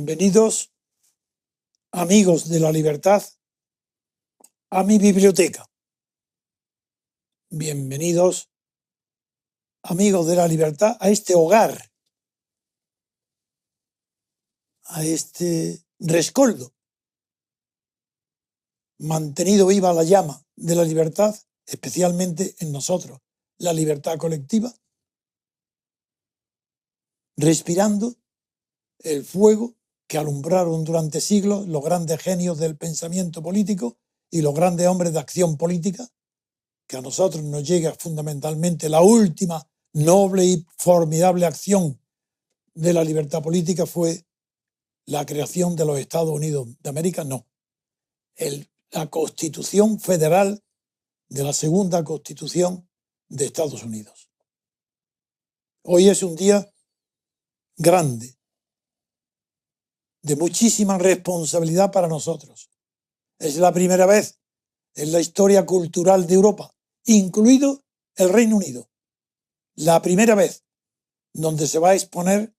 Bienvenidos, amigos de la libertad, a mi biblioteca. Bienvenidos, amigos de la libertad, a este hogar, a este rescoldo, mantenido viva la llama de la libertad, especialmente en nosotros, la libertad colectiva, respirando el fuego que alumbraron durante siglos los grandes genios del pensamiento político y los grandes hombres de acción política, que a nosotros nos llega fundamentalmente la última noble y formidable acción de la libertad política fue la creación de los Estados Unidos de América, la Constitución Federal de la segunda Constitución de Estados Unidos. Hoy es un día grande, de muchísima responsabilidad para nosotros. Es la primera vez en la historia cultural de Europa, incluido el Reino Unido, la primera vez donde se va a exponer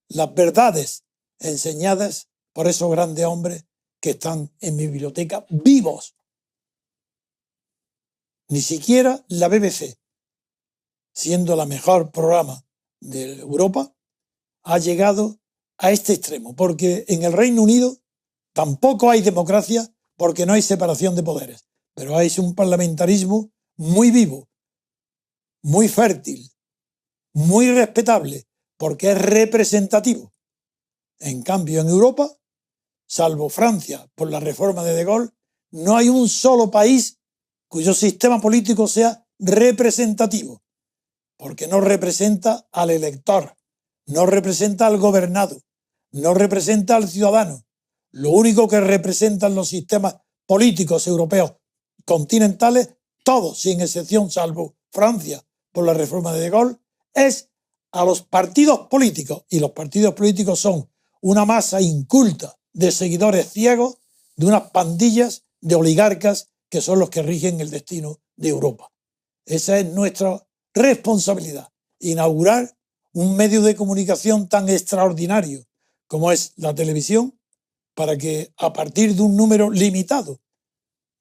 las verdades enseñadas por esos grandes hombres que están en mi biblioteca vivos. Ni siquiera la BBC, siendo la mejor programa de Europa, ha llegado a este extremo, porque en el Reino Unido tampoco hay democracia porque no hay separación de poderes, pero hay un parlamentarismo muy vivo, muy fértil, muy respetable, porque es representativo. En cambio, en Europa, salvo Francia por la reforma de Gaulle, no hay un solo país cuyo sistema político sea representativo, porque no representa al elector, no representa al gobernado, no representa al ciudadano. Lo único que representan los sistemas políticos europeos continentales, todos sin excepción, salvo Francia por la reforma de Gaulle, es a los partidos políticos. Y los partidos políticos son una masa inculta de seguidores ciegos de unas pandillas de oligarcas que son los que rigen el destino de Europa. Esa es nuestra responsabilidad, inaugurar un medio de comunicación tan extraordinario como es la televisión, para que a partir de un número limitado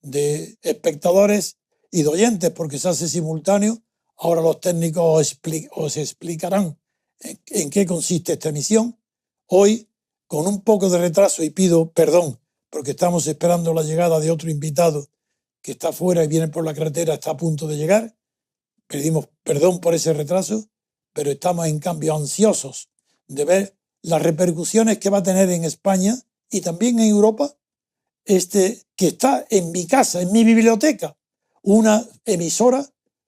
de espectadores y de oyentes, porque se hace simultáneo, ahora los técnicos os explicarán en qué consiste esta emisión. Hoy, con un poco de retraso, y pido perdón, porque estamos esperando la llegada de otro invitado que está fuera y viene por la carretera, está a punto de llegar. Pedimos perdón por ese retraso, pero estamos en cambio ansiosos de ver las repercusiones que va a tener en España y también en Europa, que está en mi casa, en mi biblioteca, una emisora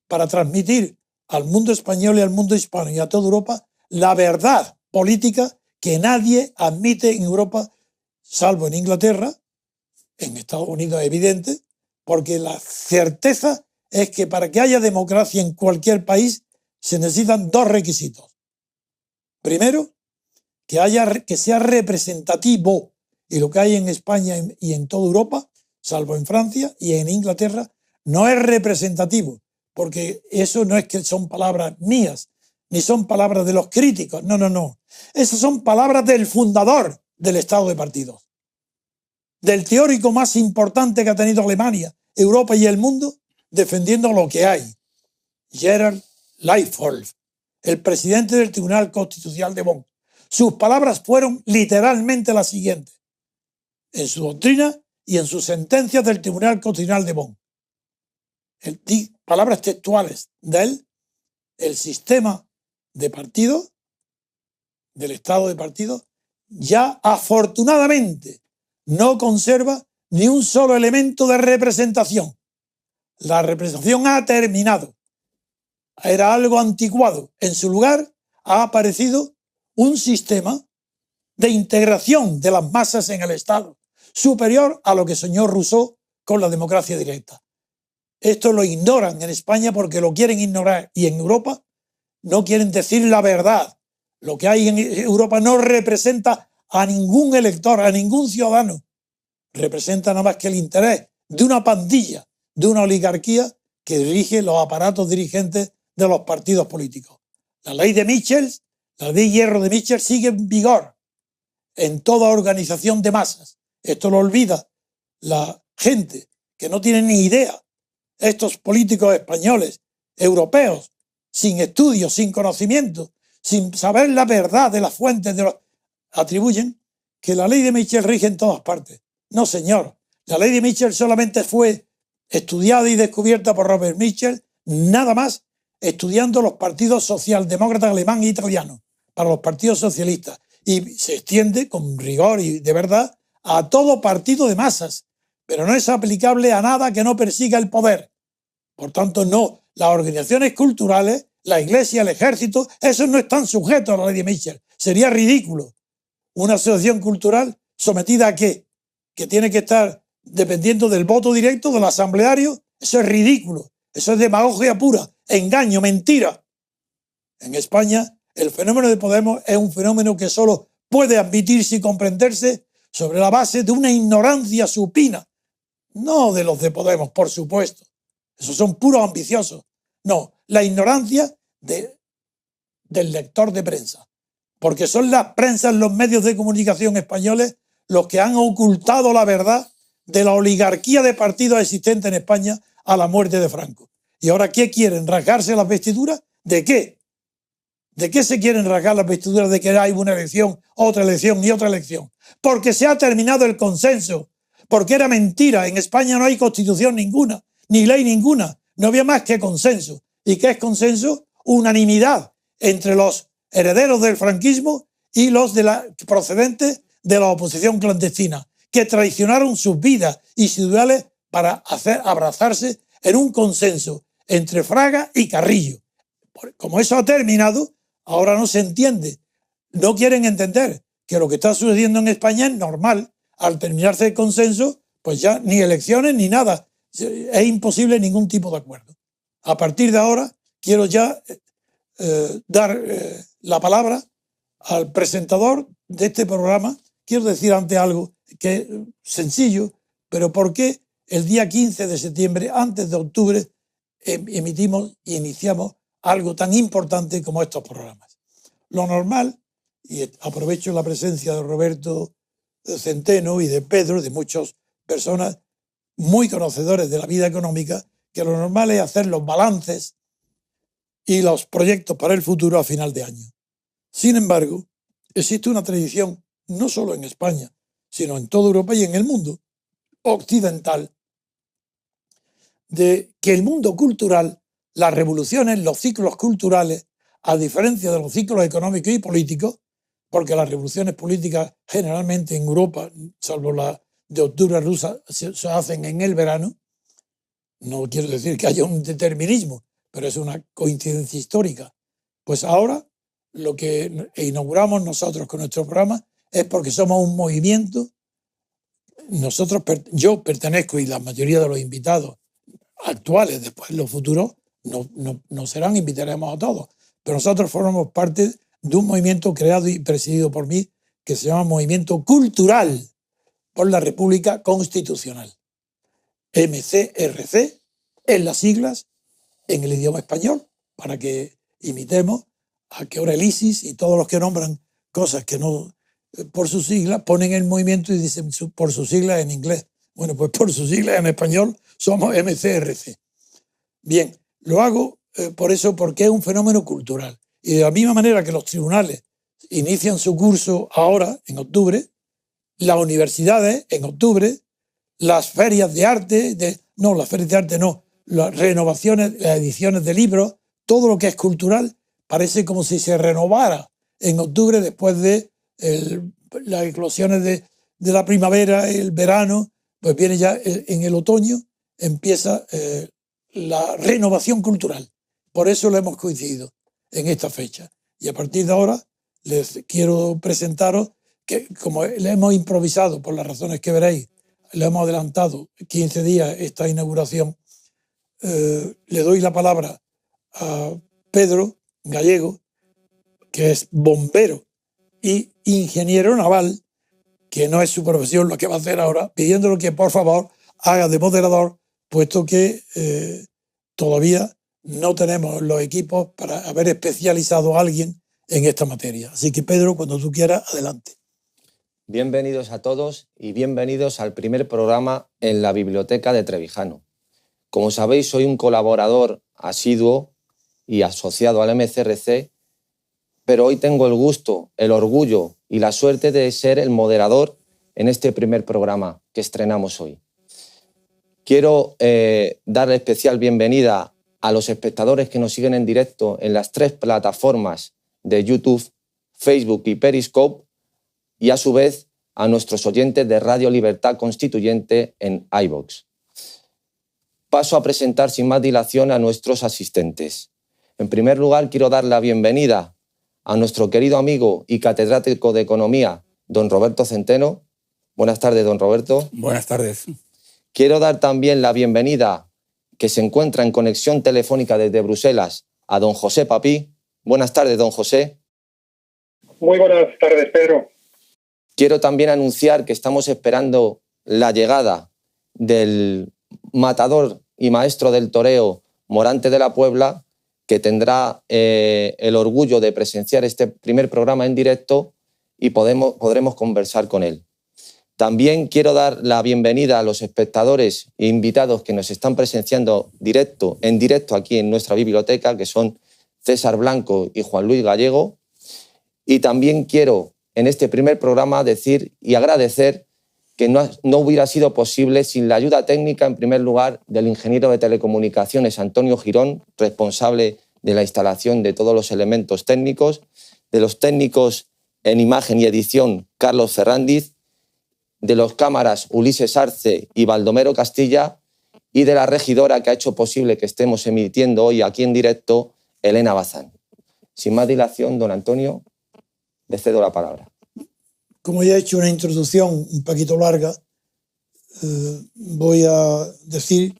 para transmitir al mundo español y al mundo hispano y a toda Europa la verdad política que nadie admite en Europa, salvo en Inglaterra. En Estados Unidos es evidente, porque la certeza es que para que haya democracia en cualquier país se necesitan dos requisitos. Primero, que sea representativo, y lo que hay en España y en toda Europa, salvo en Francia y en Inglaterra, no es representativo, porque eso no es que son palabras mías, ni son palabras de los críticos, no. Esas son palabras del fundador del Estado de partidos, del teórico más importante que ha tenido Alemania, Europa y el mundo, defendiendo lo que hay, Gerhard Leopold, el presidente del Tribunal Constitucional de Bonn. Sus palabras fueron literalmente las siguientes, en su doctrina y en sus sentencias del Tribunal Constitucional de Bonn. Palabras textuales de él: el sistema de partido, del Estado de partido, ya afortunadamente no conserva ni un solo elemento de representación. La representación ha terminado. Era algo anticuado. En su lugar ha aparecido un sistema de integración de las masas en el Estado, superior a lo que soñó Rousseau con la democracia directa. Esto lo ignoran en España porque lo quieren ignorar, y en Europa no quieren decir la verdad. Lo que hay en Europa no representa a ningún elector, a ningún ciudadano. Representa nada más que el interés de una pandilla, de una oligarquía que dirige los aparatos dirigentes de los partidos políticos. La ley de Mitchell, la ley de hierro de Mitchell, sigue en vigor. en toda organización de masas. Esto lo olvida la gente que no tiene ni idea. Estos políticos españoles, europeos, sin estudios, sin conocimiento, sin saber la verdad de las fuentes, atribuyen que la ley de Mitchell rige en todas partes. No, señor. La ley de Mitchell solamente fue estudiada y descubierta por Robert Mitchell, nada más, estudiando los partidos socialdemócratas alemán e italiano, para los partidos socialistas. Y se extiende con rigor y de verdad a todo partido de masas, pero no es aplicable a nada que no persiga el poder. Por tanto, no, las organizaciones culturales, la Iglesia, el ejército, esos no están sujetos a la ley de Mitchell. Sería ridículo. Una asociación cultural sometida a ¿qué? Que tiene que estar dependiendo del voto directo del asambleario. Eso es ridículo. Eso es demagogia pura, engaño, mentira. En España, el fenómeno de Podemos es un fenómeno que solo puede admitirse y comprenderse sobre la base de una ignorancia supina. No de los de Podemos, por supuesto. Esos son puros ambiciosos. No, la ignorancia del lector de prensa. Porque son las prensas, los medios de comunicación españoles, los que han ocultado la verdad de la oligarquía de partidos existentes en España a la muerte de Franco. ¿Y ahora qué quieren? ¿Rasgarse las vestiduras? ¿De qué? ¿De qué se quieren rasgar las vestiduras? De que hay una elección, otra elección y otra elección. Porque se ha terminado el consenso. Porque era mentira. En España no hay constitución ninguna, ni ley ninguna. No había más que consenso. ¿Y qué es consenso? Unanimidad entre los herederos del franquismo y los procedentes de la oposición clandestina, que traicionaron sus vidas y sus ideales para abrazarse en un consenso entre Fraga y Carrillo. Como eso ha terminado, ahora no se entiende. No quieren entender que lo que está sucediendo en España es normal. Al terminarse el consenso, pues ya ni elecciones ni nada. Es imposible ningún tipo de acuerdo. A partir de ahora, quiero ya dar la palabra al presentador de este programa. Quiero decir antes algo que es sencillo, pero ¿por qué el día 15 de septiembre, antes de octubre, emitimos y iniciamos algo tan importante como estos programas? Lo normal, y aprovecho la presencia de Roberto Centeno y de Pedro, de muchas personas muy conocedores de la vida económica, que lo normal es hacer los balances y los proyectos para el futuro a final de año. Sin embargo, existe una tradición, no solo en España, sino en toda Europa y en el mundo occidental, de que el mundo cultural, las revoluciones, los ciclos culturales, a diferencia de los ciclos económicos y políticos, porque las revoluciones políticas generalmente en Europa, salvo la de octubre rusa, se hacen en el verano. No quiero decir que haya un determinismo, pero es una coincidencia histórica. Pues ahora lo que inauguramos nosotros con nuestro programa es porque somos un movimiento. Yo pertenezco, y la mayoría de los invitados actuales, después los futuros, no serán, invitaremos a todos, pero nosotros formamos parte de un movimiento creado y presidido por mí que se llama Movimiento Cultural por la República Constitucional. MCRC en las siglas en el idioma español, para que imitemos a que ahora el ISIS y todos los que nombran cosas que no por sus siglas ponen el movimiento y dicen por sus siglas en inglés. Bueno, pues por sus siglas en español somos MCRC. Bien, lo hago por eso, porque es un fenómeno cultural. Y de la misma manera que los tribunales inician su curso ahora, en octubre, las universidades en octubre, las ferias de arte, las renovaciones, las ediciones de libros, todo lo que es cultural parece como si se renovara en octubre después de las eclosiones de la primavera, el verano, pues viene ya en el otoño, empieza la renovación cultural. Por eso lo hemos coincidido en esta fecha. Y a partir de ahora les quiero presentaros que, como le hemos improvisado por las razones que veréis, le hemos adelantado 15 días esta inauguración, le doy la palabra a Pedro Gallego, que es bombero y ingeniero naval, que no es su profesión lo que va a hacer ahora, pidiéndole que por favor haga de moderador, puesto que todavía no tenemos los equipos para haber especializado a alguien en esta materia. Así que Pedro, cuando tú quieras, adelante. Bienvenidos a todos y bienvenidos al primer programa en la Biblioteca de Trevijano. Como sabéis, soy un colaborador asiduo y asociado al MCRC, pero hoy tengo el gusto, el orgullo y la suerte de ser el moderador en este primer programa que estrenamos hoy. Quiero darle especial bienvenida a los espectadores que nos siguen en directo en las 3 plataformas de YouTube, Facebook y Periscope, y a su vez a nuestros oyentes de Radio Libertad Constituyente en iVoox. Paso a presentar sin más dilación a nuestros asistentes. En primer lugar, quiero dar la bienvenida a nuestro querido amigo y catedrático de Economía, don Roberto Centeno. Buenas tardes, don Roberto. Buenas tardes. Quiero dar también la bienvenida, que se encuentra en conexión telefónica desde Bruselas, a don José Papí. Buenas tardes, don José. Muy buenas tardes, Pedro. Quiero también anunciar que estamos esperando la llegada del matador y maestro del toreo Morante de la Puebla, que tendrá el orgullo de presenciar este primer programa en directo y podremos conversar con él. También quiero dar la bienvenida a los espectadores e invitados que nos están presenciando en directo aquí en nuestra biblioteca, que son César Blanco y Juan Luis Gallego. Y también quiero, en este primer programa, decir y agradecer que no hubiera sido posible sin la ayuda técnica, en primer lugar, del ingeniero de telecomunicaciones Antonio Girón, responsable de la instalación de todos los elementos técnicos, de los técnicos en imagen y edición Carlos Ferrandiz, de los cámaras Ulises Arce y Baldomero Castilla, y de la regidora que ha hecho posible que estemos emitiendo hoy aquí en directo, Elena Bazán. Sin más dilación, don Antonio, le cedo la palabra. Como ya he hecho una introducción un poquito larga, voy a decir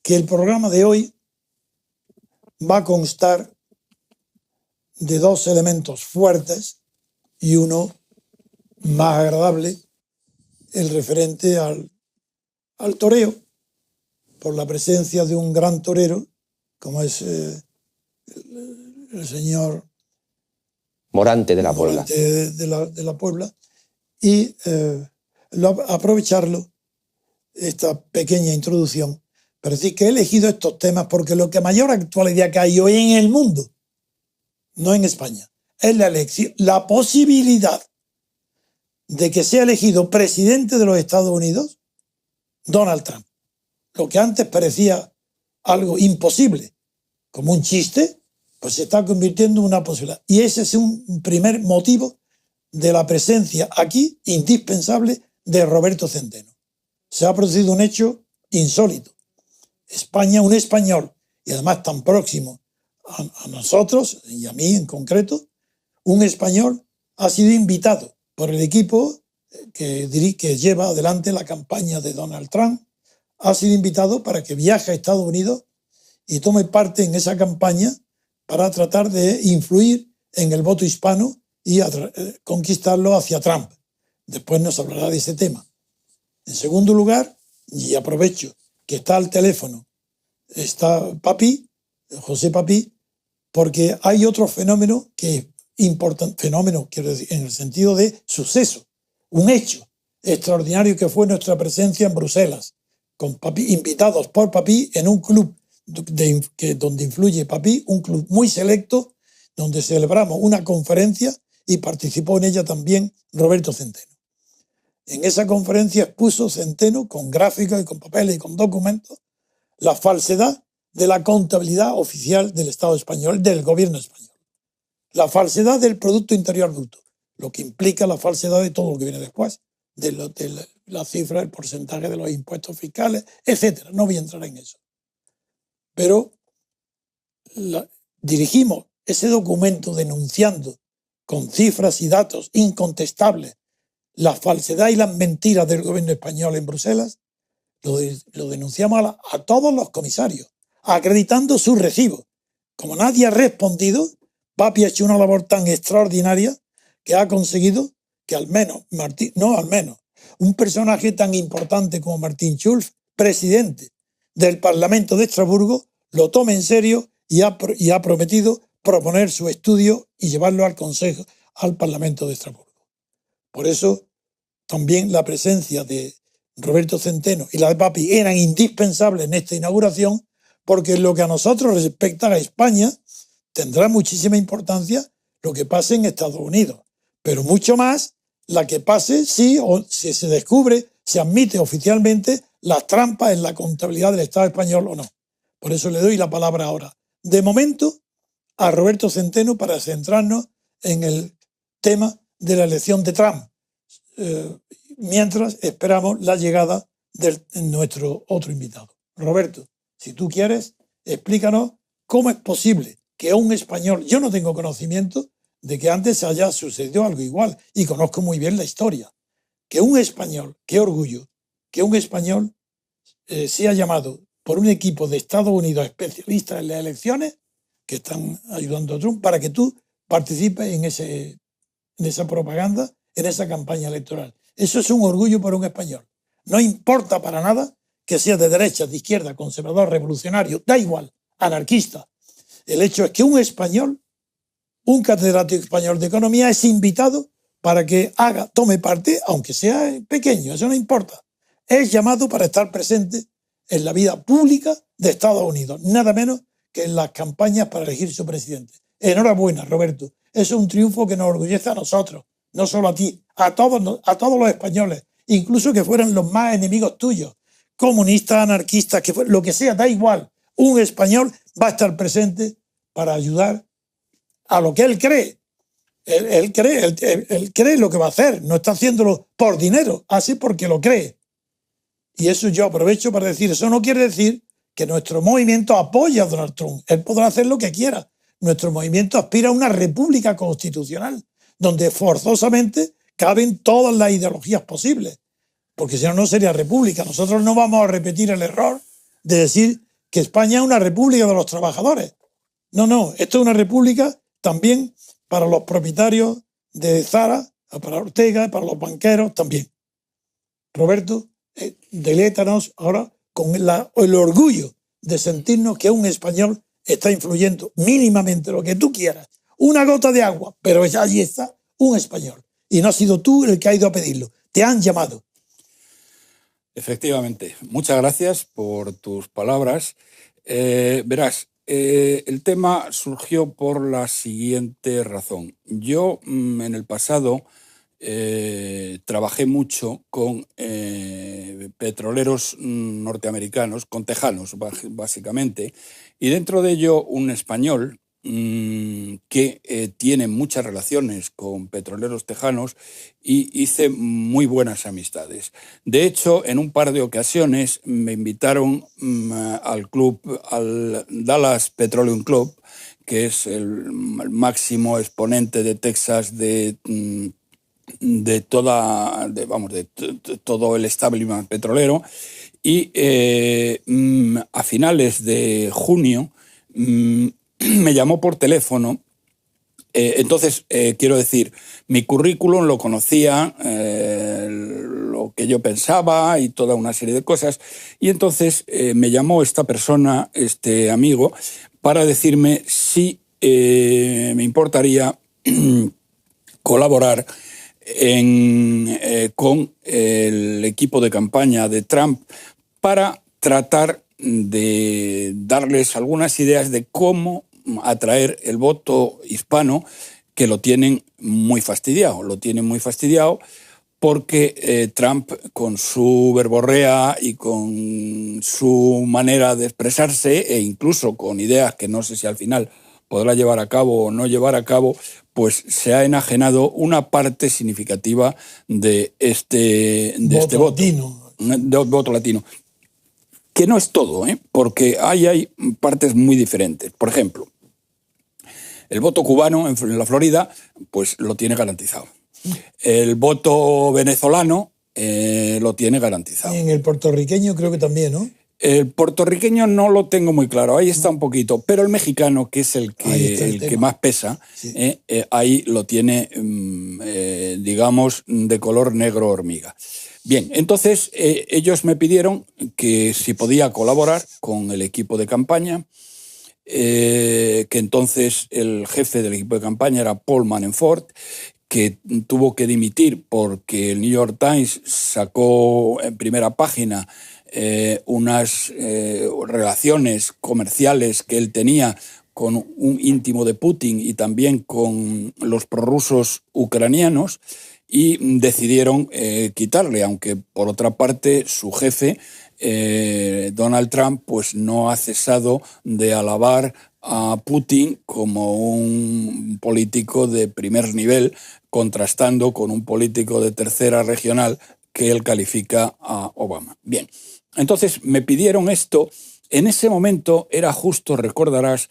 que el programa de hoy va a constar de 2 elementos fuertes y uno más agradable, el referente al toreo, por la presencia de un gran torero, como es el señor Morante de la Puebla. Morante de la Puebla, y aprovecharlo, esta pequeña introducción, para decir que he elegido estos temas porque lo que mayor actualidad que hay hoy en el mundo, no en España, es la elección, la posibilidad de que sea elegido presidente de los Estados Unidos Donald Trump. Lo que antes parecía algo imposible, como un chiste, pues se está convirtiendo en una posibilidad. Y ese es un primer motivo de la presencia aquí indispensable de Roberto Centeno. Se ha producido un hecho insólito. España, un español, y además tan próximo a nosotros, y a mí en concreto, un español ha sido invitado por el equipo que lleva adelante la campaña de Donald Trump, ha sido invitado para que viaje a Estados Unidos y tome parte en esa campaña para tratar de influir en el voto hispano y conquistarlo hacia Trump. Después nos hablará de ese tema. En segundo lugar, y aprovecho que está al teléfono, está Papí, José Papí, porque hay otro fenómeno que es importante, fenómeno, quiero decir, en el sentido de suceso, un hecho extraordinario que fue nuestra presencia en Bruselas, con Papí, invitados por Papí en un club donde influye Papí, un club muy selecto, donde celebramos una conferencia y participó en ella también Roberto Centeno. En esa conferencia expuso Centeno, con gráficos y con papeles y con documentos, la falsedad de la contabilidad oficial del Estado español, del gobierno español. La falsedad del Producto Interior Bruto, lo que implica la falsedad de todo lo que viene después, de la cifra, el porcentaje de los impuestos fiscales, etc. No voy a entrar en eso. Pero dirigimos ese documento denunciando con cifras y datos incontestables la falsedad y las mentiras del gobierno español en Bruselas, lo denunciamos a todos los comisarios, acreditando sus recibos. Como nadie ha respondido, Papi ha hecho una labor tan extraordinaria que ha conseguido que al menos, un personaje tan importante como Martin Schulz, presidente del Parlamento de Estrasburgo, lo tome en serio y ha prometido proponer su estudio y llevarlo al Consejo, al Parlamento de Estrasburgo. Por eso también la presencia de Roberto Centeno y la de Papi eran indispensables en esta inauguración, porque en lo que a nosotros respecta a España tendrá muchísima importancia lo que pase en Estados Unidos, pero mucho más la que pase si se descubre, se admite oficialmente las trampas en la contabilidad del Estado español o no. Por eso le doy la palabra ahora, de momento, a Roberto Centeno para centrarnos en el tema de la elección de Trump, mientras esperamos la llegada de nuestro otro invitado. Roberto, si tú quieres, explícanos cómo es posible que un español, yo no tengo conocimiento de que antes haya sucedido algo igual, y conozco muy bien la historia, que un español, qué orgullo, que un español sea llamado por un equipo de Estados Unidos especialistas en las elecciones, que están ayudando a Trump, para que tú participes en esa propaganda, en esa campaña electoral. Eso es un orgullo para un español. No importa para nada que sea de derecha, de izquierda, conservador, revolucionario, da igual, anarquista. El hecho es que un español, un catedrático español de economía, es invitado para que tome parte, aunque sea pequeño, eso no importa. Es llamado para estar presente en la vida pública de Estados Unidos, nada menos que en las campañas para elegir su presidente. Enhorabuena, Roberto. Eso es un triunfo que nos orgullece a nosotros, no solo a ti, a todos los españoles, incluso que fueran los más enemigos tuyos, comunistas, anarquistas, lo que sea, da igual. Un español va a estar presente para ayudar a lo que él cree. Él cree lo que va a hacer, no está haciéndolo por dinero, hace porque lo cree. Y eso yo aprovecho para decir, eso no quiere decir que nuestro movimiento apoya a Donald Trump. Él podrá hacer lo que quiera. Nuestro movimiento aspira a una república constitucional, donde forzosamente caben todas las ideologías posibles, porque si no, no sería república. Nosotros no vamos a repetir el error de decir que España es una república de los trabajadores. No, esto es una república también para los propietarios de Zara, para Ortega, para los banqueros también. Roberto, delétanos ahora con el orgullo de sentirnos que un español está influyendo mínimamente lo que tú quieras. Una gota de agua, pero allí está un español. Y no has sido tú el que ha ido a pedirlo. Te han llamado. Efectivamente. Muchas gracias por tus palabras. Verás, el tema surgió por la siguiente razón. Yo en el pasado trabajé mucho con petroleros norteamericanos, con tejanos básicamente, y dentro de ello un español que tiene muchas relaciones con petroleros tejanos y hice muy buenas amistades. De hecho, en un par de ocasiones me invitaron al Dallas Petroleum Club, que es el máximo exponente de Texas de todo el establishment petrolero, y a finales de junio me llamó por teléfono. Entonces, quiero decir, mi currículum lo conocía, lo que yo pensaba y toda una serie de cosas, y entonces me llamó esta persona, este amigo, para decirme si me importaría colaborar con el equipo de campaña de Trump para tratar de darles algunas ideas de cómo atraer el voto hispano, que lo tienen muy fastidiado. Lo tienen muy fastidiado porque Trump, con su verborrea y con su manera de expresarse, e incluso con ideas que no sé si al final podrá llevar a cabo o no llevar a cabo, pues se ha enajenado una parte significativa de este voto latino. Que no es todo, porque hay partes muy diferentes. Por ejemplo, el voto cubano en la Florida, pues lo tiene garantizado. El voto venezolano lo tiene garantizado. Y en el puertorriqueño creo que también, ¿no? El puertorriqueño no lo tengo muy claro, ahí está un poquito, pero el mexicano, que es el que más pesa, sí. Ahí lo tiene, digamos, de color negro hormiga. Bien, entonces ellos me pidieron que si podía colaborar con el equipo de campaña, que entonces el jefe del equipo de campaña era Paul Manafort, que tuvo que dimitir porque el New York Times sacó en primera página unas relaciones comerciales que él tenía con un íntimo de Putin y también con los prorrusos ucranianos, y decidieron quitarle, aunque por otra parte su jefe, Donald Trump, pues no ha cesado de alabar a Putin como un político de primer nivel, contrastando con un político de tercera regional que él califica a Obama. Bien, entonces me pidieron esto. En ese momento era justo, recordarás,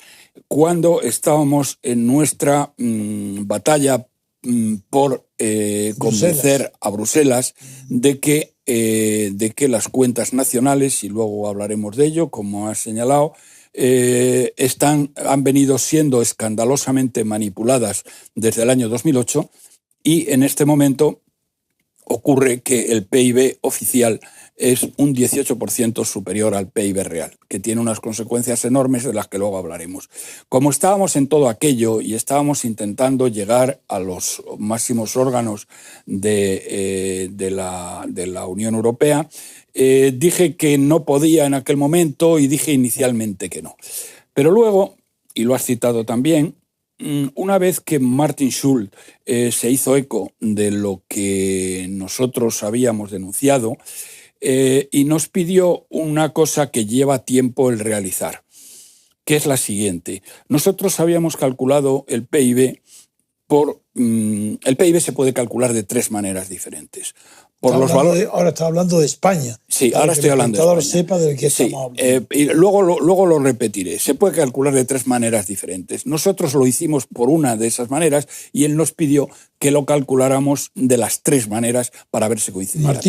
cuando estábamos en nuestra batalla por convencer a Bruselas de que las cuentas nacionales, y luego hablaremos de ello, como has señalado, han venido siendo escandalosamente manipuladas desde el año 2008, y en este momento ocurre que el PIB oficial es un 18% superior al PIB real, que tiene unas consecuencias enormes de las que luego hablaremos. Como estábamos en todo aquello y estábamos intentando llegar a los máximos órganos de la Unión Europea, dije que no podía en aquel momento y dije inicialmente que no. Pero luego, y lo has citado también, una vez que Martin Schulz se hizo eco de lo que nosotros habíamos denunciado, y nos pidió una cosa que lleva tiempo el realizar, que es la siguiente. Nosotros habíamos calculado el PIB el PIB se puede calcular de tres maneras diferentes. Ahora está hablando de España. Sí, ahora estoy hablando de España. Que el espectador sepa de qué estamos hablando. Y luego lo repetiré. Se puede calcular de tres maneras diferentes. Nosotros lo hicimos por una de esas maneras y él nos pidió que lo calculáramos de las tres maneras para ver si coincidía.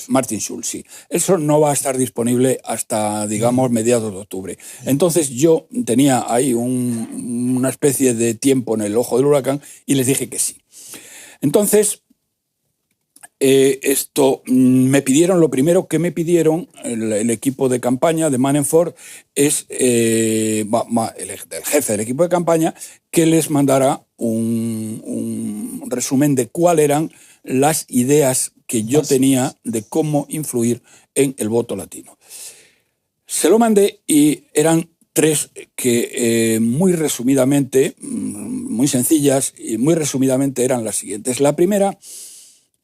Martin Schulz, sí. Eso no va a estar disponible hasta, digamos, mediados de octubre. Entonces yo tenía ahí una especie de tiempo en el ojo del huracán y les dije que sí. Entonces, me pidieron, lo primero que me pidieron el equipo de campaña de Manafort es el jefe del equipo de campaña que les mandara un resumen de cuáles eran las ideas que yo tenía de cómo influir en el voto latino. Se lo mandé y eran tres que muy resumidamente, muy sencillas y muy resumidamente eran las siguientes. La primera,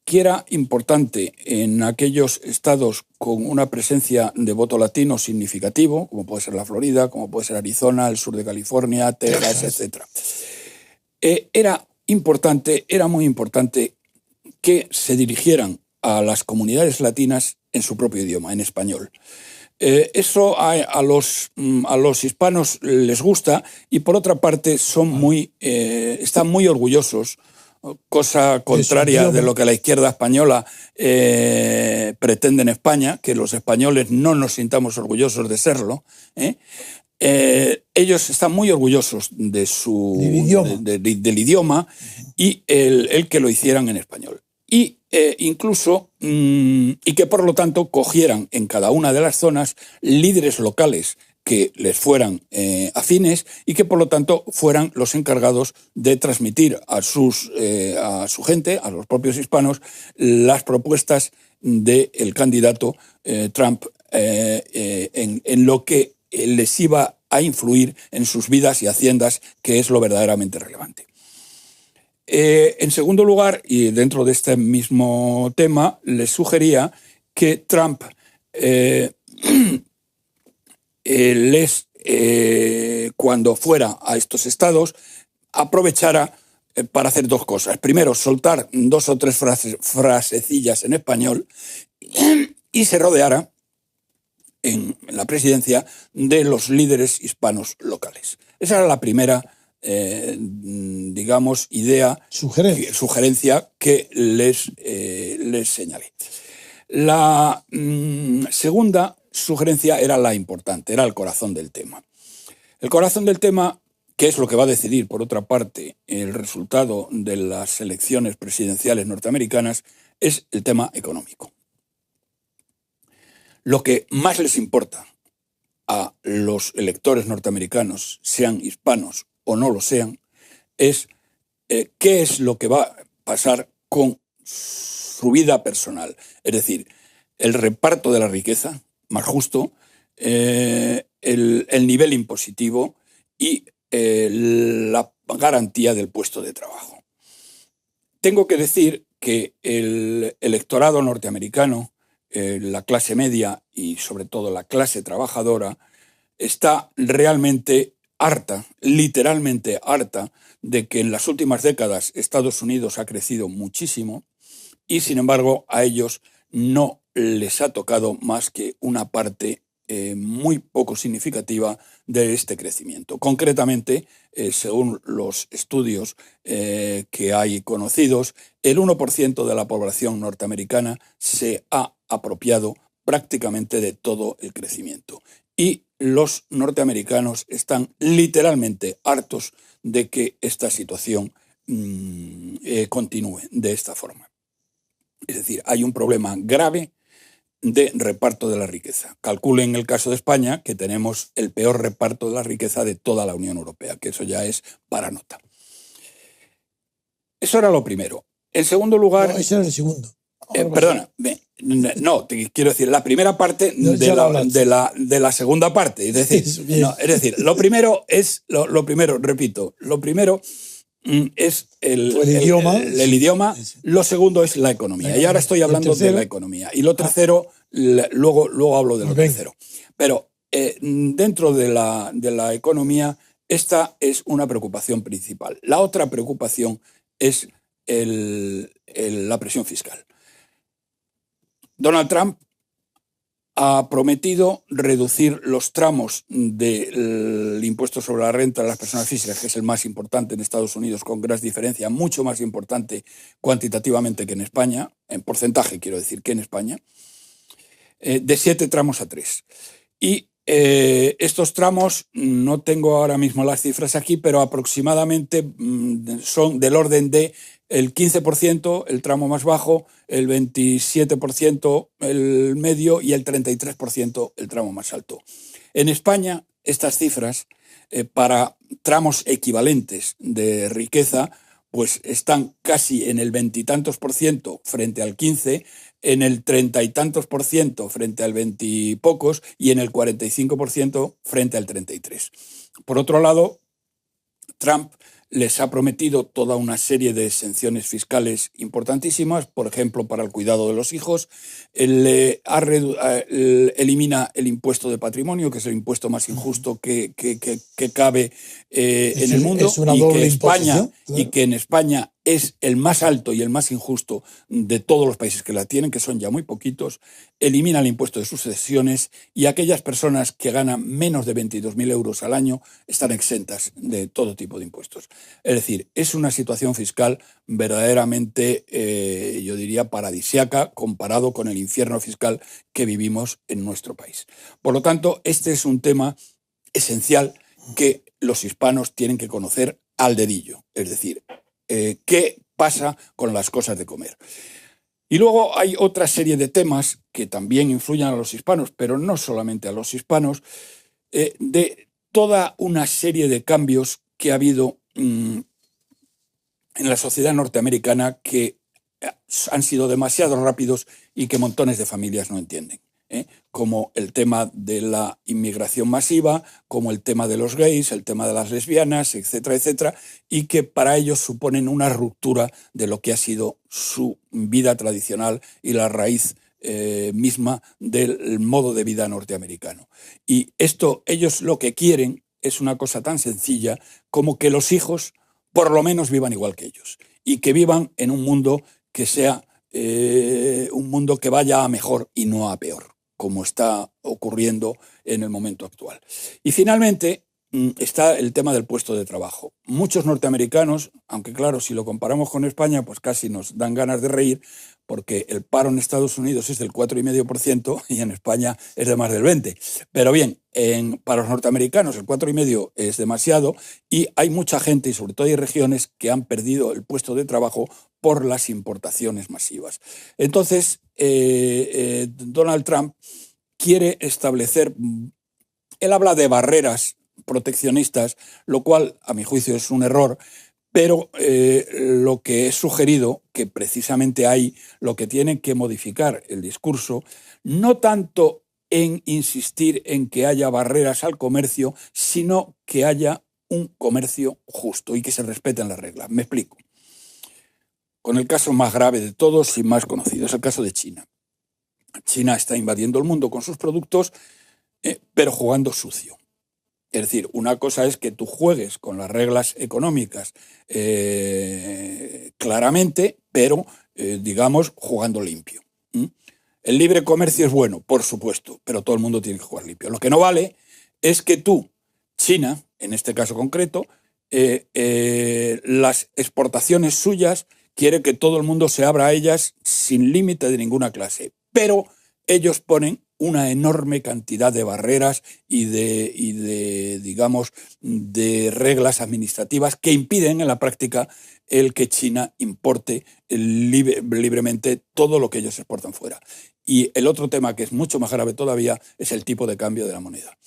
que era importante en aquellos estados con una presencia de voto latino significativo, como puede ser la Florida, como puede ser Arizona, el sur de California, Texas, etc. Era muy importante que se dirigieran a las comunidades latinas en su propio idioma, en español. Eso a los hispanos les gusta y, por otra parte, están muy orgullosos, cosa contraria de lo que la izquierda española pretende en España, que los españoles no nos sintamos orgullosos de serlo. Ellos están muy orgullosos del idioma y el que lo hicieran en español. Y incluso, y que por lo tanto cogieran en cada una de las zonas líderes locales que les fueran afines y que por lo tanto fueran los encargados de transmitir a su gente, a los propios hispanos, las propuestas del candidato Trump en lo que les iba a influir en sus vidas y haciendas, que es lo verdaderamente relevante. En segundo lugar, y dentro de este mismo tema, les sugería que Trump cuando fuera a estos estados, aprovechara para hacer dos cosas. Primero, soltar dos o tres frasecillas en español y se rodeara en la presidencia de los líderes hispanos locales. Esa era la primera, digamos, sugerencia que les señalé. La segunda sugerencia era la importante, era el corazón del tema. El corazón del tema, que es lo que va a decidir, por otra parte, el resultado de las elecciones presidenciales norteamericanas, es el tema económico. Lo que más les importa a los electores norteamericanos, sean hispanos o no lo sean, es qué es lo que va pasar con su vida personal. Es decir, el reparto de la riqueza más justo, el nivel impositivo y la garantía del puesto de trabajo. Tengo que decir que el electorado norteamericano, la clase media y sobre todo la clase trabajadora, está realmente harta, literalmente harta, de que en las últimas décadas Estados Unidos ha crecido muchísimo y, sin embargo, a ellos no les ha tocado más que una parte muy poco significativa de este crecimiento. Concretamente, según los estudios que hay conocidos, el 1% de la población norteamericana se ha apropiado prácticamente de todo el crecimiento. Y los norteamericanos están literalmente hartos de que esta situación continúe de esta forma. Es decir, hay un problema grave de reparto de la riqueza. Calculen el caso de España, que tenemos el peor reparto de la riqueza de toda la Unión Europea, que eso ya es para nota. Eso era lo primero. En segundo lugar... No, ese era el segundo. Perdona, no, te quiero decir, la primera parte de la segunda parte. Es decir, lo primero es, lo primero, repito, lo primero es el idioma, lo segundo es la economía. Y ahora estoy hablando de la economía. Y lo tercero, luego hablo de lo tercero. Pero dentro de la economía, esta es una preocupación principal. La otra preocupación es la presión fiscal. Donald Trump ha prometido reducir los tramos del impuesto sobre la renta de las personas físicas, que es el más importante en Estados Unidos, con gran diferencia, mucho más importante cuantitativamente que en España, en porcentaje quiero decir que en España, de 7 tramos a 3. Y estos tramos, no tengo ahora mismo las cifras aquí, pero aproximadamente son del orden de el 15%, el tramo más bajo, el 27% el medio y el 33% el tramo más alto. En España, estas cifras para tramos equivalentes de riqueza pues están casi en el 20 y tantos % frente al 15%, en el 30 y tantos % frente al 20 y pocos y en el 45% frente al 33%. Por otro lado, Trump les ha prometido toda una serie de exenciones fiscales importantísimas, por ejemplo, para el cuidado de los hijos. Elimina el impuesto de patrimonio, que es el impuesto más injusto que cabe en el mundo, y que en España es el más alto y el más injusto de todos los países que la tienen, que son ya muy poquitos. Elimina el impuesto de sucesiones y aquellas personas que ganan menos de 22.000 euros al año están exentas de todo tipo de impuestos. Es decir, es una situación fiscal verdaderamente, yo diría, paradisíaca comparado con el infierno fiscal que vivimos en nuestro país. Por lo tanto, este es un tema esencial que los hispanos tienen que conocer al dedillo. Es decir, qué pasa con las cosas de comer. Y luego hay otra serie de temas que también influyen a los hispanos, pero no solamente a los hispanos, de toda una serie de cambios que ha habido en la sociedad norteamericana que han sido demasiado rápidos y que montones de familias no entienden. Como el tema de la inmigración masiva, como el tema de los gays, el tema de las lesbianas, etcétera, etcétera, y que para ellos suponen una ruptura de lo que ha sido su vida tradicional y la raíz misma del modo de vida norteamericano. Y esto, ellos lo que quieren es una cosa tan sencilla como que los hijos por lo menos vivan igual que ellos y que vivan en un mundo que sea un mundo que vaya a mejor y no a peor, como está ocurriendo en el momento actual. Y finalmente está el tema del puesto de trabajo. Muchos norteamericanos, aunque claro, si lo comparamos con España, pues casi nos dan ganas de reír, porque el paro en Estados Unidos es del 4,5% y en España es de más del 20%. Pero bien, para los norteamericanos el 4,5% es demasiado y hay mucha gente, y sobre todo hay regiones, que han perdido el puesto de trabajo por las importaciones masivas. Entonces, Donald Trump quiere establecer, él habla de barreras proteccionistas, lo cual, a mi juicio, es un error, Pero lo que he sugerido, que precisamente ahí lo que tiene que modificar el discurso, no tanto en insistir en que haya barreras al comercio, sino que haya un comercio justo y que se respeten las reglas. Me explico. Con el caso más grave de todos y más conocido, es el caso de China. China está invadiendo el mundo con sus productos, pero jugando sucio. Es decir, una cosa es que tú juegues con las reglas económicas claramente, pero, digamos, jugando limpio. El libre comercio es bueno, por supuesto, pero todo el mundo tiene que jugar limpio. Lo que no vale es que tú, China, en este caso concreto, las exportaciones suyas, quiere que todo el mundo se abra a ellas sin límite de ninguna clase. Pero ellos ponen una enorme cantidad de barreras y de digamos, de reglas administrativas que impiden en la práctica el que China importe libremente todo lo que ellos exportan fuera. Y el otro tema, que es mucho más grave todavía, es el tipo de cambio de la moneda.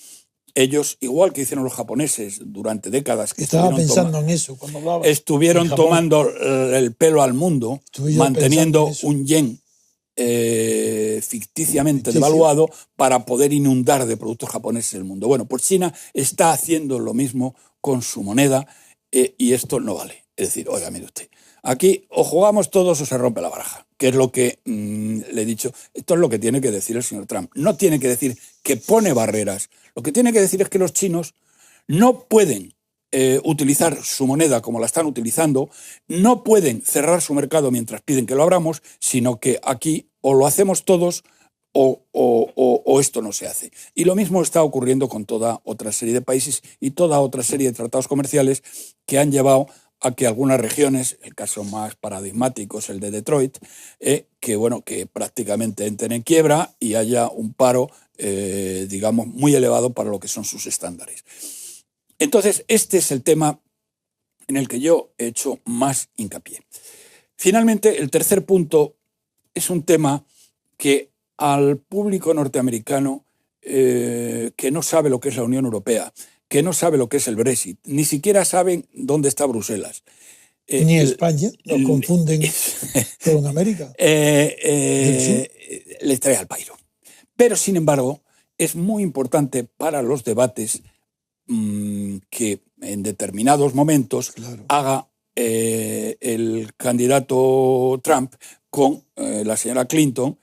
Ellos, igual que hicieron los japoneses durante décadas, estaba pensando en eso cuando hablaba. Estuvieron tomando el pelo al mundo, manteniendo un yen ficticiamente devaluado para poder inundar de productos japoneses el mundo. Bueno, pues China está haciendo lo mismo con su moneda y esto no vale. Es decir, oiga, mire usted, aquí o jugamos todos o se rompe la baraja, que es lo que le he dicho. Esto es lo que tiene que decir el señor Trump. No tiene que decir que pone barreras. Lo que tiene que decir es que los chinos no pueden utilizar su moneda como la están utilizando, no pueden cerrar su mercado mientras piden que lo abramos, sino que aquí o lo hacemos todos o esto no se hace. Y lo mismo está ocurriendo con toda otra serie de países y toda otra serie de tratados comerciales que han llevado a que algunas regiones, el caso más paradigmático es el de Detroit, que prácticamente entren en quiebra y haya un paro, digamos, muy elevado para lo que son sus estándares. Entonces, este es el tema en el que yo he hecho más hincapié. Finalmente, el tercer punto es un tema que al público norteamericano que no sabe lo que es la Unión Europea, que no sabe lo que es el Brexit, ni siquiera saben dónde está Bruselas. Ni España, lo confunden con América. Les trae al pairo. Pero, sin embargo, es muy importante para los debates que en determinados momentos haga el candidato Trump con la señora Clinton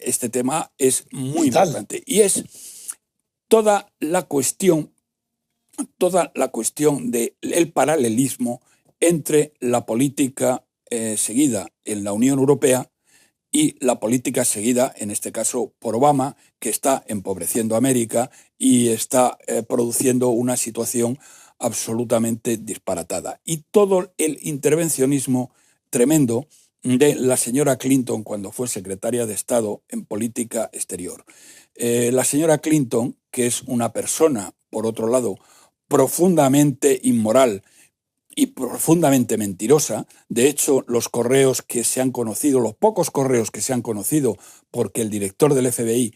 este tema es muy importante y es toda la cuestión del paralelismo entre la política seguida en la Unión Europea y la política seguida, en este caso, por Obama, que está empobreciendo a América y está produciendo una situación absolutamente disparatada. Y todo el intervencionismo tremendo de la señora Clinton cuando fue secretaria de Estado en política exterior. La señora Clinton, que es una persona, por otro lado, profundamente inmoral y profundamente mentirosa. De hecho, los correos que se han conocido, los pocos correos que se han conocido, porque el director del FBI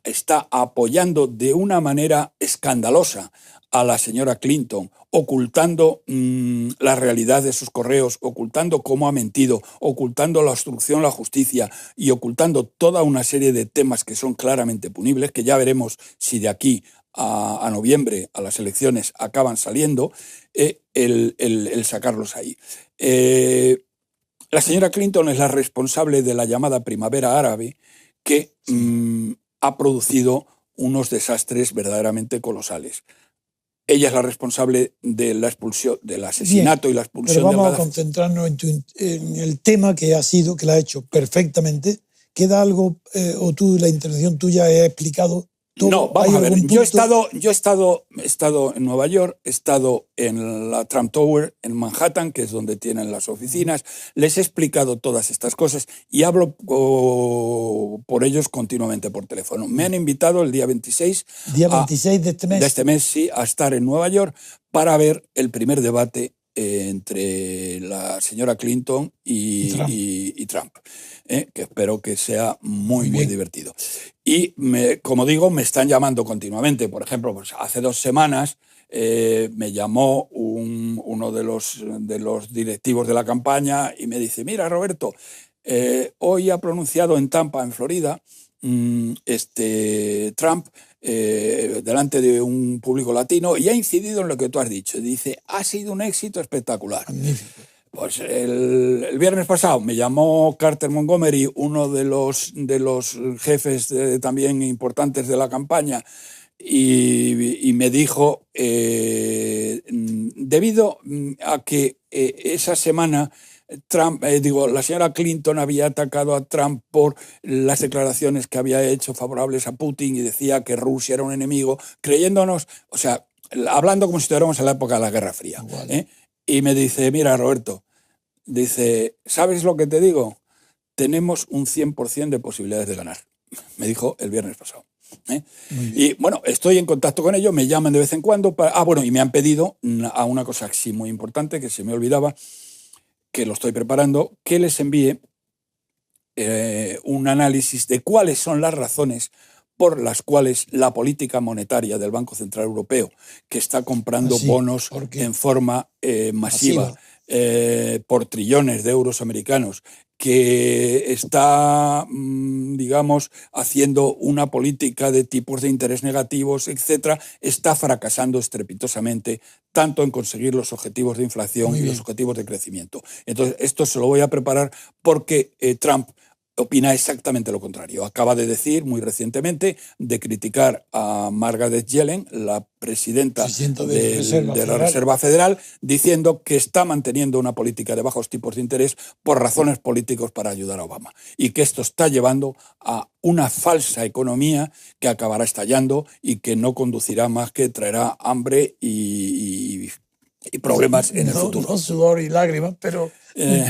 está apoyando de una manera escandalosa a la señora Clinton, ocultando la realidad de sus correos, ocultando cómo ha mentido, ocultando la obstrucción a la justicia y ocultando toda una serie de temas que son claramente punibles, que ya veremos si de aquí a noviembre, a las elecciones, acaban saliendo, el sacarlos ahí. La señora Clinton es la responsable de la llamada primavera árabe, que ha producido unos desastres verdaderamente colosales. Ella es la responsable de la expulsión, del asesinato y la expulsión de Gaddafi. Pero vamos a concentrarnos en el tema que la ha hecho perfectamente. ¿Queda algo, o tú, la intervención tuya, he explicado todo? No, vamos a ver. Yo he estado en Nueva York, he estado en la Trump Tower, en Manhattan, que es donde tienen las oficinas. Les he explicado todas estas cosas y hablo por ellos continuamente por teléfono. Me han invitado el día 26. Día 26 de este mes. De este mes, sí, a estar en Nueva York para ver el primer debate entre la señora Clinton y Trump, que espero que sea muy divertido. Y, como digo, me están llamando continuamente. Por ejemplo, pues hace 2 semanas me llamó uno de los directivos de la campaña y me dice, mira, Roberto, hoy ha pronunciado en Tampa, en Florida, Trump, delante de un público latino, y ha incidido en lo que tú has dicho. Dice, ha sido un éxito espectacular. Magnífico. Pues el viernes pasado me llamó Carter Montgomery, uno de los jefes también importantes de la campaña, y me dijo, debido a que esa semana la señora Clinton había atacado a Trump por las declaraciones que había hecho favorables a Putin y decía que Rusia era un enemigo, creyéndonos, o sea, hablando como si estuviéramos en la época de la Guerra Fría. Y me dice, mira, Roberto, dice, ¿sabes lo que te digo? Tenemos un 100% de posibilidades de ganar. Me dijo el viernes pasado. Y bueno, estoy en contacto con ellos, me llaman de vez en cuando. Y me han pedido a una cosa sí muy importante que se me olvidaba, que lo estoy preparando, que les envíe un análisis de cuáles son las razones por las cuales la política monetaria del Banco Central Europeo, que está comprando bonos en forma masiva por trillones de euros americanos, que está, digamos, haciendo una política de tipos de interés negativos, etcétera, está fracasando estrepitosamente tanto en conseguir los objetivos de inflación y los objetivos de crecimiento. Entonces, esto se lo voy a preparar porque Trump opina exactamente lo contrario. Acaba de decir muy recientemente de criticar a Margaret Yellen, la presidenta de la Reserva Federal, diciendo que está manteniendo una política de bajos tipos de interés por razones políticas para ayudar a Obama y que esto está llevando a una falsa economía que acabará estallando y que no conducirá más que traerá hambre y problemas en el futuro. No sudor y lágrimas, pero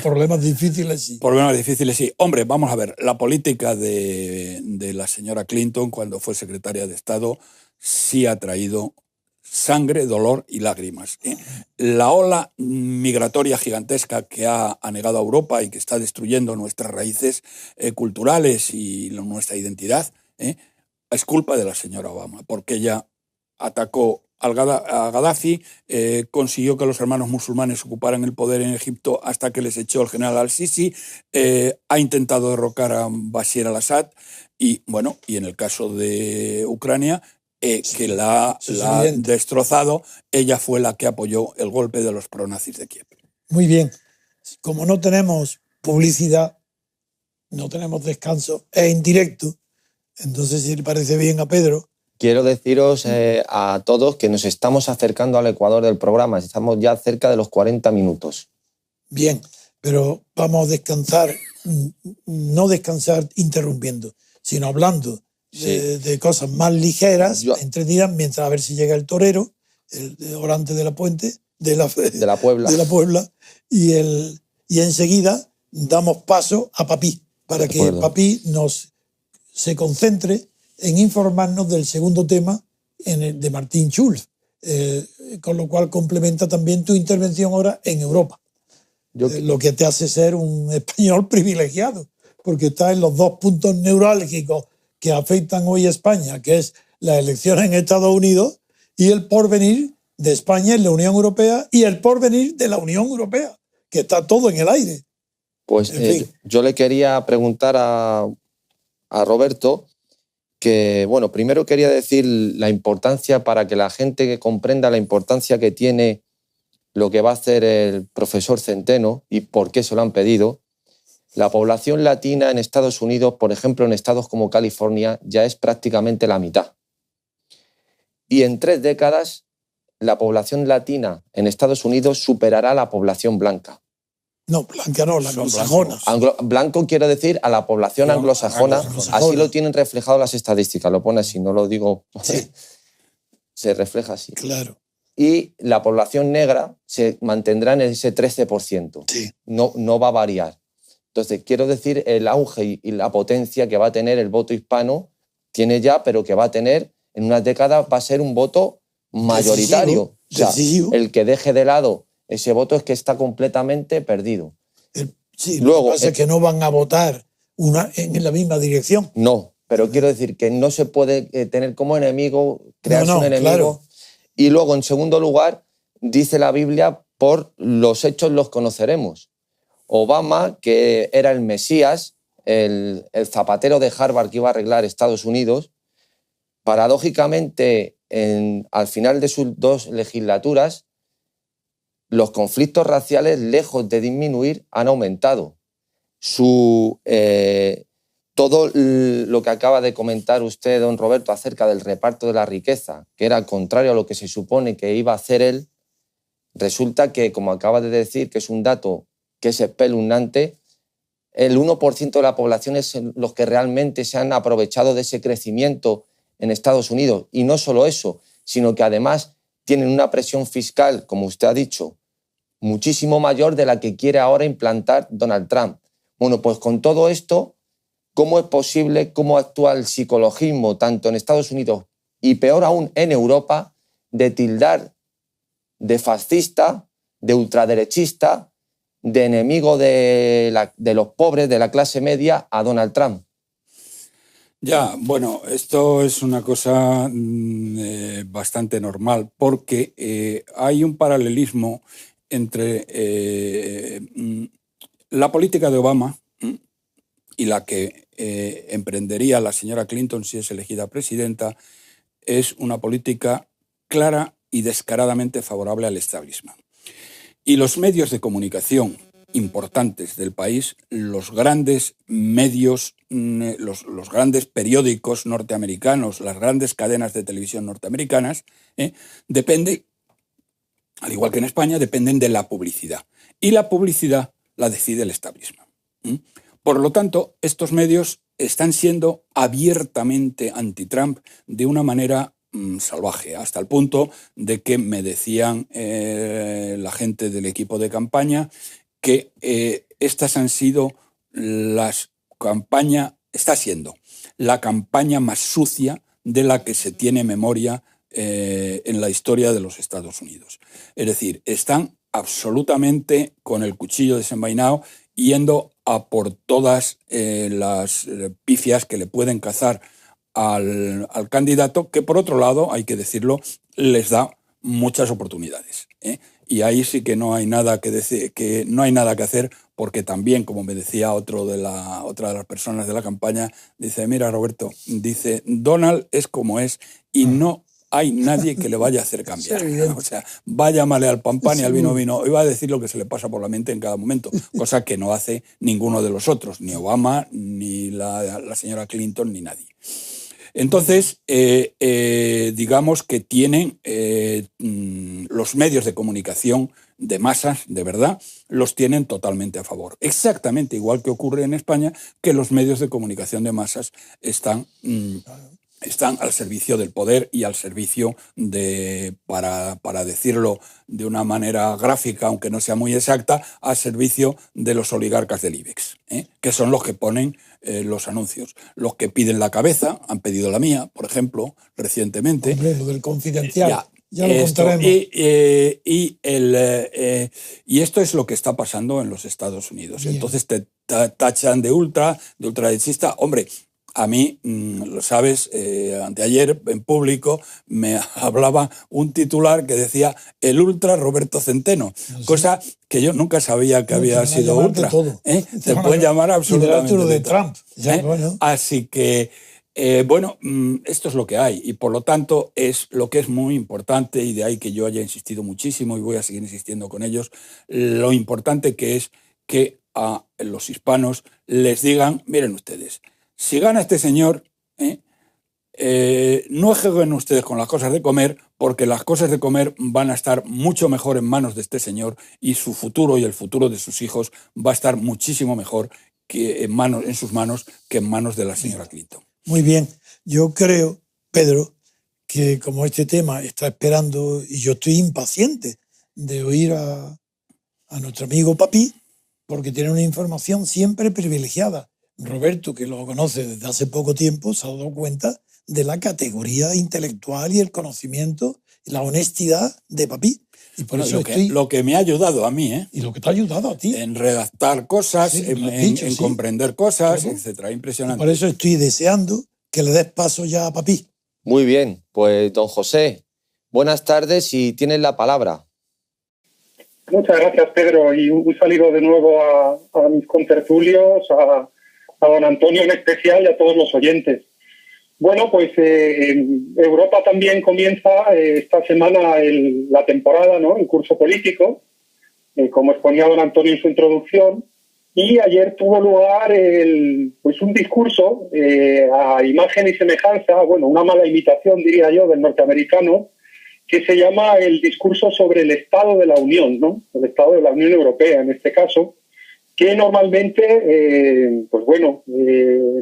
problemas difíciles sí. Problemas difíciles sí. Hombre, vamos a ver, la política de la señora Clinton cuando fue secretaria de Estado sí ha traído sangre, dolor y lágrimas. La ola migratoria gigantesca que ha anegado a Europa y que está destruyendo nuestras raíces culturales y nuestra identidad, es culpa de la señora Obama, porque ella atacó a Gaddafi, consiguió que los hermanos musulmanes ocuparan el poder en Egipto hasta que les echó el general al-Sisi, ha intentado derrocar a Bashar al-Assad y en el caso de Ucrania, que la ha destrozado, ella fue la que apoyó el golpe de los pronazis de Kiev. Muy bien. Como no tenemos publicidad, no tenemos descanso, es en directo, entonces si le parece bien a Pedro... Quiero deciros a todos que nos estamos acercando al ecuador del programa. Estamos ya cerca de los 40 minutos. Bien, pero vamos a descansar, no descansar interrumpiendo, sino hablando de cosas más ligeras, entretenidas, mientras a ver si llega el torero, el orante de la Puente, de la Puebla, y enseguida damos paso a Papí, para que Papí se concentre en informarnos del segundo tema de Martin Schulz, con lo cual complementa también tu intervención ahora en Europa. Lo que te hace ser un español privilegiado, porque está en los dos puntos neurálgicos que afectan hoy a España, que es las elecciones en Estados Unidos y el porvenir de España en la Unión Europea y el porvenir de la Unión Europea, que está todo en el aire. Pues yo le quería preguntar a Roberto que, primero quería decir la importancia para que la gente que comprenda la importancia que tiene lo que va a hacer el profesor Centeno y por qué se lo han pedido. La población latina en Estados Unidos, por ejemplo, en estados como California, ya es prácticamente la mitad. Y en 3 décadas, la población latina en Estados Unidos superará a la población blanca. No, blanca no, la anglosajona. Blanco quiero decir a la población anglosajona. Así lo tienen reflejado las estadísticas. Lo pone así, no lo digo. Sí. Se refleja así. Claro. Y la población negra se mantendrá en ese 13%. Sí. No va a variar. Entonces, quiero decir el auge y la potencia que va a tener el voto hispano, tiene ya, pero que va a tener en unas décadas, va a ser un voto mayoritario. Decisivo. O sea, el que deje de lado ese voto es que está completamente perdido. Sí, luego, lo que pasa es que no van a votar en la misma dirección. No, pero quiero decir que no se puede tener como enemigo, crearse un enemigo. Claro. Y luego, en segundo lugar, dice la Biblia, por los hechos los conoceremos. Obama, que era el Mesías, el zapatero de Harvard que iba a arreglar Estados Unidos, paradójicamente, al final de sus 2 legislaturas, los conflictos raciales, lejos de disminuir, han aumentado. Todo lo que acaba de comentar usted, don Roberto, acerca del reparto de la riqueza, que era contrario a lo que se supone que iba a hacer él, resulta que, como acaba de decir, que es un dato que es espeluznante, el 1% de la población es los que realmente se han aprovechado de ese crecimiento en Estados Unidos. Y no solo eso, sino que además tienen una presión fiscal, como usted ha dicho, muchísimo mayor de la que quiere ahora implantar Donald Trump. Bueno, pues con todo esto, ¿cómo es posible, cómo actúa el psicologismo tanto en Estados Unidos y peor aún en Europa, de tildar de fascista, de ultraderechista, de enemigo de los pobres, de la clase media, a Donald Trump? Ya, bueno, esto es una cosa bastante normal, porque hay un paralelismo entre la política de Obama y la que emprendería la señora Clinton si es elegida presidenta. Es una política clara y descaradamente favorable al establishment. Y los medios de comunicación importantes del país, los grandes medios, los grandes periódicos norteamericanos, las grandes cadenas de televisión norteamericanas, dependen, al igual que en España, dependen de la publicidad. Y la publicidad la decide el establishment. Por lo tanto, estos medios están siendo abiertamente anti-Trump de una manera salvaje, hasta el punto de que me decían la gente del equipo de campaña que estas han sido está siendo la campaña más sucia de la que se tiene memoria en la historia de los Estados Unidos. Es decir, están absolutamente con el cuchillo desenvainado, yendo a por todas las pifias que le pueden cazar al candidato, que por otro lado, hay que decirlo, les da muchas oportunidades. Y ahí sí que no hay nada que decir, que no hay nada que hacer, porque también, como me decía otra de las personas de la campaña, dice, mira, Roberto, dice, Donald es como es y no hay nadie que le vaya a hacer cambiar. O sea, va a llamarle al pan pan y al vino vino, y va a decir lo que se le pasa por la mente en cada momento, cosa que no hace ninguno de los otros, ni Obama, ni la señora Clinton, ni nadie. Entonces, digamos que tienen los medios de comunicación de masas, de verdad, los tienen totalmente a favor. Exactamente igual que ocurre en España, que los medios de comunicación de masas están al servicio del poder y al servicio para decirlo de una manera gráfica, aunque no sea muy exacta, al servicio de los oligarcas del IBEX, que son los que ponen los anuncios. Los que piden la cabeza, han pedido la mía, por ejemplo, recientemente. Hombre, lo del Confidencial, ya lo esto, contaremos. Y esto es lo que está pasando en los Estados Unidos. Bien. Entonces te tachan de ultraderechista. Hombre, a mí, lo sabes, anteayer en público me hablaba un titular que decía el ultra Roberto Centeno, cosa que yo nunca sabía que había sido ultra. Te pueden llamar absolutamente de Trump. Ya, bueno. Así que, esto es lo que hay, y por lo tanto es lo que es muy importante, y de ahí que yo haya insistido muchísimo y voy a seguir insistiendo con ellos, lo importante que es que a los hispanos les digan, miren ustedes, si gana este señor, no jueguen ustedes con las cosas de comer, porque las cosas de comer van a estar mucho mejor en manos de este señor, y su futuro y el futuro de sus hijos va a estar muchísimo mejor que en sus manos que en manos de la señora Clinton. Muy bien. Yo creo, Pedro, que como este tema está esperando, y yo estoy impaciente de oír a nuestro amigo Papi, porque tiene una información siempre privilegiada. Roberto, que lo conoce desde hace poco tiempo, se ha dado cuenta de la categoría intelectual y el conocimiento y la honestidad de Papi. Y por eso lo que me ha ayudado a mí, y lo que te ha ayudado a ti. En redactar cosas, en comprender cosas, claro, etcétera. Impresionante. Y por eso estoy deseando que le des paso ya a Papi. Muy bien, pues don José, buenas tardes y tienes la palabra. Muchas gracias, Pedro, y un saludo de nuevo a mis contertulios, a don Antonio en especial y a todos los oyentes. Bueno, pues en Europa también comienza esta semana la temporada, ¿no? El curso político, como exponía don Antonio en su introducción, y ayer tuvo lugar un discurso a imagen y semejanza, bueno, una mala imitación, diría yo, del norteamericano, que se llama el discurso sobre el Estado de la Unión, ¿no? El Estado de la Unión Europea, en este caso, que normalmente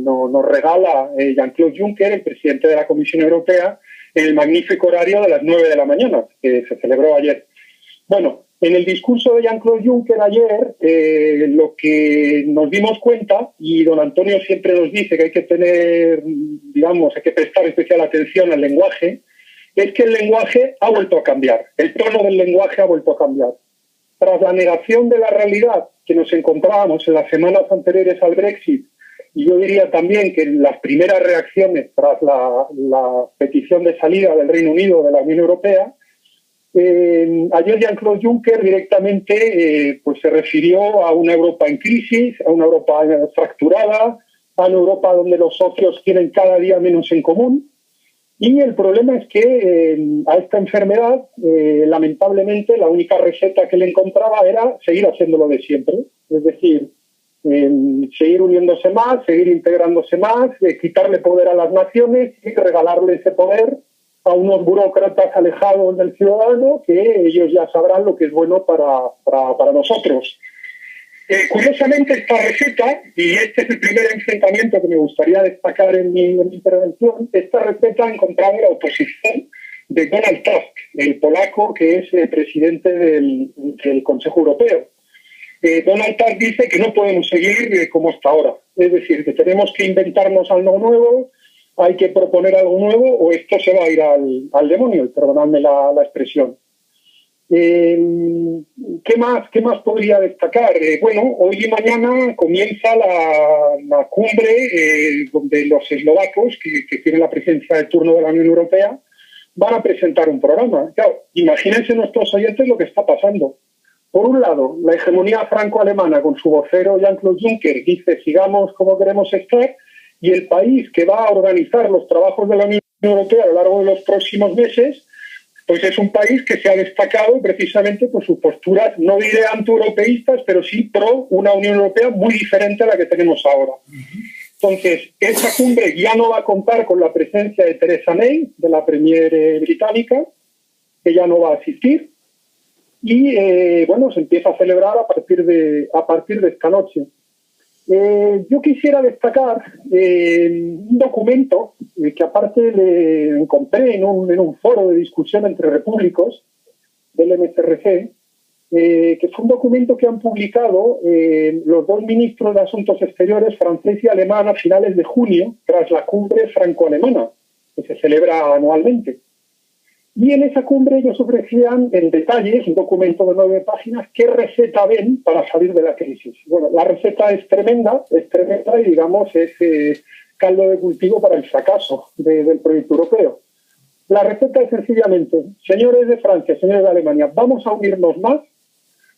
nos regala Jean-Claude Juncker, el presidente de la Comisión Europea, en el magnífico horario de las 9 de la mañana, que se celebró ayer. Bueno, en el discurso de Jean-Claude Juncker ayer, lo que nos dimos cuenta, y don Antonio siempre nos dice que hay que tener, hay que prestar especial atención al lenguaje, es que el lenguaje ha vuelto a cambiar, el tono del lenguaje ha vuelto a cambiar. Tras la negación de la realidad que nos encontrábamos en las semanas anteriores al Brexit, y yo diría también que las primeras reacciones tras la petición de salida del Reino Unido de la Unión Europea, ayer Jean-Claude Juncker directamente se refirió a una Europa en crisis, a una Europa fracturada, a una Europa donde los socios tienen cada día menos en común. Y el problema es que a esta enfermedad, lamentablemente, la única receta que le encontraba era seguir haciéndolo de siempre. Es decir, seguir uniéndose más, seguir integrándose más, quitarle poder a las naciones y regalarle ese poder a unos burócratas alejados del ciudadano que ellos ya sabrán lo que es bueno para nosotros. Curiosamente, esta receta, y este es el primer enfrentamiento que me gustaría destacar en mi intervención, esta receta ha encontrado la oposición de Donald Tusk, el polaco que es presidente del Consejo Europeo. Donald Tusk dice que no podemos seguir como hasta ahora, es decir, que tenemos que inventarnos algo nuevo, hay que proponer algo nuevo o esto se va a ir al demonio, perdonadme la expresión. ¿Qué más podría destacar? Hoy y mañana comienza la cumbre donde los eslovacos, que tienen la presencia de turno de la Unión Europea, van a presentar un programa. Claro, imagínense nuestros oyentes lo que está pasando. Por un lado, la hegemonía franco-alemana con su vocero Jean-Claude Juncker dice sigamos como queremos estar, y el país que va a organizar los trabajos de la Unión Europea a lo largo de los próximos meses pues es un país que se ha destacado precisamente por sus posturas, no diré antieuropeístas, pero sí pro una Unión Europea muy diferente a la que tenemos ahora. Entonces, esta cumbre ya no va a contar con la presencia de Theresa May, de la premier británica, que ya no va a asistir, y se empieza a celebrar a partir de esta noche. Yo quisiera destacar un documento que aparte le encontré en un foro de discusión entre repúblicos del MCRC, que fue un documento que han publicado los dos ministros de Asuntos Exteriores francés y alemán a finales de junio, tras la cumbre franco-alemana, que se celebra anualmente. Y en esa cumbre ellos ofrecían en detalle, es un documento de 9 páginas, qué receta ven para salir de la crisis. Bueno, la receta es tremenda y digamos es caldo de cultivo para el fracaso del proyecto europeo. La receta es sencillamente, señores de Francia, señores de Alemania, vamos a unirnos más,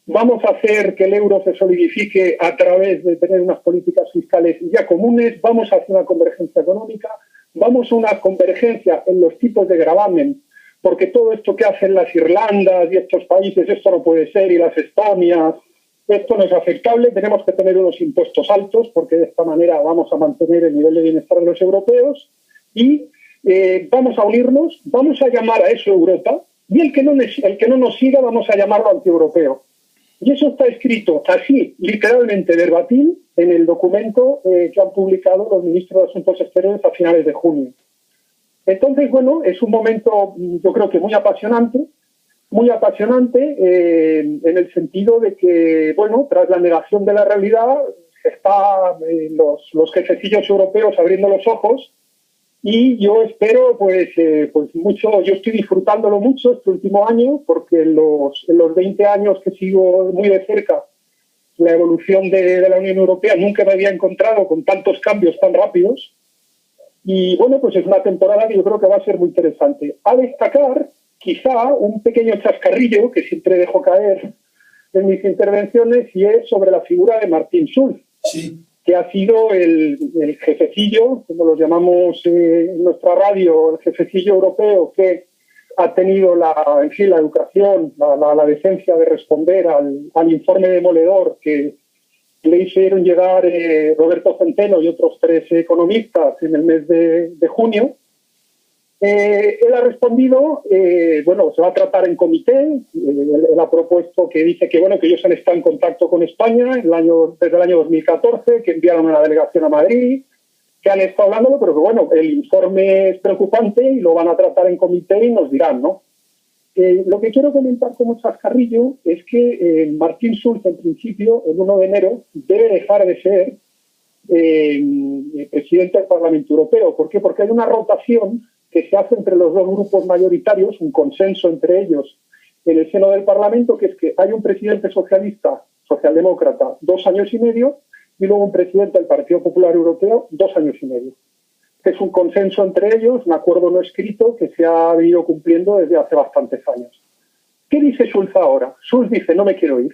vamos a hacer que el euro se solidifique a través de tener unas políticas fiscales ya comunes, vamos a hacer una convergencia económica, vamos a una convergencia en los tipos de gravamen, porque todo esto que hacen las Irlandas y estos países, esto no puede ser, y las Estonias, esto no es aceptable, tenemos que tener unos impuestos altos, porque de esta manera vamos a mantener el nivel de bienestar de los europeos, y vamos a unirnos, vamos a llamar a eso Europa, y el que no nos siga vamos a llamarlo antieuropeo. Y eso está escrito así, literalmente verbatim, en el documento que han publicado los ministros de Asuntos Exteriores a finales de junio. Entonces, es un momento, yo creo que muy apasionante en el sentido de que, tras la negación de la realidad, está los jefecillos europeos abriendo los ojos y yo espero, mucho, yo estoy disfrutándolo mucho este último año porque en los 20 años que sigo muy de cerca la evolución de la Unión Europea nunca me había encontrado con tantos cambios tan rápidos. Y bueno, pues es una temporada que yo creo que va a ser muy interesante. A destacar, quizá, un pequeño chascarrillo que siempre dejo caer en mis intervenciones, y es sobre la figura de Martin Schulz, Sí. que ha sido el jefecillo, como lo llamamos en nuestra radio, el jefecillo europeo, que ha tenido la educación, la decencia de responder al informe demoledor que le hicieron llegar Roberto Centeno y otros 3 economistas en el mes de junio. Él ha respondido, se va a tratar en comité. Él ha propuesto que dice que ellos han estado en contacto con España desde el año 2014, que enviaron una delegación a Madrid, que han estado hablándolo, pero que el informe es preocupante y lo van a tratar en comité y nos dirán, ¿no? Lo que quiero comentar como chascarrillo es que Martin Schulz, en principio, el 1 de enero, debe dejar de ser presidente del Parlamento Europeo. ¿Por qué? Porque hay una rotación que se hace entre los 2 grupos mayoritarios, un consenso entre ellos en el seno del Parlamento, que es que hay un presidente socialdemócrata, 2 años y medio, y luego un presidente del Partido Popular Europeo, 2 años y medio. Es un consenso entre ellos, un acuerdo no escrito que se ha venido cumpliendo desde hace bastantes años. ¿Qué dice Schulz ahora? Schulz dice, no me quiero ir.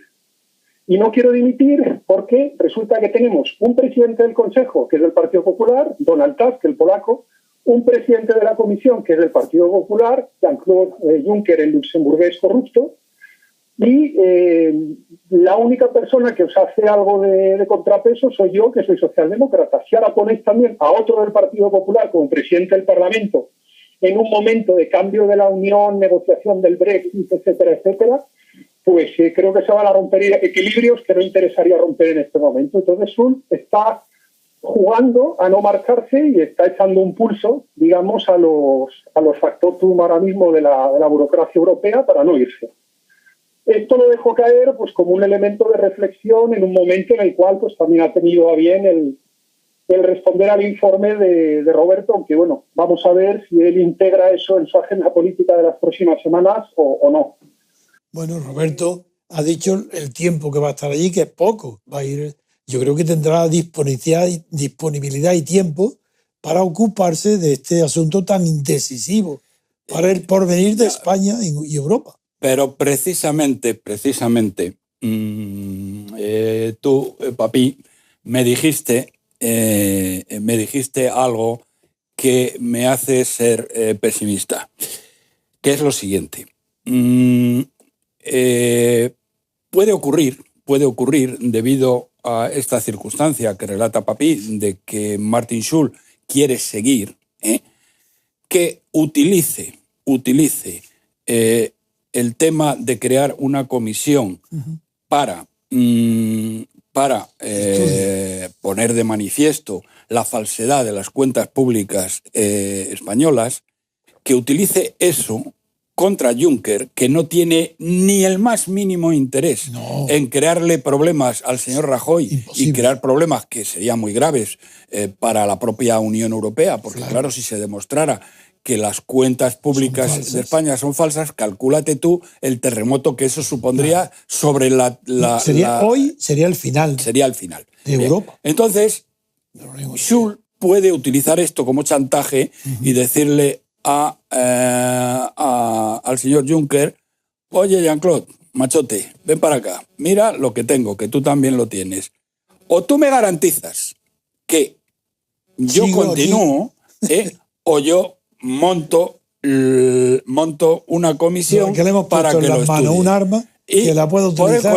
Y no quiero dimitir porque resulta que tenemos un presidente del Consejo, que es del Partido Popular, Donald Tusk, el polaco, un presidente de la Comisión, que es del Partido Popular, Jean-Claude Juncker, el luxemburgués corrupto, y la única persona que os hace algo de contrapeso soy yo, que soy socialdemócrata. Si ahora ponéis también a otro del Partido Popular como presidente del Parlamento en un momento de cambio de la Unión, negociación del Brexit, etcétera, etcétera, pues creo que se van a romper equilibrios que no interesaría romper en este momento. Entonces Schulz está jugando a no marcarse y está echando un pulso, digamos, a los factotum ahora mismo de la burocracia europea para no irse. Esto lo dejo caer pues como un elemento de reflexión en un momento en el cual pues también ha tenido a bien el responder al informe de Roberto, aunque vamos a ver si él integra eso en su agenda política de las próximas semanas o no. Bueno, Roberto ha dicho el tiempo que va a estar allí, que es poco. Va a ir, yo creo que tendrá disponibilidad y tiempo para ocuparse de este asunto tan indecisivo para el porvenir de España y Europa. Pero precisamente, tú, papi, me dijiste algo que me hace ser pesimista, que es lo siguiente. Puede ocurrir, debido a esta circunstancia que relata papi, de que Martin Schulz quiere seguir, que utilice el tema de crear una comisión para poner de manifiesto la falsedad de las cuentas públicas españolas, que utilice eso contra Juncker, que no tiene ni el más mínimo interés en crearle problemas al señor Rajoy. Imposible. Y crear problemas que serían muy graves para la propia Unión Europea, porque claro, si se demostrara que las cuentas públicas de España son falsas, calcúlate tú el terremoto que eso supondría sobre hoy sería el final. Sería el final de Europa. Entonces, Schulz puede utilizar esto como chantaje y decirle al señor Juncker, oye, Jean-Claude, machote, ven para acá, mira lo que tengo, que tú también lo tienes. O tú me garantizas que yo continúo, o yo monto una comisión para que lo estudie. Un arma y que la puedo utilizar.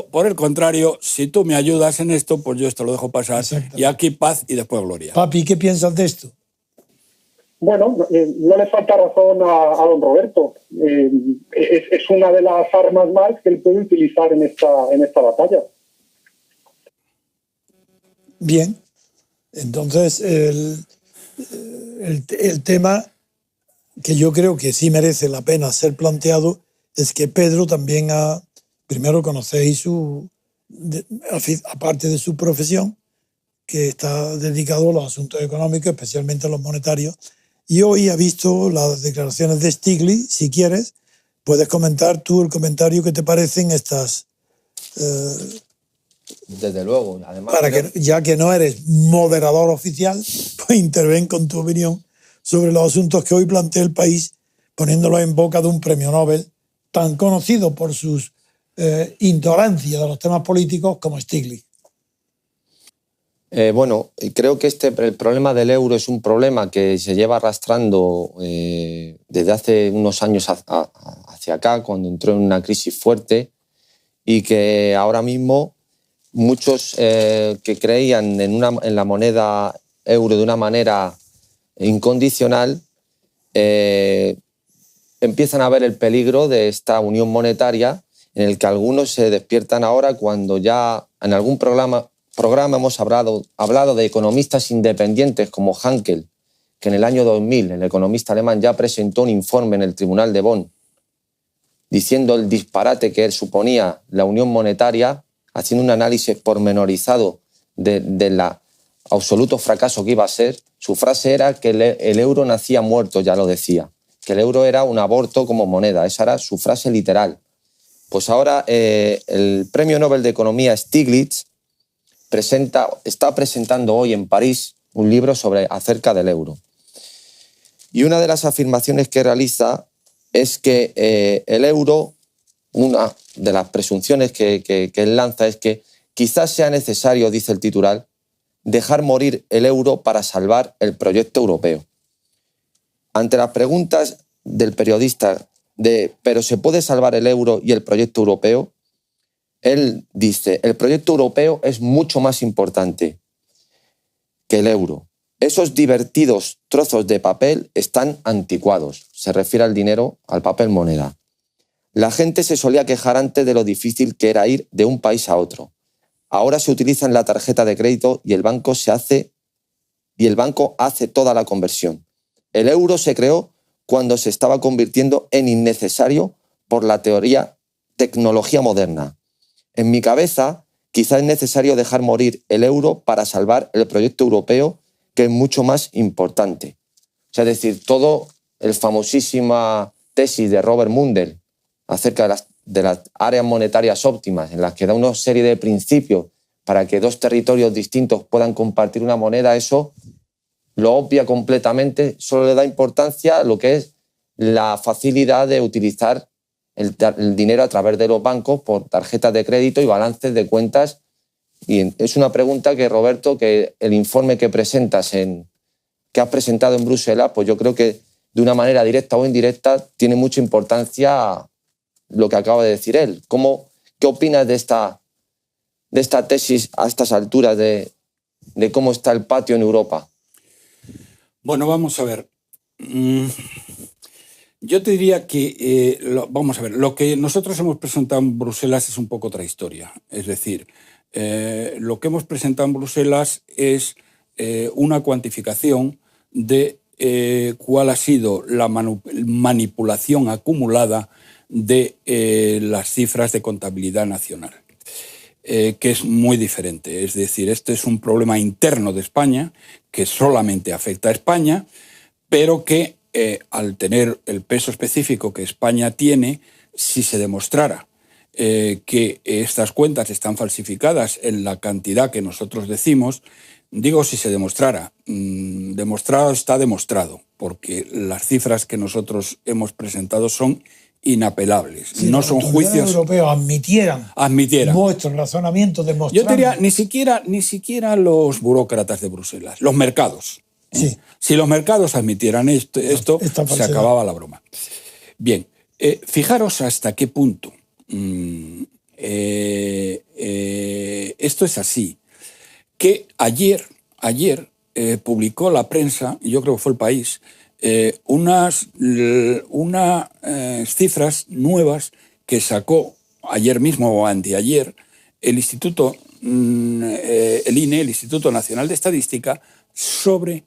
Por el contrario, si tú me ayudas en esto, pues yo esto lo dejo pasar. Y aquí paz y después gloria. Papi, ¿qué piensas de esto? Bueno, no le falta razón a don Roberto. Es una de las armas más que él puede utilizar en esta batalla. Bien. Entonces, el tema que yo creo que sí merece la pena ser planteado es que Pedro también primero conocéis aparte de su profesión, que está dedicado a los asuntos económicos, especialmente a los monetarios, y hoy ha visto las declaraciones de Stiglitz. Si quieres, puedes comentar tú el comentario que te parecen Desde luego. Además, Para que, ya que no eres moderador oficial, pues interven con tu opinión sobre los asuntos que hoy plantea el país, poniéndolo en boca de un premio Nobel tan conocido por sus intolerancias de los temas políticos como Stiglitz. Bueno, creo que el problema del euro es un problema que se lleva arrastrando desde hace unos años hacia acá, cuando entró en una crisis fuerte, y que ahora mismo muchos que creían en la moneda euro de una manera incondicional empiezan a ver el peligro de esta unión monetaria, en el que algunos se despiertan ahora cuando ya en algún programa hemos hablado de economistas independientes como Hankel, que en el año 2000 el economista alemán ya presentó un informe en el Tribunal de Bonn diciendo el disparate que suponía la unión monetaria, haciendo un análisis pormenorizado del absoluto fracaso que iba a ser. Su frase era que el euro nacía muerto, ya lo decía, que el euro era un aborto como moneda. Esa era su frase literal. Pues ahora el Premio Nobel de Economía Stiglitz está presentando hoy en París un libro acerca del euro. Y una de las afirmaciones que realiza es que el euro, una de las presunciones que él lanza es que quizás sea necesario, dice el titular, dejar morir el euro para salvar el proyecto europeo. Ante las preguntas del periodista ¿pero se puede salvar el euro y el proyecto europeo?, él dice, el proyecto europeo es mucho más importante que el euro. Esos divertidos trozos de papel están anticuados. Se refiere al dinero, al papel moneda. La gente se solía quejar antes de lo difícil que era ir de un país a otro. Ahora se utiliza la tarjeta de crédito y el banco hace toda la conversión. El euro se creó cuando se estaba convirtiendo en innecesario por la tecnología moderna. En mi cabeza, quizá es necesario dejar morir el euro para salvar el proyecto europeo, que es mucho más importante. O sea, es decir, todo el famosísima tesis de Robert Mundell acerca de las áreas monetarias óptimas, en las que da una serie de principios para que dos territorios distintos puedan compartir una moneda, eso lo obvia completamente, solo le da importancia a lo que es la facilidad de utilizar el dinero a través de los bancos por tarjetas de crédito y balances de cuentas. Y es una pregunta que, Roberto, que el informe que has presentado en Bruselas, pues yo creo que de una manera directa o indirecta tiene mucha importancia lo que acaba de decir él. ¿Qué opinas de esta tesis a estas alturas de cómo está el patio en Europa? Bueno, vamos a ver. Yo te diría que, vamos a ver, lo que nosotros hemos presentado en Bruselas es un poco otra historia. Es decir, lo que hemos presentado en Bruselas es una cuantificación de cuál ha sido la manipulación acumulada de las cifras de contabilidad nacional, que es muy diferente. Es decir, este es un problema interno de España que solamente afecta a España, pero que al tener el peso específico que España tiene, si se demostrara que estas cuentas están falsificadas en la cantidad que nosotros decimos, digo si se demostrara, demostrado está demostrado, porque las cifras que nosotros hemos presentado son inapelables. Si no son juicios. Los europeos admitieran vuestro razonamiento demostrando. Yo diría, ni siquiera los burócratas de Bruselas, los mercados. Sí. Si los mercados admitieran esto se acababa la broma. Bien, fijaros hasta qué punto esto es así, que ayer publicó la prensa, y yo creo que fue El País, unas cifras nuevas que sacó ayer mismo o anteayer el INE, el Instituto Nacional de Estadística, sobre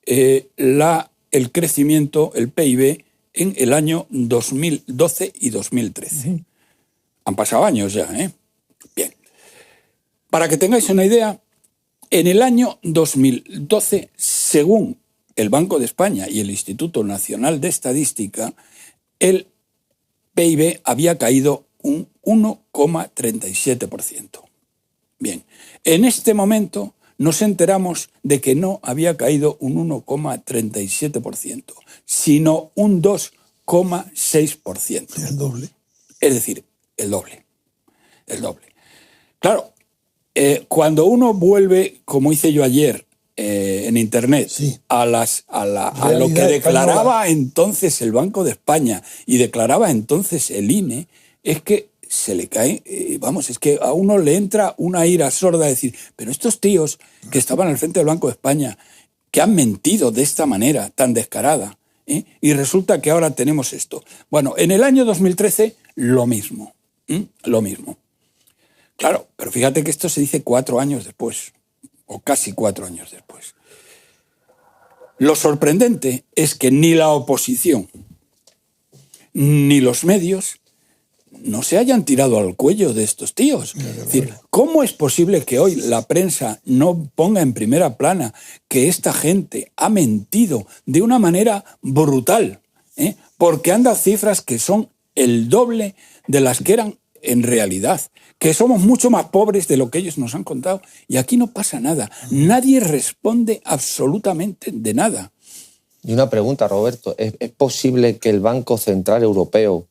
el crecimiento, el PIB, en el año 2012 y 2013. Han pasado años ya, ¿eh? Bien. Para que tengáis una idea, en el año 2012, según el Banco de España y el Instituto Nacional de Estadística, el PIB había caído un 1,37%. Bien, en este momento nos enteramos de que no había caído un 1,37%, sino un 2,6%. El doble. Es decir, el doble. El doble. Claro, cuando uno vuelve, como hice yo ayer en Internet, Sí. a lo que declaraba entonces el Banco de España y declaraba entonces el INE, es que se le cae, es que a uno le entra una ira sorda de decir, pero estos tíos que estaban al frente del Banco de España, que han mentido de esta manera tan descarada, y resulta que ahora tenemos esto. Bueno, en el año 2013, lo mismo. Lo mismo. Claro, pero fíjate que esto se dice 4 años después, o casi 4 años después. Lo sorprendente es que ni la oposición ni los medios no se hayan tirado al cuello de estos tíos. Es decir, ¿cómo es posible que hoy la prensa no ponga en primera plana que esta gente ha mentido de una manera brutal? Porque han dado cifras que son el doble de las que eran en realidad, que somos mucho más pobres de lo que ellos nos han contado, y aquí no pasa nada. Nadie responde absolutamente de nada. Y una pregunta, Roberto, ¿es posible que el Banco Central Europeo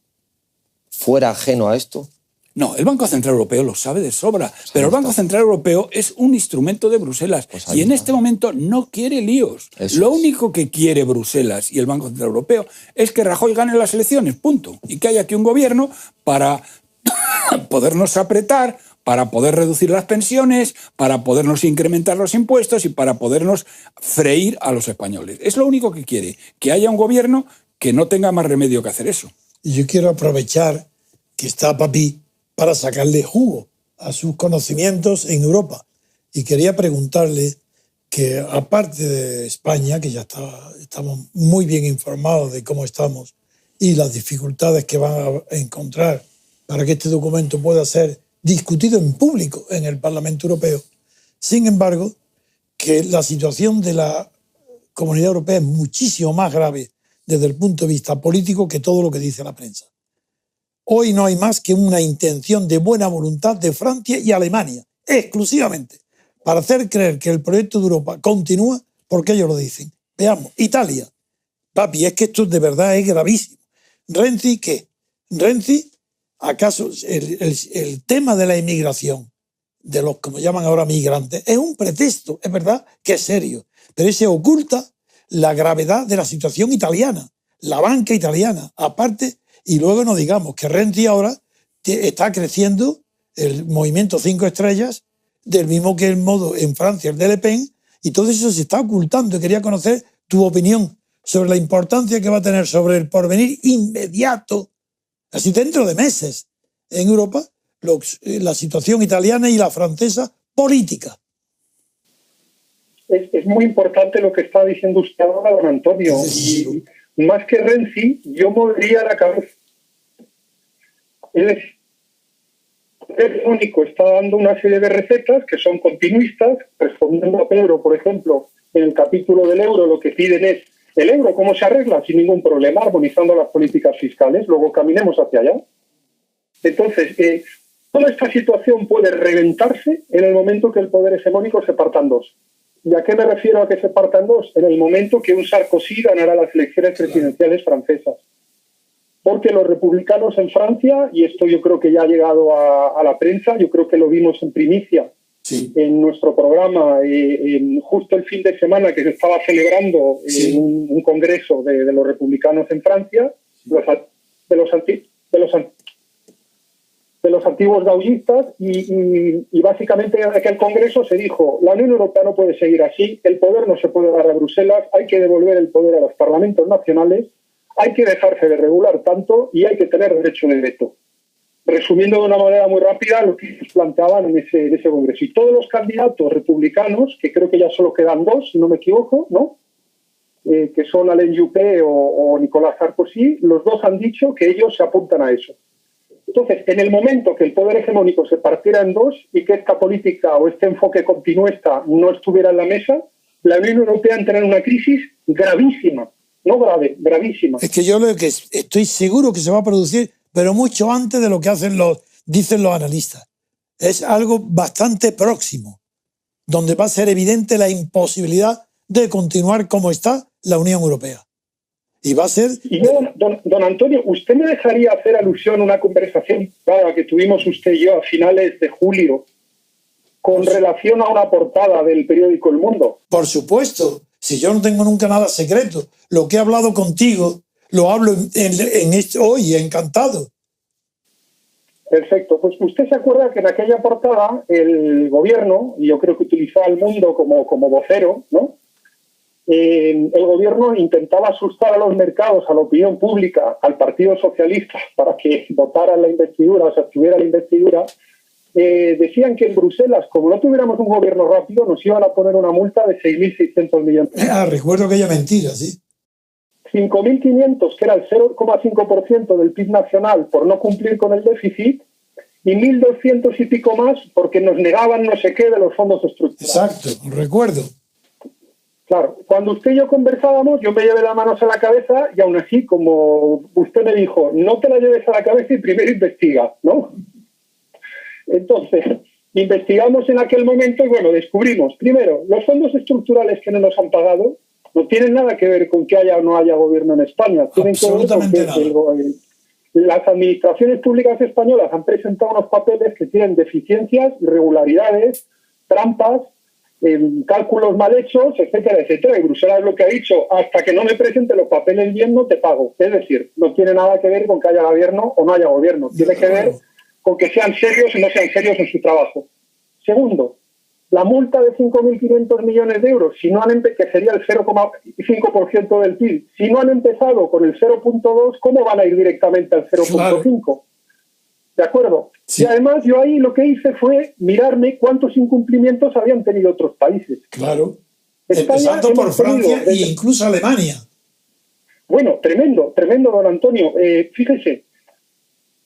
fuera ajeno a esto? No, el Banco Central Europeo lo sabe de sobra, pero el Banco Central Europeo es un instrumento de Bruselas y en este momento no quiere líos. Lo único que quiere Bruselas y el Banco Central Europeo es que Rajoy gane las elecciones, punto, y que haya aquí un gobierno para podernos apretar, para poder reducir las pensiones, para podernos incrementar los impuestos y para podernos freír a los españoles. Es lo único que quiere, que haya un gobierno que no tenga más remedio que hacer eso. Y yo quiero aprovechar que está Papi para sacarle jugo a sus conocimientos en Europa. Y quería preguntarle que, aparte de España, que ya estamos muy bien informados de cómo estamos y las dificultades que van a encontrar para que este documento pueda ser discutido en público en el Parlamento Europeo. Sin embargo, que la situación de la Comunidad Europea es muchísimo más grave desde el punto de vista político que todo lo que dice la prensa. Hoy no hay más que una intención de buena voluntad de Francia y Alemania, exclusivamente, para hacer creer que el proyecto de Europa continúa porque ellos lo dicen. Veamos, Italia. Papi, es que esto de verdad es gravísimo. Renzi, ¿qué? Renzi, ¿acaso el tema de la inmigración, de los como llaman ahora migrantes, es un pretexto? Es verdad que es serio, pero se oculta la gravedad de la situación italiana, la banca italiana, aparte, y luego no digamos que Renzi ahora está creciendo el movimiento 5 estrellas, del mismo que el modo en Francia, el de Le Pen, y todo eso se está ocultando. Y quería conocer tu opinión sobre la importancia que va a tener sobre el porvenir inmediato, así dentro de meses, en Europa, la situación italiana y la francesa política. Es muy importante lo que está diciendo usted ahora, don Antonio. Y más que Renzi, yo movería la cabeza. Es decir, el único está dando una serie de recetas que son continuistas, respondiendo a Pedro, por ejemplo, en el capítulo del euro, lo que piden es el euro, ¿cómo se arregla? Sin ningún problema, armonizando las políticas fiscales, luego caminemos hacia allá. Entonces, toda esta situación puede reventarse en el momento que el poder hegemónico se parta en dos. ¿Y a qué me refiero a que se parta en dos? En el momento que un Sarkozy ganará las elecciones presidenciales francesas. Porque los republicanos en Francia, y esto yo creo que ya ha llegado a la prensa, yo creo que lo vimos en primicia en nuestro programa, justo el fin de semana que se estaba celebrando un congreso de los republicanos en Francia, de los antiguos gaullistas, y básicamente en aquel congreso se dijo: la Unión Europea no puede seguir así, el poder no se puede dar a Bruselas, hay que devolver el poder a los parlamentos nacionales, hay que dejarse de regular tanto y hay que tener derecho de veto. Resumiendo de una manera muy rápida lo que ellos planteaban en ese congreso. Y todos los candidatos republicanos, que creo que ya solo quedan dos, si no me equivoco, ¿no? Que son Alain Juppé o Nicolas Sarkozy, los dos han dicho que ellos se apuntan a eso. Entonces, en el momento que el poder hegemónico se partiera en dos y que esta política o este enfoque continuista no estuviera en la mesa, la Unión Europea entraría en una crisis gravísima. No grave, gravísima. Es que yo lo que estoy seguro que se va a producir, pero mucho antes de lo que dicen los analistas. Es algo bastante próximo, donde va a ser evidente la imposibilidad de continuar como está la Unión Europea. Y va a ser... Y yo, don Antonio, ¿usted me dejaría hacer alusión a una conversación que tuvimos usted y yo a finales de julio con relación a una portada del periódico El Mundo? Por supuesto, si yo no tengo nunca nada secreto, lo que he hablado contigo lo hablo hoy, encantado. Perfecto, pues usted se acuerda que en aquella portada el gobierno, y yo creo que utilizaba El Mundo como vocero, ¿no? El gobierno intentaba asustar a los mercados, a la opinión pública, al Partido Socialista para que votara la investidura, o se abstuviera la investidura. Decían que en Bruselas, como no tuviéramos un gobierno rápido, nos iban a poner una multa de 6.600 millones. Recuerdo aquella mentira, sí. 5.500, que era el 0,5% del PIB nacional por no cumplir con el déficit, y 1.200 y pico más porque nos negaban no sé qué de los fondos estructurales. Exacto, recuerdo. Claro, cuando usted y yo conversábamos, yo me llevé las manos a la cabeza y aún así, como usted me dijo, no te la lleves a la cabeza y primero investiga, ¿no? Entonces, investigamos en aquel momento y bueno, descubrimos, primero, los fondos estructurales que no nos han pagado no tienen nada que ver con que haya o no haya gobierno en España. Tienen que ver con que las administraciones públicas españolas han presentado unos papeles que tienen deficiencias, irregularidades, trampas, cálculos mal hechos, etcétera, etcétera. Y Bruselas lo que ha dicho, hasta que no me presente los papeles bien, no te pago. Es decir, no tiene nada que ver con que haya gobierno o no haya gobierno. Tiene que ver con que sean serios o no sean serios en su trabajo. Segundo, la multa de 5.500 millones de euros, que sería el 0,5% del PIB, si no han empezado con el 0,2, ¿cómo van a ir directamente al 0,5? Claro. ¿De acuerdo? Sí. Y además yo ahí lo que hice fue mirarme cuántos incumplimientos habían tenido otros países. Claro. Empezando por Francia e incluso Alemania. Bueno, tremendo, don Antonio. Fíjese,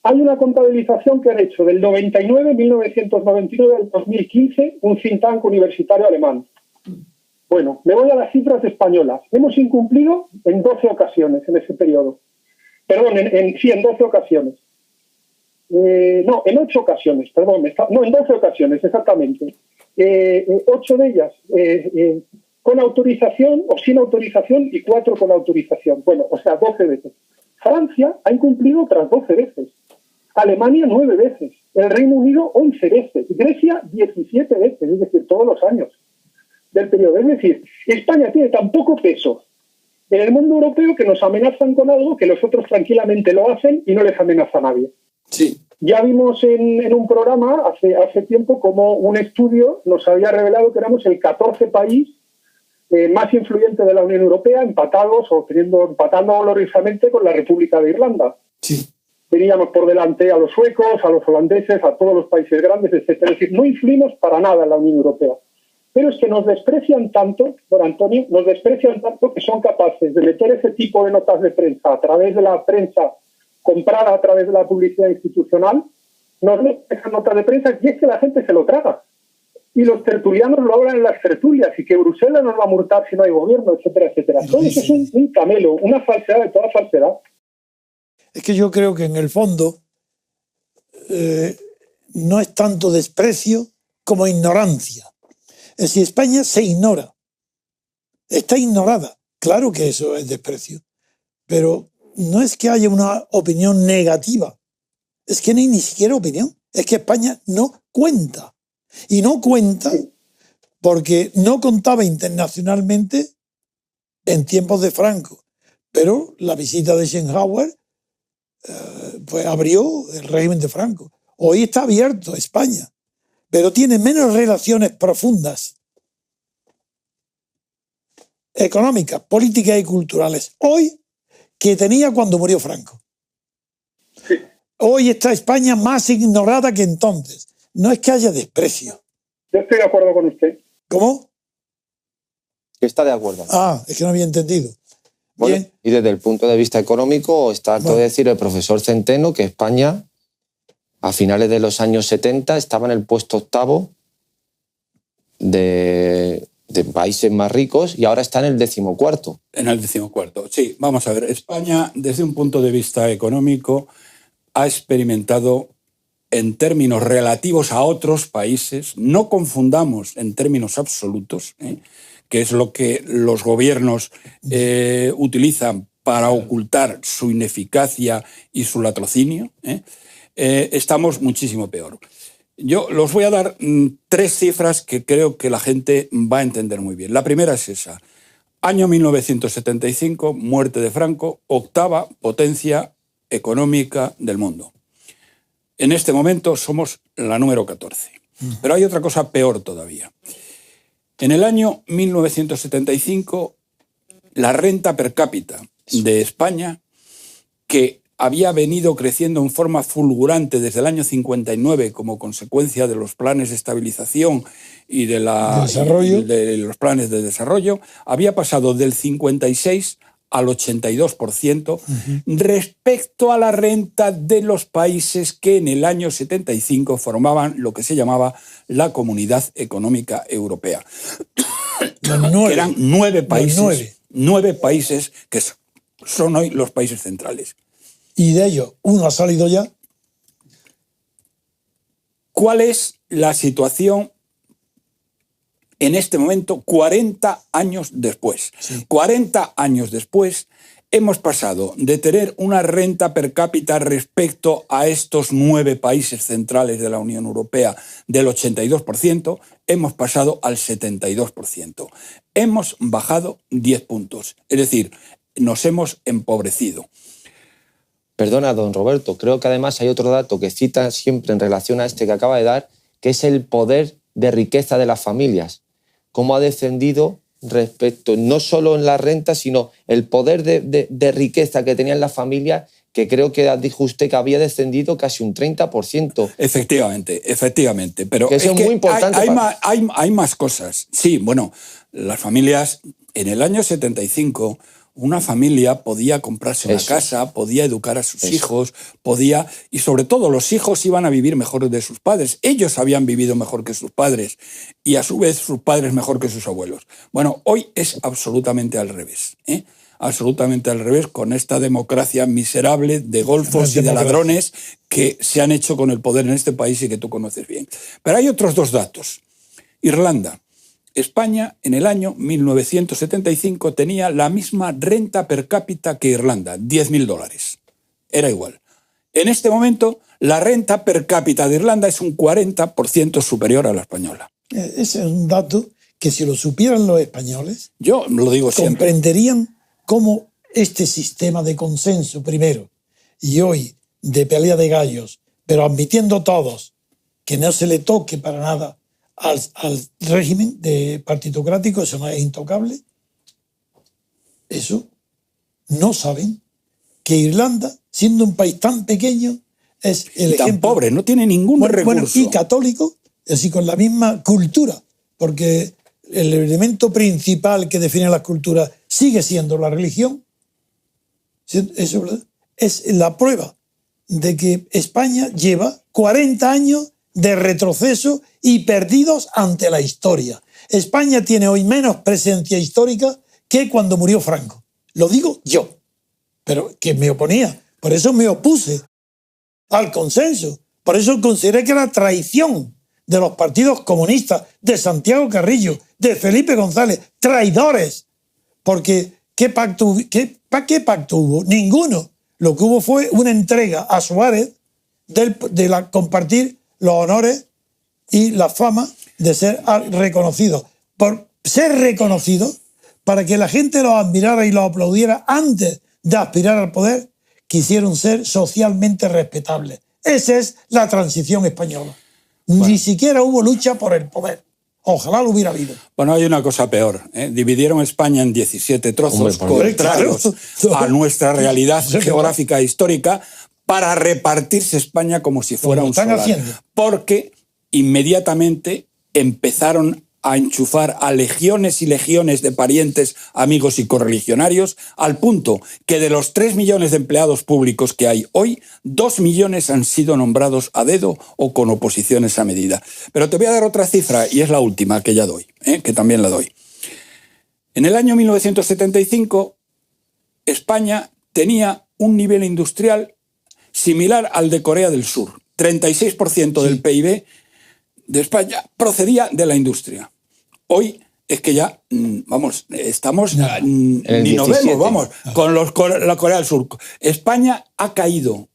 hay una contabilización que han hecho del 1999 al 2015 un think tank universitario alemán. Bueno, me voy a las cifras españolas. Hemos incumplido en 12 ocasiones en ese periodo. Perdón, en 12 ocasiones. En 8 ocasiones, perdón. En 12 ocasiones, exactamente. 8 de ellas con autorización o sin autorización y 4 con autorización. Bueno, o sea, 12 veces. Francia ha incumplido otras 12 veces. Alemania 9 veces. El Reino Unido 11 veces. Grecia 17 veces, es decir, todos los años del periodo. Es decir, España tiene tan poco peso en el mundo europeo que nos amenazan con algo que los otros tranquilamente lo hacen y no les amenaza a nadie. Sí. Ya vimos en un programa hace tiempo como un estudio nos había revelado que éramos el 14 país más influyente de la Unión Europea, empatando dolorosamente con la República de Irlanda. Sí. Veníamos por delante a los suecos, a los holandeses, a todos los países grandes, etcétera. Es decir, no influimos para nada en la Unión Europea. Pero es que nos desprecian tanto, don Antonio, nos desprecian tanto que son capaces de meter ese tipo de notas de prensa a través de la prensa comprada a través de la publicidad institucional, nos dejan notas de prensa y es que la gente se lo traga. Y los tertulianos lo hablan en las tertulias y que Bruselas nos va a multar si no hay gobierno, etcétera, etcétera. Todo eso es un camelo, una falsedad de toda falsedad. Es que yo creo que en el fondo no es tanto desprecio como ignorancia. Es decir, España se ignora. Está ignorada. Claro que eso es desprecio. Pero no es que haya una opinión negativa. Es que no hay ni siquiera opinión. Es que España no cuenta. Y no cuenta porque no contaba internacionalmente en tiempos de Franco. Pero la visita de Eisenhower pues abrió el régimen de Franco. Hoy está abierto España, pero tiene menos relaciones profundas económicas, políticas y culturales hoy que tenía cuando murió Franco. Sí. Hoy está España más ignorada que entonces. No es que haya desprecio. Yo estoy de acuerdo con usted. ¿Cómo? Está de acuerdo. Es que no había entendido. Bueno, Bien. y desde el punto de vista económico, está harto de decir el profesor Centeno que España, a finales de los años 70, estaba en el puesto 8º de países más ricos y ahora está en el 14º. En el 14º, sí. Vamos a ver, España, desde un punto de vista económico, ha experimentado en términos relativos a otros países, no confundamos en términos absolutos, que es lo que los gobiernos utilizan para ocultar su ineficacia y su latrocinio, estamos muchísimo peor. Yo los voy a dar 3 cifras que creo que la gente va a entender muy bien. La primera es esa. Año 1975, muerte de Franco, 8ª potencia económica del mundo. En este momento somos la número 14. Pero hay otra cosa peor todavía. En el año 1975, la renta per cápita de España, que había venido creciendo en forma fulgurante desde el año 59 como consecuencia de los planes de estabilización y de los planes de desarrollo, había pasado del 56 al 82% respecto a la renta de los países que en el año 75 formaban lo que se llamaba la Comunidad Económica Europea. Que eran 9 países, 9 países que son hoy los países centrales. Y de ellos, uno ha salido ya. ¿Cuál es la situación en este momento, 40 años después? Sí. 40 años después hemos pasado de tener una renta per cápita respecto a estos 9 países centrales de la Unión Europea del 82%, hemos pasado al 72%. Hemos bajado 10 puntos. Es decir, nos hemos empobrecido. Perdona, don Roberto, creo que además hay otro dato que cita siempre en relación a este que acaba de dar, que es el poder de riqueza de las familias. Cómo ha descendido respecto, no solo en la renta, sino el poder de riqueza que tenían las familias, que creo que dijo usted que había descendido casi un 30%. Efectivamente. Pero que eso es muy importante. Hay más cosas. Sí, bueno, las familias en el año 75... una familia podía comprarse una casa, podía educar a sus hijos, y sobre todo los hijos iban a vivir mejor de sus padres. Ellos habían vivido mejor que sus padres y a su vez sus padres mejor que sus abuelos. Bueno, hoy es absolutamente al revés, absolutamente al revés, con esta democracia miserable de golfos y de ladrones que se han hecho con el poder en este país y que tú conoces bien. Pero hay otros 2 datos. Irlanda. España, en el año 1975, tenía la misma renta per cápita que Irlanda, $10.000. Era igual. En este momento, la renta per cápita de Irlanda es un 40% superior a la española. Ese es un dato que si lo supieran los españoles, yo lo digo siempre, comprenderían cómo este sistema de consenso primero y hoy de pelea de gallos, pero admitiendo todos que no se le toque para nada al régimen de partitocrático, eso no es intocable. Eso no saben que Irlanda, siendo un país tan pequeño, es el tan ejemplo, pobre, no tiene ningún recurso. Bueno, y católico, así con la misma cultura, porque el elemento principal que define las culturas sigue siendo la religión. Eso es la prueba de que España lleva 40 años de retroceso y perdidos ante la historia. España tiene hoy menos presencia histórica que cuando murió Franco. Lo digo yo, pero que me oponía. Por eso me opuse al consenso. Por eso consideré que era traición de los partidos comunistas, de Santiago Carrillo, de Felipe González, traidores. Porque ¿qué pacto hubo? Ninguno. Lo que hubo fue una entrega a Suárez de compartir los honores y la fama de ser reconocidos. Por ser reconocidos, para que la gente los admirara y los aplaudiera antes de aspirar al poder, quisieron ser socialmente respetables. Esa es la transición española. Bueno. Ni siquiera hubo lucha por el poder. Ojalá lo hubiera habido. Bueno, hay una cosa peor. Dividieron España en 17 trozos contrarios a nuestra realidad geográfica e histórica, para repartirse España como si fuera un solar. Porque inmediatamente empezaron a enchufar a legiones y legiones de parientes, amigos y correligionarios, al punto que de los 3 millones de empleados públicos que hay hoy, 2 millones han sido nombrados a dedo o con oposiciones a medida. Pero te voy a dar otra cifra, y es la última que ya doy, que también la doy. En el año 1975, España tenía un nivel industrial similar al de Corea del Sur, 36% del PIB de España procedía de la industria. Hoy es que ya, vamos, estamos ni nos vemos, vamos, con la Corea del Sur. España ha caído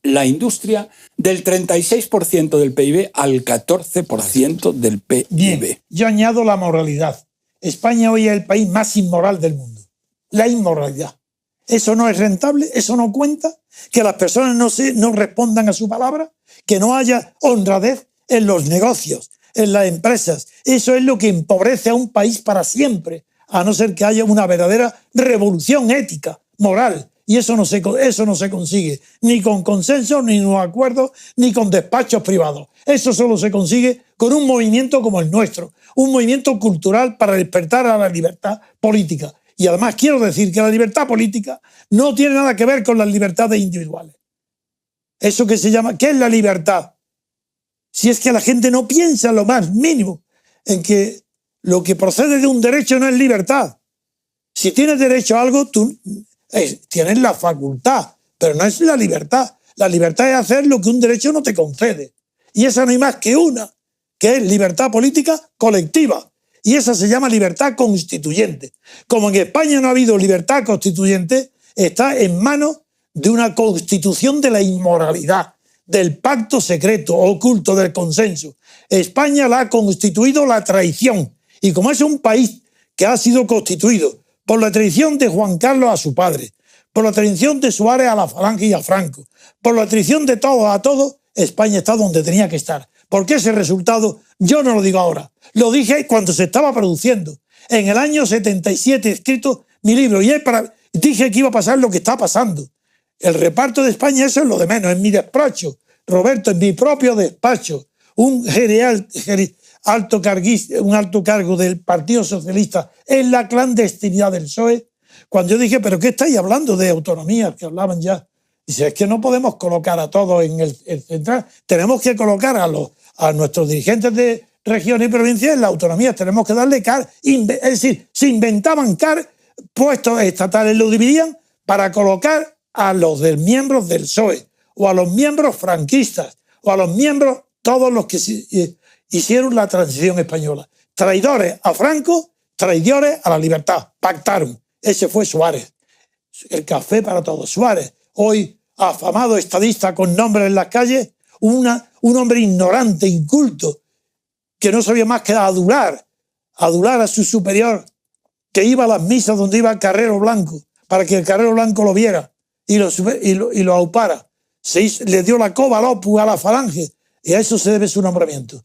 la industria del 36% del PIB al 14% del PIB. Bien, yo añado la moralidad. España hoy es el país más inmoral del mundo. La inmoralidad. Eso no es rentable, eso no cuenta, que las personas no respondan a su palabra, que no haya honradez en los negocios, en las empresas. Eso es lo que empobrece a un país para siempre, a no ser que haya una verdadera revolución ética, moral. Y eso no se consigue ni con consenso, ni con acuerdos, ni con despachos privados. Eso solo se consigue con un movimiento como el nuestro, un movimiento cultural para despertar a la libertad política. Y además quiero decir que la libertad política no tiene nada que ver con las libertades individuales. Eso que se llama, ¿qué es la libertad? Si es que la gente no piensa lo más mínimo en que lo que procede de un derecho no es libertad. Si tienes derecho a algo, tú tienes la facultad, pero no es la libertad. La libertad es hacer lo que un derecho no te concede. Y esa no hay más que una, que es libertad política colectiva. Y esa se llama libertad constituyente. Como en España no ha habido libertad constituyente, está en manos de una constitución de la inmoralidad, del pacto secreto, oculto, del consenso. España la ha constituido la traición. Y como es un país que ha sido constituido por la traición de Juan Carlos a su padre, por la traición de Suárez a la Falange y a Franco, por la traición de todos a todos, España está donde tenía que estar. Porque ese resultado, yo no lo digo ahora, lo dije cuando se estaba produciendo. En el año 77 he escrito mi libro y dije que iba a pasar lo que está pasando. El reparto de España, eso es lo de menos, en mi despacho, Roberto, en mi propio despacho, un alto cargo del Partido Socialista en la clandestinidad del PSOE, cuando yo dije, ¿pero qué estáis hablando de autonomía? Que hablaban ya. Dice, es que no podemos colocar a todos en el central, tenemos que colocar a nuestros dirigentes de regiones y provincias en la autonomía, tenemos que darle es decir, se inventaban puestos estatales, lo dividían para colocar a los miembros del PSOE, o a los miembros franquistas, o a los miembros, todos los que hicieron la transición española. Traidores a Franco, traidores a la libertad. Pactaron. Ese fue Suárez. El café para todos. Suárez, hoy afamado estadista con nombres en las calles, un hombre ignorante, inculto, que no sabía más que adular a su superior, que iba a las misas donde iba el Carrero Blanco, para que el Carrero Blanco lo viera y lo aupara. Le dio la coba al Opus a la Falange, y a eso se debe su nombramiento.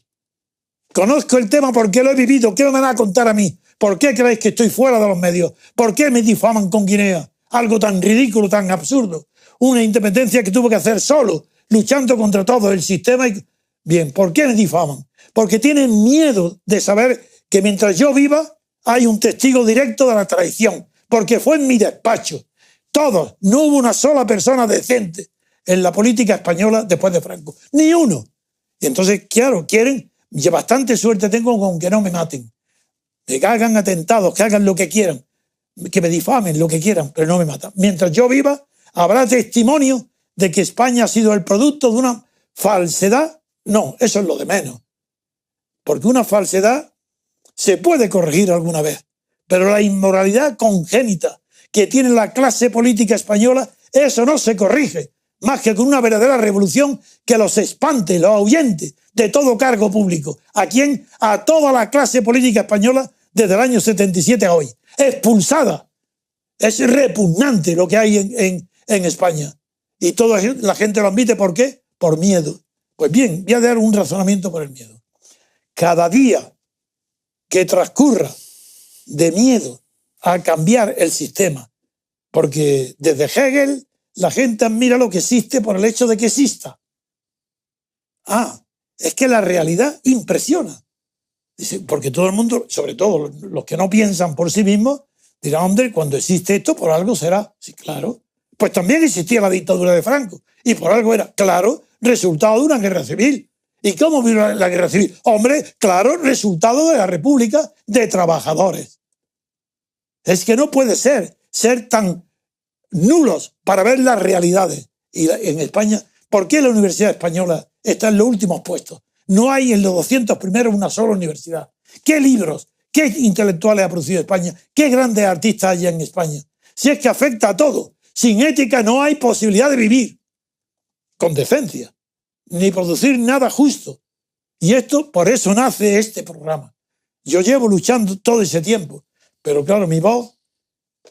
Conozco el tema porque lo he vivido. ¿Qué me van a contar a mí? ¿Por qué creéis que estoy fuera de los medios? ¿Por qué me difaman con Guinea? Algo tan ridículo, tan absurdo. Una independencia que tuve que hacer solo, luchando contra todo el sistema. Bien, ¿por qué me difaman? Porque tienen miedo de saber que mientras yo viva hay un testigo directo de la traición. Porque fue en mi despacho. Todos. No hubo una sola persona decente en la política española después de Franco. Ni uno. Y entonces, claro, quieren... Y bastante suerte tengo con que no me maten. Que hagan atentados, que hagan lo que quieran, que me difamen lo que quieran, pero no me matan. Mientras yo viva, habrá testimonio de que España ha sido el producto de una falsedad. No, eso es lo de menos. Porque una falsedad se puede corregir alguna vez, pero la inmoralidad congénita que tiene la clase política española, eso no se corrige, más que con una verdadera revolución que los espante, los ahuyente de todo cargo público. ¿A quién? A toda la clase política española desde el año 77 a hoy. Expulsada. Es repugnante lo que hay en España. Y toda la gente lo admite. ¿Por qué? Por miedo. Pues bien, voy a dar un razonamiento por el miedo. Cada día que transcurra de miedo a cambiar el sistema, porque desde Hegel la gente admira lo que existe por el hecho de que exista. Es que la realidad impresiona. Dice, porque todo el mundo, sobre todo los que no piensan por sí mismos, dirán, hombre, cuando existe esto, por algo será. Sí, claro. Pues también existía la dictadura de Franco, y por algo era, claro, resultado de una guerra civil. ¿Y cómo vino la guerra civil? Hombre, claro, resultado de la República de Trabajadores. Es que no puede ser tan nulos para ver las realidades. Y en España, ¿Por qué la Universidad Española está en los últimos puestos? No hay en los 200 primeros una sola universidad. ¿Qué libros, qué intelectuales ha producido España? ¿Qué grandes artistas hay en España? Si es que afecta a todo. Sin ética no hay posibilidad de vivir con decencia, ni producir nada justo. Y esto, por eso nace este programa. Yo llevo luchando todo ese tiempo, pero claro, mi voz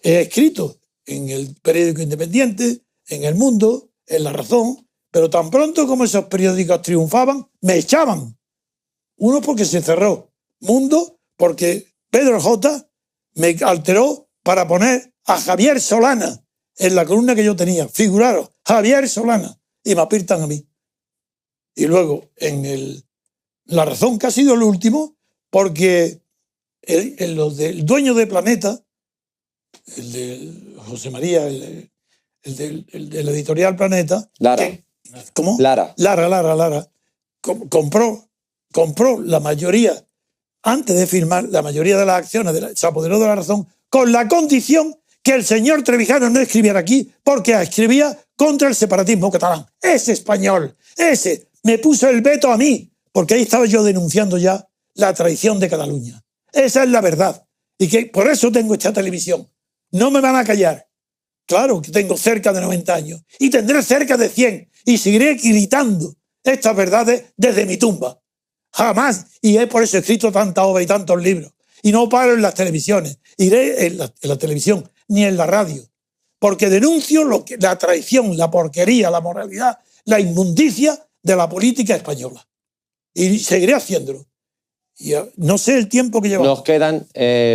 he escrito en el periódico Independiente, en El Mundo, en La Razón, pero tan pronto como esos periódicos triunfaban, me echaban. Uno porque se cerró, Mundo porque Pedro J. me alteró para poner a Javier Solana en la columna que yo tenía. Figuraros, Javier Solana, y me aprietan a mí. Y luego en La Razón, que ha sido el último, porque el dueño de Planeta, el de José María, el de la editorial Planeta. Lara. ¿Cómo? Lara. Lara. Compró la mayoría, antes de firmar, la mayoría de las acciones, se apoderó de La Razón, con la condición que el señor Trevijano no escribiera aquí, porque escribía contra el separatismo catalán. Ese español, ese, me puso el veto a mí, porque ahí estaba yo denunciando ya la traición de Cataluña. Esa es la verdad. Y que por eso tengo esta televisión. No me van a callar. Claro que tengo cerca de 90 años y tendré cerca de 100 y seguiré gritando estas verdades desde mi tumba. Jamás. Y he por eso escrito tantas obras y tantos libros. Y no paro en las televisiones. Iré en la televisión ni en la radio. Porque denuncio la traición, la porquería, la moralidad, la inmundicia de la política española. Y seguiré haciéndolo. Y no sé el tiempo que llevamos. Nos quedan,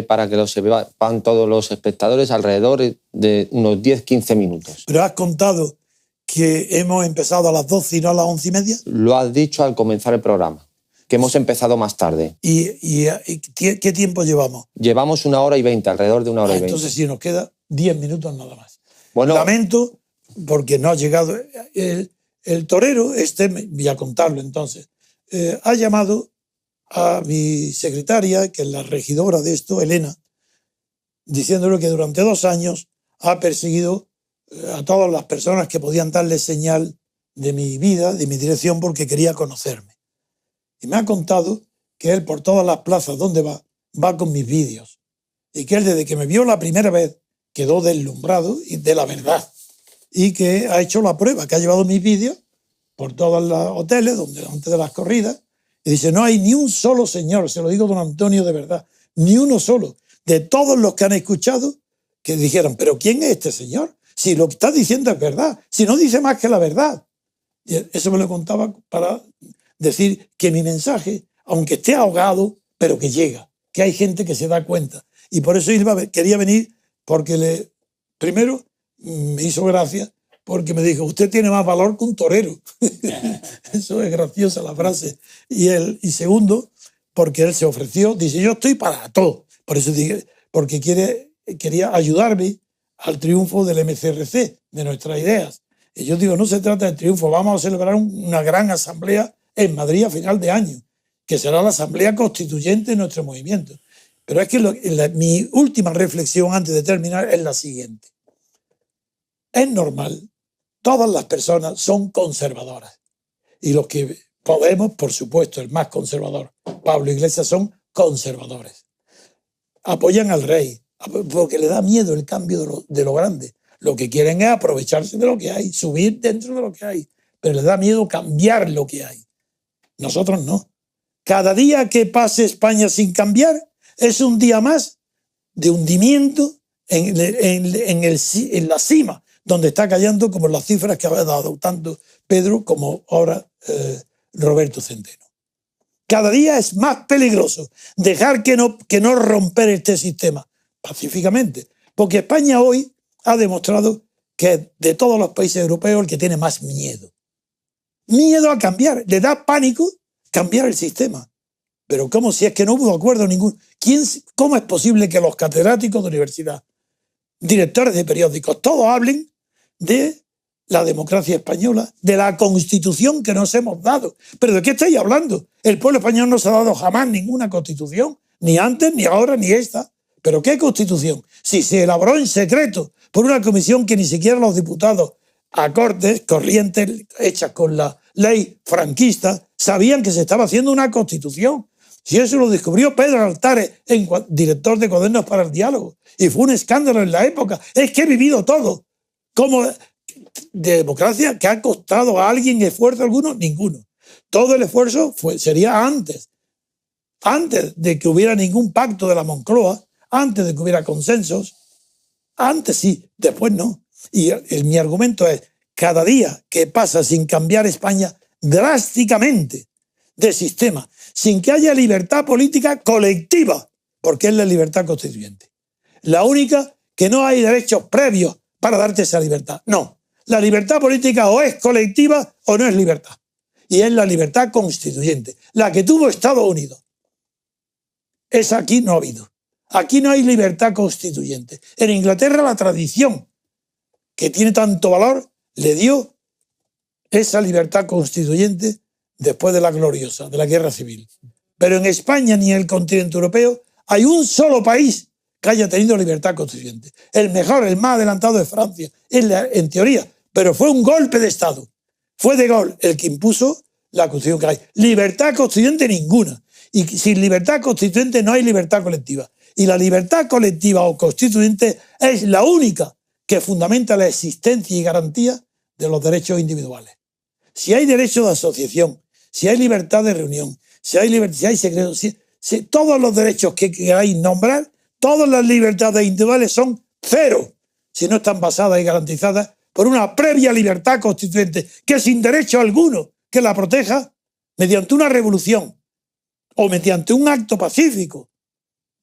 para que lo sepan todos los espectadores, alrededor de unos 10-15 minutos. Pero has contado que hemos empezado a las 12 y no a las 11:30. Lo has dicho al comenzar el programa, que hemos empezado más tarde. ¿Y qué tiempo llevamos? Llevamos 1 hora y 20, alrededor de 1 hora y 20. Entonces sí, nos queda 10 minutos nada más. Bueno, lamento porque no ha llegado. El torero, voy a contarlo entonces, ha llamado a mi secretaria, que es la regidora de esto, Elena, diciéndole que durante 2 años ha perseguido a todas las personas que podían darle señal de mi vida, de mi dirección, porque quería conocerme. Y me ha contado que él por todas las plazas donde va con mis vídeos. Y que él desde que me vio la primera vez quedó deslumbrado de la verdad. Y que ha hecho la prueba, que ha llevado mis vídeos por todos los hoteles, antes de las corridas. Y dice, no hay ni un solo señor, se lo digo don Antonio de verdad, ni uno solo, de todos los que han escuchado, que dijeron, pero ¿quién es este señor? Si lo que está diciendo es verdad, si no dice más que la verdad. Y eso me lo contaba para decir que mi mensaje, aunque esté ahogado, pero que llega, que hay gente que se da cuenta. Y por eso quería venir, porque primero me hizo gracia, porque me dijo, usted tiene más valor que un torero. Eso es graciosa la frase. Y segundo, porque él se ofreció, dice, yo estoy para todo. Por eso dije, porque quería ayudarme al triunfo del MCRC, de nuestras ideas. Y yo digo, no se trata de triunfo, vamos a celebrar una gran asamblea en Madrid a final de año, que será la asamblea constituyente de nuestro movimiento. Pero es que mi última reflexión antes de terminar es la siguiente. Es normal, todas las personas son conservadoras. Y los que Podemos, por supuesto, el más conservador, Pablo Iglesias, son conservadores. Apoyan al rey, porque le da miedo el cambio de lo grande. Lo que quieren es aprovecharse de lo que hay, subir dentro de lo que hay, pero les da miedo cambiar lo que hay. Nosotros no. Cada día que pase España sin cambiar es un día más de hundimiento en la cima, donde está cayendo, como las cifras que ha dado tanto Pedro como ahora Roberto Centeno. Cada día es más peligroso dejar que no romper este sistema pacíficamente, porque España hoy ha demostrado que es de todos los países europeos el que tiene más miedo. Miedo a cambiar, le da pánico cambiar el sistema. Pero ¿cómo si es que no hubo acuerdo ninguno? ¿Cómo es posible que los catedráticos de universidad, directores de periódicos, todos hablen de la democracia española, de la constitución que nos hemos dado? ¿Pero de qué estáis hablando? El pueblo español no se ha dado jamás ninguna constitución, ni antes, ni ahora, ni esta. ¿Pero qué constitución? Si se elaboró en secreto por una comisión que ni siquiera los diputados a Cortes, corrientes hechas con la ley franquista, sabían que se estaba haciendo una constitución. Si eso lo descubrió Pedro Altares, director de Cuadernos para el Diálogo, y fue un escándalo en la época. Es que he vivido todo. ¿Cómo de democracia que ha costado a alguien esfuerzo alguno? Ninguno. Todo el esfuerzo sería antes de que hubiera ningún pacto de la Moncloa, antes de que hubiera consensos. Antes sí, después no. Y mi argumento es, cada día que pasa sin cambiar España drásticamente de sistema, sin que haya libertad política colectiva, porque es la libertad constituyente. La única que no hay derechos previos para darte esa libertad. No, la libertad política o es colectiva o no es libertad. Y es la libertad constituyente, la que tuvo Estados Unidos. Esa aquí no ha habido. Aquí no hay libertad constituyente. En Inglaterra la tradición, que tiene tanto valor, le dio esa libertad constituyente después de la gloriosa, de la guerra civil. Pero en España ni en el continente europeo hay un solo país que haya tenido libertad constituyente. El mejor, el más adelantado es Francia, en teoría, pero fue un golpe de Estado. Fue De Gaulle el que impuso la constitución que hay. Libertad constituyente ninguna. Y sin libertad constituyente no hay libertad colectiva. Y la libertad colectiva o constituyente es la única que fundamenta la existencia y garantía de los derechos individuales. Si hay derecho de asociación, si hay libertad de reunión, si hay secreto, si todos los derechos que queráis nombrar, todas las libertades individuales son cero, si no están basadas y garantizadas por una previa libertad constituyente que sin derecho alguno que la proteja mediante una revolución o mediante un acto pacífico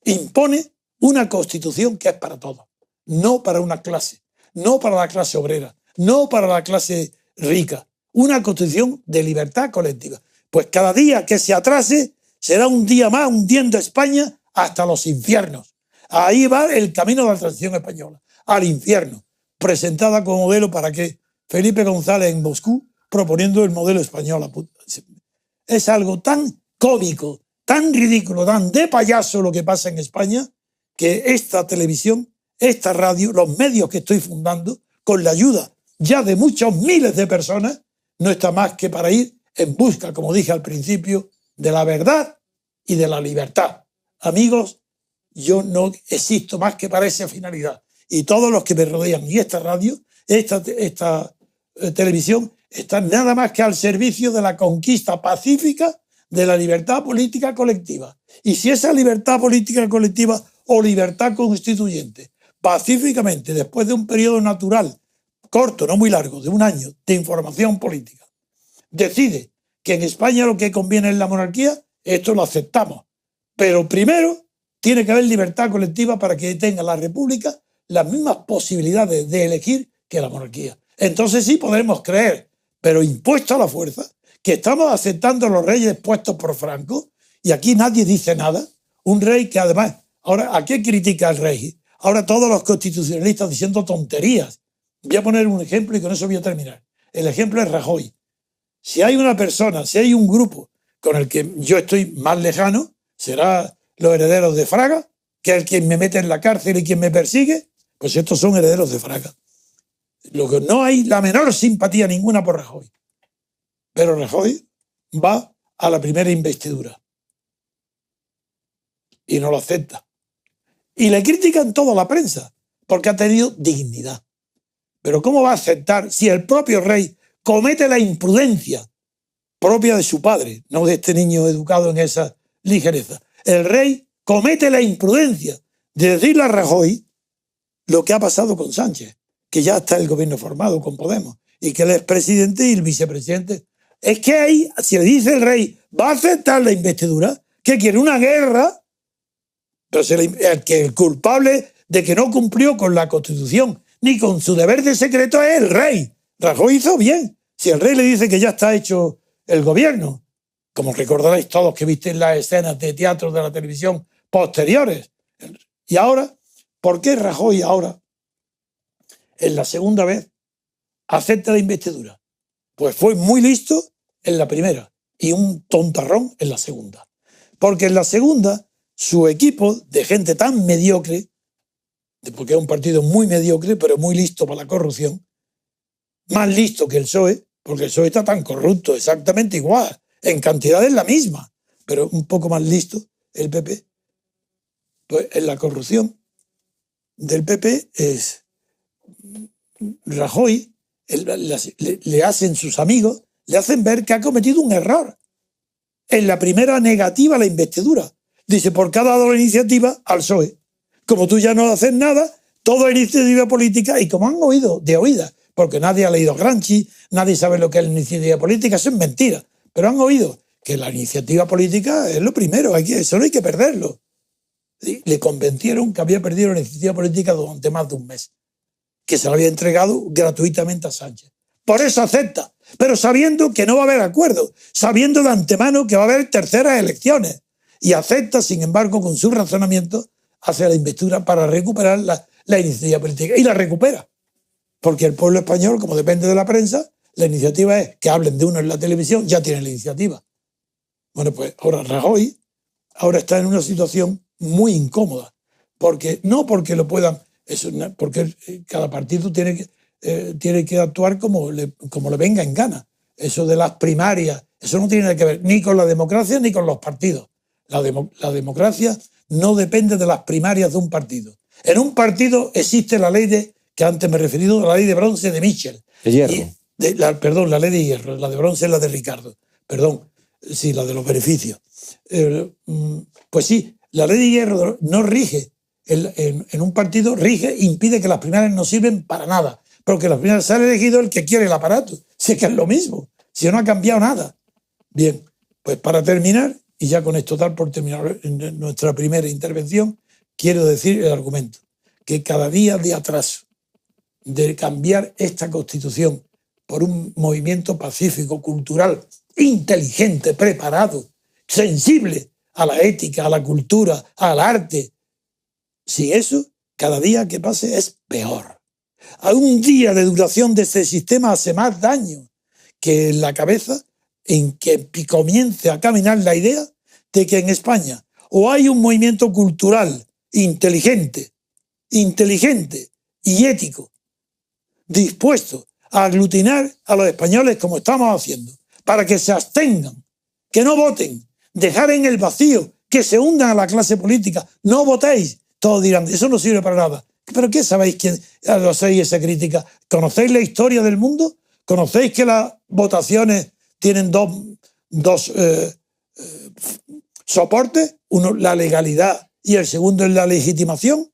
impone una constitución que es para todos, no para una clase, no para la clase obrera, no para la clase rica, una constitución de libertad colectiva. Pues cada día que se atrase será un día más hundiendo España hasta los infiernos. Ahí va el camino de la transición española, al infierno, presentada como modelo para que Felipe González en Moscú proponiendo el modelo español. Es algo tan cómico, tan ridículo, tan de payaso lo que pasa en España, que esta televisión, esta radio, los medios que estoy fundando, con la ayuda ya de muchos miles de personas, no está más que para ir en busca, como dije al principio, de la verdad y de la libertad. Amigos, yo no existo más que para esa finalidad. Y todos los que me rodean y esta radio, esta televisión, están nada más que al servicio de la conquista pacífica de la libertad política colectiva. Y si esa libertad política colectiva o libertad constituyente, pacíficamente, después de un periodo natural, corto, no muy largo, de un año, de información política, decide que en España lo que conviene es la monarquía, esto lo aceptamos. Pero primero tiene que haber libertad colectiva para que tenga la república las mismas posibilidades de elegir que la monarquía. Entonces sí podremos creer, pero impuesto a la fuerza, que estamos aceptando los reyes puestos por Franco, y aquí nadie dice nada. Un rey que además, ahora, ¿a qué critica el rey? Ahora todos los constitucionalistas diciendo tonterías. Voy a poner un ejemplo y con eso voy a terminar. El ejemplo es Rajoy. Si hay una persona, si hay un grupo con el que yo estoy más lejano, será los herederos de Fraga, que es el quien me mete en la cárcel y quien me persigue, pues estos son herederos de Fraga. Lo que no hay la menor simpatía ninguna por Rajoy. Pero Rajoy va a la primera investidura y no lo acepta. Y le critican toda la prensa porque ha tenido dignidad. Pero ¿cómo va a aceptar si el propio rey comete la imprudencia propia de su padre, no de este niño educado en esa ligereza? El rey comete la imprudencia de decirle a Rajoy lo que ha pasado con Sánchez, que ya está el gobierno formado con Podemos y que él es presidente y el vicepresidente. Es que ahí, si le dice el rey, ¿va a aceptar la investidura? ¿Que quiere una guerra? Pero el culpable de que no cumplió con la Constitución ni con su deber de secreto es el rey. Rajoy hizo bien. Si el rey le dice que ya está hecho el gobierno, como recordaréis todos que visteis las escenas de teatro de la televisión posteriores. Y ahora, ¿por qué Rajoy ahora, en la segunda vez, acepta la investidura? Pues fue muy listo en la primera y un tontarrón en la segunda. Porque en la segunda, su equipo de gente tan mediocre, porque es un partido muy mediocre, pero muy listo para la corrupción, más listo que el PSOE, porque el PSOE está tan corrupto, exactamente igual, en cantidad es la misma, pero un poco más listo el PP. Pues en la corrupción del PP es Rajoy, le hacen sus amigos, le hacen ver que ha cometido un error en la primera negativa a la investidura. Dice, porque ha dado la iniciativa al PSOE. Como tú ya no haces nada, toda iniciativa política, y como han oído de oídas, porque nadie ha leído Gramsci, nadie sabe lo que es la iniciativa política, eso es mentira, pero han oído que la iniciativa política es lo primero, eso no hay que perderlo. ¿Sí? Le convencieron que había perdido la iniciativa política durante más de un mes, que se la había entregado gratuitamente a Sánchez. Por eso acepta, pero sabiendo que no va a haber acuerdo, sabiendo de antemano que va a haber terceras elecciones, y acepta, sin embargo, con su razonamiento, hacia la investidura para recuperar la iniciativa política. Y la recupera, porque el pueblo español, como depende de la prensa, la iniciativa es que hablen de uno en la televisión, ya tiene la iniciativa. Bueno, pues ahora Rajoy está en una situación muy incómoda, porque no porque lo puedan, porque cada partido tiene que actuar como le venga en gana. Eso de las primarias, eso no tiene nada que ver ni con la democracia ni con los partidos. La democracia no depende de las primarias de un partido. En un partido existe la ley que antes me he referido, la ley de bronce de Mitchell. De hierro. Perdón, la ley de hierro, la de bronce es la de Ricardo. Perdón, sí, la de los beneficios. Pues sí, la ley de hierro no rige, en un partido rige, impide que las primarias no sirven para nada, porque las primarias se ha elegido el que quiere el aparato. Si es que es lo mismo, si no ha cambiado nada. Bien, pues para terminar, y ya con esto dar por terminar nuestra primera intervención, quiero decir el argumento, que cada día de atraso de cambiar esta Constitución por un movimiento pacífico, cultural, inteligente, preparado, sensible a la ética, a la cultura, al arte, sin eso, cada día que pase es peor. A un día de duración de este sistema hace más daño que en la cabeza en que comience a caminar la idea de que en España o hay un movimiento cultural inteligente y ético, dispuesto a aglutinar a los españoles como estamos haciendo, para que se abstengan, que no voten, dejar en el vacío, que se hundan a la clase política, no votéis. Todos dirán, eso no sirve para nada. ¿Pero qué sabéis que hacéis esa crítica? ¿Conocéis la historia del mundo? ¿Conocéis que las votaciones tienen dos soportes? Uno, la legalidad, y el segundo es la legitimación.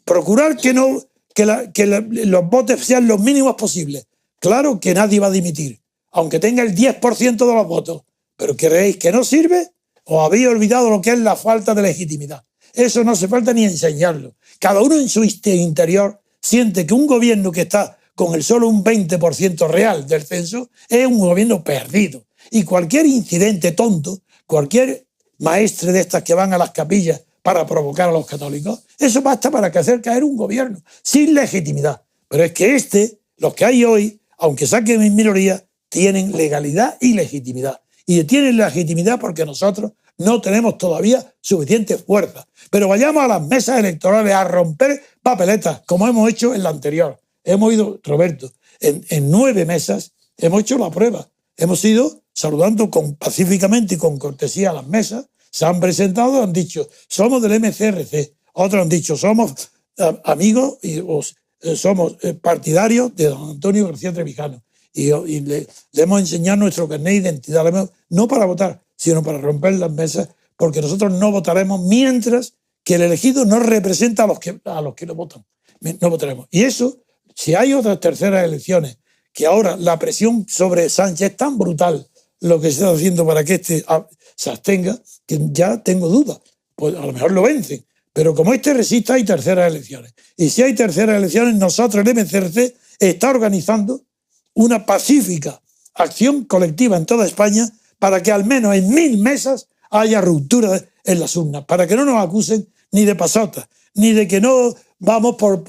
Procurar que los votos sean los mínimos posibles. Claro que nadie va a dimitir, aunque tenga el 10% de los votos. ¿Pero creéis que no sirve? ¿O habéis olvidado lo que es la falta de legitimidad? Eso no hace falta ni enseñarlo. Cada uno en su interior siente que un gobierno que está con el solo un 20% real del censo es un gobierno perdido. Y cualquier incidente tonto, cualquier maestre de estas que van a las capillas para provocar a los católicos, eso basta para hacer caer un gobierno sin legitimidad. Pero es que los que hay hoy, aunque saquen en minoría, tienen legalidad y legitimidad. Y tienen legitimidad porque nosotros no tenemos todavía suficiente fuerza. Pero vayamos a las mesas electorales a romper papeletas, como hemos hecho en la anterior. Hemos ido, Roberto, en 9 mesas hemos hecho la prueba. Hemos ido saludando pacíficamente y con cortesía a las mesas. Se han presentado, han dicho, somos del MCRC. Otros han dicho, somos amigos y somos partidarios de don Antonio García Trevijano. Y le hemos enseñado nuestro carnet de identidad, no para votar, sino para romper las mesas, porque nosotros no votaremos mientras que el elegido no representa a los que no votan. No votaremos. Y eso, si hay otras terceras elecciones, que ahora la presión sobre Sánchez es tan brutal, lo que se está haciendo para que se abstenga, que ya tengo dudas. Pues a lo mejor lo vencen. Pero como resista, hay terceras elecciones. Y si hay terceras elecciones, nosotros, el MCRC, está organizando una pacífica acción colectiva en toda España para que al menos en 1000 mesas haya ruptura en las urnas, para que no nos acusen ni de pasota, ni de que no vamos por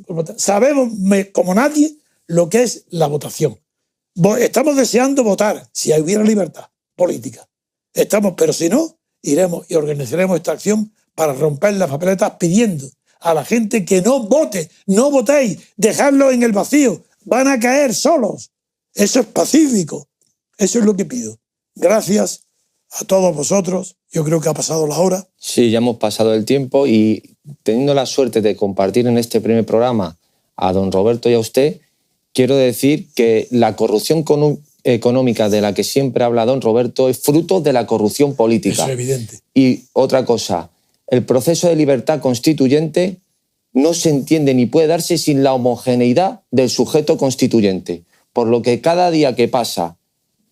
votar. Sabemos como nadie lo que es la votación. Estamos deseando votar si hubiera libertad política. Pero si no, iremos y organizaremos esta acción para romper las papeletas pidiendo a la gente que no vote, no votéis, dejadlo en el vacío. van a caer solos. Eso es pacífico. Eso es lo que pido. Gracias a todos vosotros. Yo creo que ha pasado la hora. Sí, ya hemos pasado el tiempo y teniendo la suerte de compartir en este primer programa a don Roberto y a usted, quiero decir que la corrupción económica de la que siempre habla don Roberto es fruto de la corrupción política. Eso es evidente. Y otra cosa, el proceso de libertad constituyente no se entiende ni puede darse sin la homogeneidad del sujeto constituyente. Por lo que cada día que pasa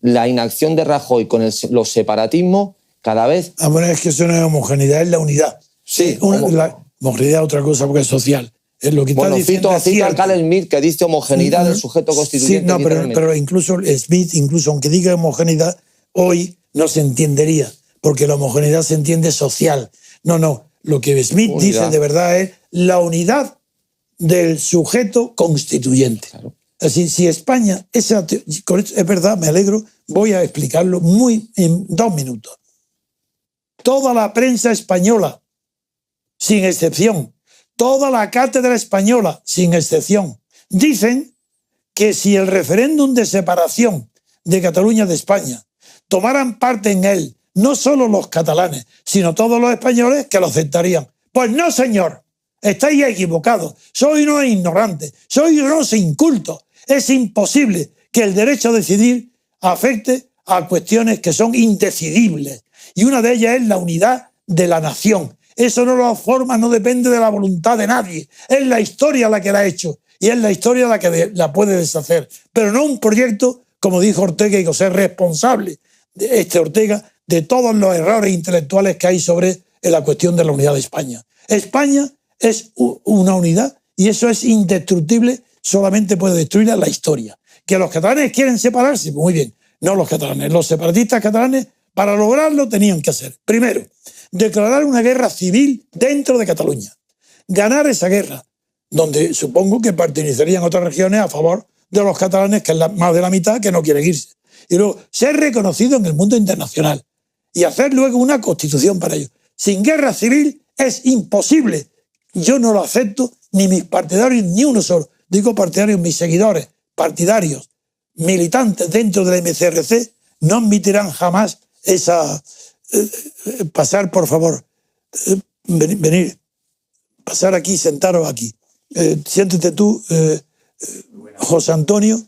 la inacción de Rajoy con los separatismos, cada vez... Bueno, es que eso no es homogeneidad, es la unidad. Sí, la homogeneidad es otra cosa porque es social. Es lo que está diciendo. Cito a Carl Smith que dice homogeneidad del sujeto constituyente. Sí, no, pero incluso Smith, aunque diga homogeneidad, hoy no se entendería, porque la homogeneidad se entiende social. No, lo que Smith dice de verdad es la unidad del sujeto constituyente. Claro. Así, si España, es verdad, me alegro, voy a explicarlo en 2 minutos. Toda la prensa española, sin excepción, toda la cátedra española, sin excepción, dicen que si el referéndum de separación de Cataluña de España tomaran parte en él, no solo los catalanes, sino todos los españoles, que lo aceptarían. Pues no, señor, estáis equivocados, sois unos ignorantes, sois unos incultos. Es imposible que el derecho a decidir afecte a cuestiones que son indecidibles. Y una de ellas es la unidad de la nación. Eso no lo forma, no depende de la voluntad de nadie. Es la historia la que la ha hecho y es la historia la que la puede deshacer. Pero no un proyecto, como dijo Ortega, y que es responsable de Ortega de todos los errores intelectuales que hay sobre la cuestión de la unidad de España. España es una unidad y eso es indestructible, solamente puede destruirla la historia. Que los catalanes quieren separarse, muy bien. No los catalanes, los separatistas catalanes, para lograrlo tenían que hacer, primero, declarar una guerra civil dentro de Cataluña, ganar esa guerra, donde supongo que pertenecerían otras regiones a favor de los catalanes, que es más de la mitad que no quieren irse. Y luego, ser reconocido en el mundo internacional y hacer luego una constitución para ello. Sin guerra civil es imposible. Yo no lo acepto, ni mis partidarios, ni uno solo. Digo partidarios, mis seguidores, partidarios, militantes dentro del MCRC, no admitirán jamás esa... pasar, por favor, venir, pasar aquí, sentaros aquí. Siéntate tú, José Antonio,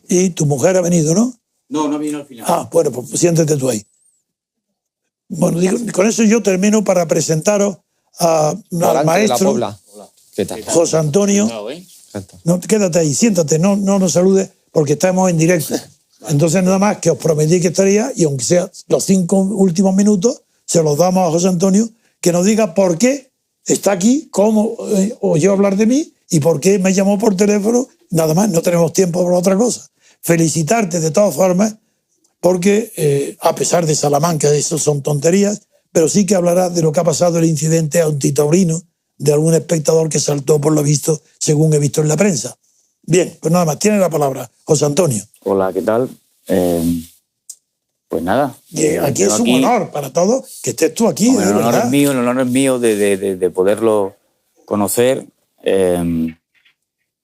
y tu mujer ha venido, ¿no? No vino al final. Bueno, pues siéntate tú ahí. Bueno, con eso yo termino para presentaros al maestro ¿Qué tal? José Antonio. No, quédate ahí, siéntate, no nos saludes porque estamos en directo. Entonces nada más que os prometí que estaría, y aunque sea los 5 últimos minutos, se los damos a José Antonio, que nos diga por qué está aquí, cómo oyó hablar de mí y por qué me llamó por teléfono. Nada más, no tenemos tiempo para otra cosa. Felicitarte de todas formas, porque a pesar de Salamanca, eso son tonterías, pero sí que hablarás de lo que ha pasado, el incidente antitaurino de algún espectador que saltó por lo visto, según he visto en la prensa. Bien, pues nada más, tiene la palabra José Antonio. Hola, ¿qué tal? Pues nada. Aquí es un honor para todos que estés tú aquí. Bueno, el honor es mío de poderlo conocer.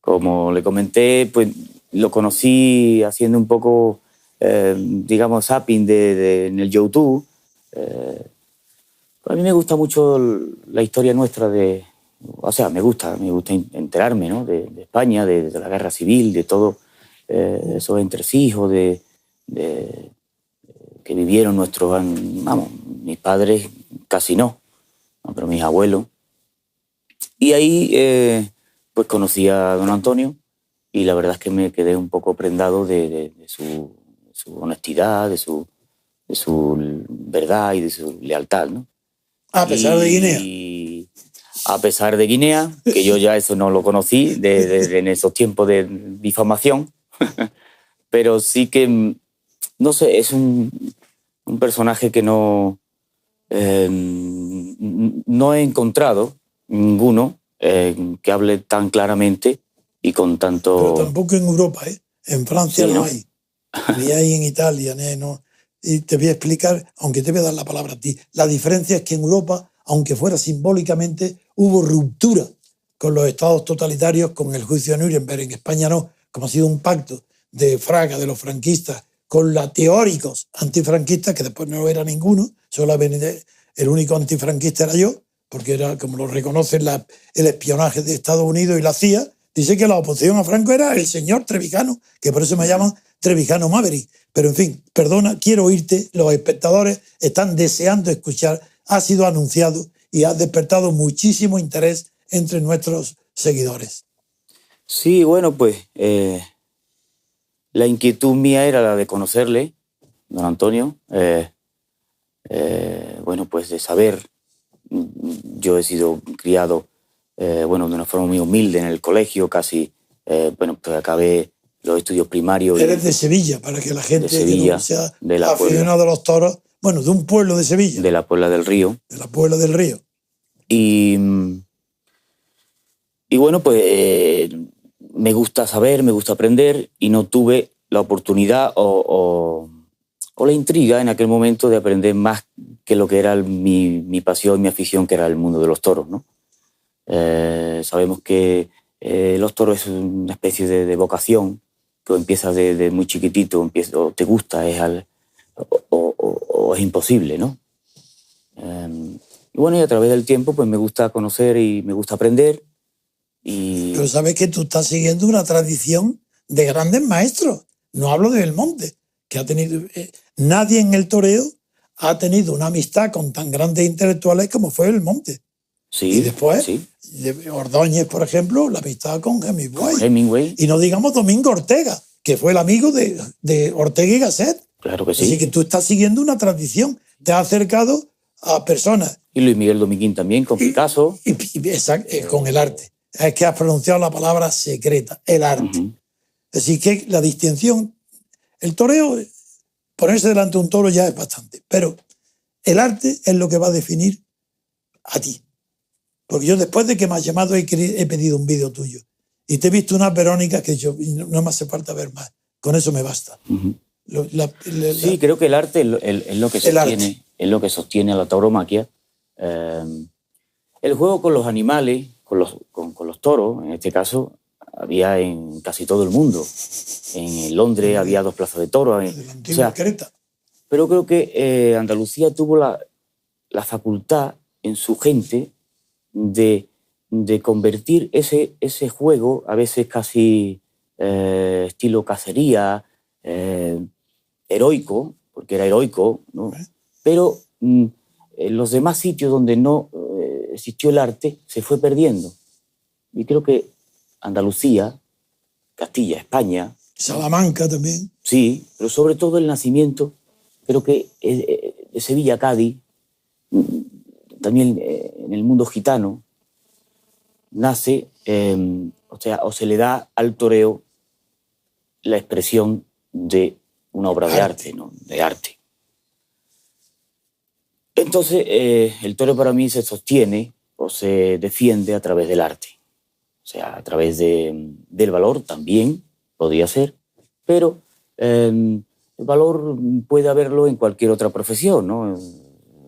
Como le comenté, pues lo conocí haciendo un poco, digamos, zapping en el YouTube. A mí me gusta mucho la historia nuestra me gusta enterarme, ¿no? de España, de la guerra civil, de todo esos entresijos que vivieron mis padres casi no, pero mis abuelos. Y ahí pues conocí a don Antonio y la verdad es que me quedé un poco prendado de su honestidad, de su verdad y de su lealtad, ¿no? A pesar de Guinea. Y a pesar de Guinea, que yo ya eso no lo conocí en esos tiempos de difamación, pero sí que, no sé, es un personaje que no he encontrado ninguno que hable tan claramente y con tanto... Pero tampoco en Europa, ¿eh? En Francia sí, no hay. Ni hay en Italia, no. Y te voy a explicar, aunque te voy a dar la palabra a ti. La diferencia es que en Europa, aunque fuera simbólicamente, hubo ruptura con los estados totalitarios, con el juicio de Nuremberg. En España no, como ha sido un pacto de Fraga, de los franquistas, con los teóricos antifranquistas, que después no era ninguno, solamente el único antifranquista era yo, porque era, como lo reconoce el espionaje de Estados Unidos y la CIA, dice que la oposición a Franco era el señor Trevijano, que por eso me llaman Trevijano Maverick. Pero en fin, perdona, quiero oírte, los espectadores están deseando escuchar, ha sido anunciado y ha despertado muchísimo interés entre nuestros seguidores. Sí, bueno, pues la inquietud mía era la de conocerle, don Antonio, bueno, pues de saber. Yo he sido criado, bueno, de una forma muy humilde en el colegio, casi, bueno, pues acabé los estudios primarios. Eres de Sevilla, para que la gente Sevilla, que no sea de la aficionado a los toros, bueno, de un pueblo de Sevilla. De la Puebla del Río. De la Puebla del Río. Y bueno, pues me gusta saber, me gusta aprender, y no tuve la oportunidad o la intriga en aquel momento de aprender más que lo que era mi pasión, mi afición, que era el mundo de los toros, ¿no? Sabemos que los toros es una especie de vocación, que empiezas de muy chiquitito, o te gusta, o es imposible, ¿no? Y bueno, y a través del tiempo pues me gusta conocer y me gusta aprender. Pero sabes que tú estás siguiendo una tradición de grandes maestros. No hablo de Belmonte, que ha tenido... nadie en el toreo ha tenido una amistad con tan grandes intelectuales como fue Belmonte. Sí, y después, sí. Ordóñez, por ejemplo, la amistad con Hemingway. Hemingway. Y no digamos Domingo Ortega, que fue el amigo de Ortega y Gasset. Claro que sí. Así que tú estás siguiendo una tradición. Te has acercado a personas. Y Luis Miguel Dominguín también, con Picasso. Exacto, con el arte. Es que has pronunciado la palabra secreta, el arte. Uh-huh. Así que la distinción, el toreo, ponerse delante de un toro ya es bastante, pero el arte es lo que va a definir a ti. Porque yo, después de que me has llamado, he pedido un vídeo tuyo y te he visto unas Verónicas que no me hace falta ver más. Con eso me basta. Uh-huh. Sí, creo que el arte es lo que sostiene, es lo que sostiene a la tauromaquia. El juego con los animales, con los toros, en este caso, había en casi todo el mundo. En Londres había 2 plazas de toros. O sea, pero creo que Andalucía tuvo la facultad en su gente de convertir ese juego, a veces casi estilo cacería, heroico, porque era heroico, ¿no? Pero en los demás sitios donde no existió el arte se fue perdiendo. Y creo que Andalucía, Castilla, España... Salamanca también. Sí, pero sobre todo el nacimiento, creo que de Sevilla a Cádiz, también en el mundo gitano, nace, o se le da al toreo la expresión de una obra de arte, ¿no? De arte. Entonces, el toreo para mí se sostiene o se defiende a través del arte. O sea, a través del valor también podría ser, pero el valor puede haberlo en cualquier otra profesión, ¿no?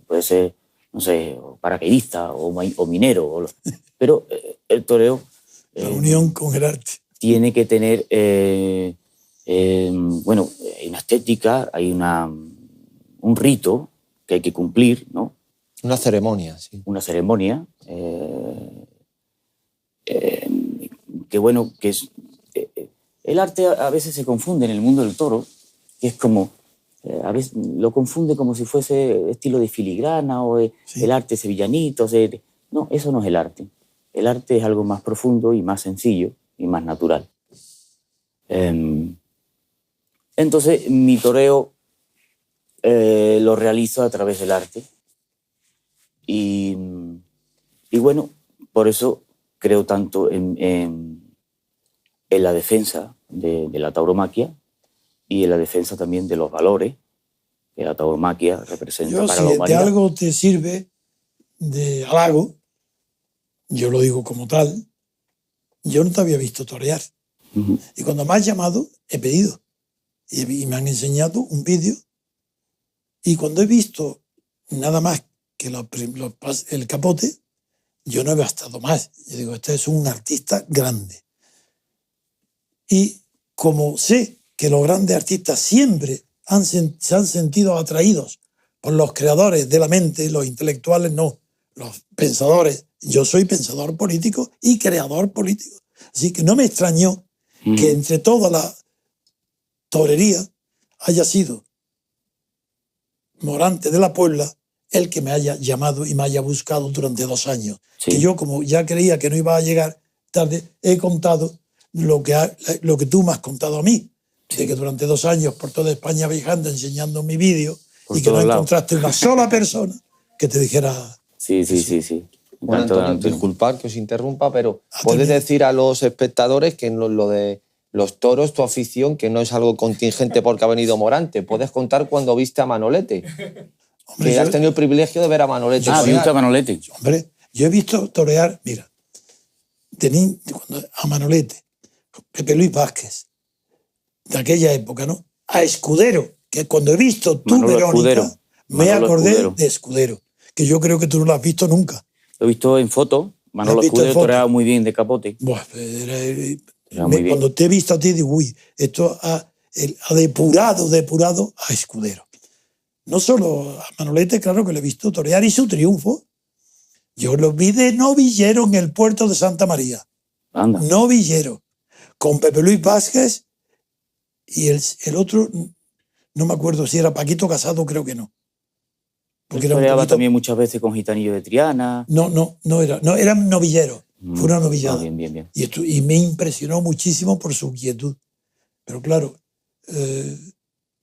Puede ser, no sé, paracaidista o minero, pero el toreo... La unión con el arte. Tiene que tener... bueno, hay una estética, hay un rito que hay que cumplir, ¿no? Una ceremonia, sí. Una ceremonia que, bueno, que es... el arte a veces se confunde en el mundo del toro, que es como... a veces lo confunde como si fuese estilo de filigrana o sí, el arte sevillanito. No, eso no es el arte. El arte es algo más profundo y más sencillo y más natural. Entonces, mi toreo lo realizo a través del arte. Y bueno, por eso creo tanto en la defensa de la tauromaquia y en la defensa también de los valores que la tauromaquia representa para la humanidad. Si de algo te sirve de halago, yo lo digo como tal, yo no te había visto torear. Uh-huh. Y cuando me has llamado, he pedido. Y me han enseñado un vídeo. Y cuando he visto nada más que el capote, yo no he bastado más. Yo digo, este es un artista grande. Y como sé que los grandes artistas siempre se han sentido atraídos por los creadores de la mente, los intelectuales no, los pensadores. Yo soy pensador político y creador político. Así que no me extrañó que entre toda la torería haya sido Morante de la Puebla el que me haya llamado y me haya buscado durante 2 años. Sí. Que yo, como ya creía que no iba a llegar tarde, he contado lo que tú me has contado a mí, de que durante 2 años por toda España viajando, enseñando mi vídeo, Por y que no todos lados. encontraste una sola persona que te dijera... Sí. Bueno, Tanto, Antonio, disculpad que os interrumpa, pero puedes terminado. decir a los espectadores que en lo de los toros, tu afición, que no es algo contingente porque ha venido Morante. Puedes contar cuando viste a Manolete, Hombre, que yo- has tenido el privilegio de ver a Manolete. Ah, torear. ¿viste a Manolete? Hombre, yo he visto torear, mira, a Manolete, Pepe Luis Vázquez, de aquella época, ¿no? A Escudero, que cuando he visto tú, Manolo Verónica, Escudero. me Manolo acordé Escudero. de Escudero, que yo creo que tú no lo has visto nunca. Lo he visto en foto. Manolo ¿Lo has visto en Escudero foto? toreaba muy bien de capote. Buah, Era muy bien. cuando te he visto a ti, digo, uy, esto ha depurado a Escudero. No solo a Manolete, claro que lo he visto torear y su triunfo. Yo lo vi de novillero en el puerto de Santa María. Anda. Novillero. Con Pepe Luis Vázquez y el otro, no me acuerdo si era Paquito Casado, creo que no. Porque Él era un toreaba poquito- también muchas veces con Gitanillo de Triana. No eran novilleros. Fue una novillada. Bien. Y me impresionó muchísimo por su quietud. Pero claro,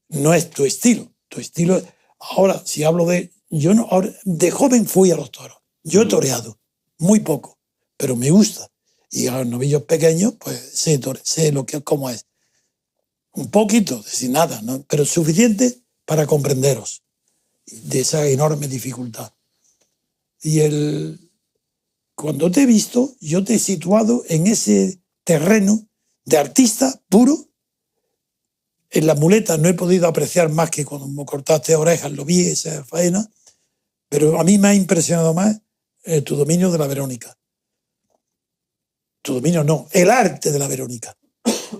no es tu estilo. Tu estilo es... Ahora, si hablo de... Yo no, ahora, de joven fui a los toros. Yo he toreado, muy poco, pero me gusta. Y a los novillos pequeños, pues sé cómo es. Un poquito, decir nada, ¿no? Pero suficiente para comprenderos de esa enorme dificultad. Y cuando te he visto, yo te he situado en ese terreno de artista puro. En las muletas no he podido apreciar más que cuando me cortaste orejas, lo vi, esa faena, pero a mí me ha impresionado más tu dominio de la Verónica. Tu dominio no, el arte de la Verónica,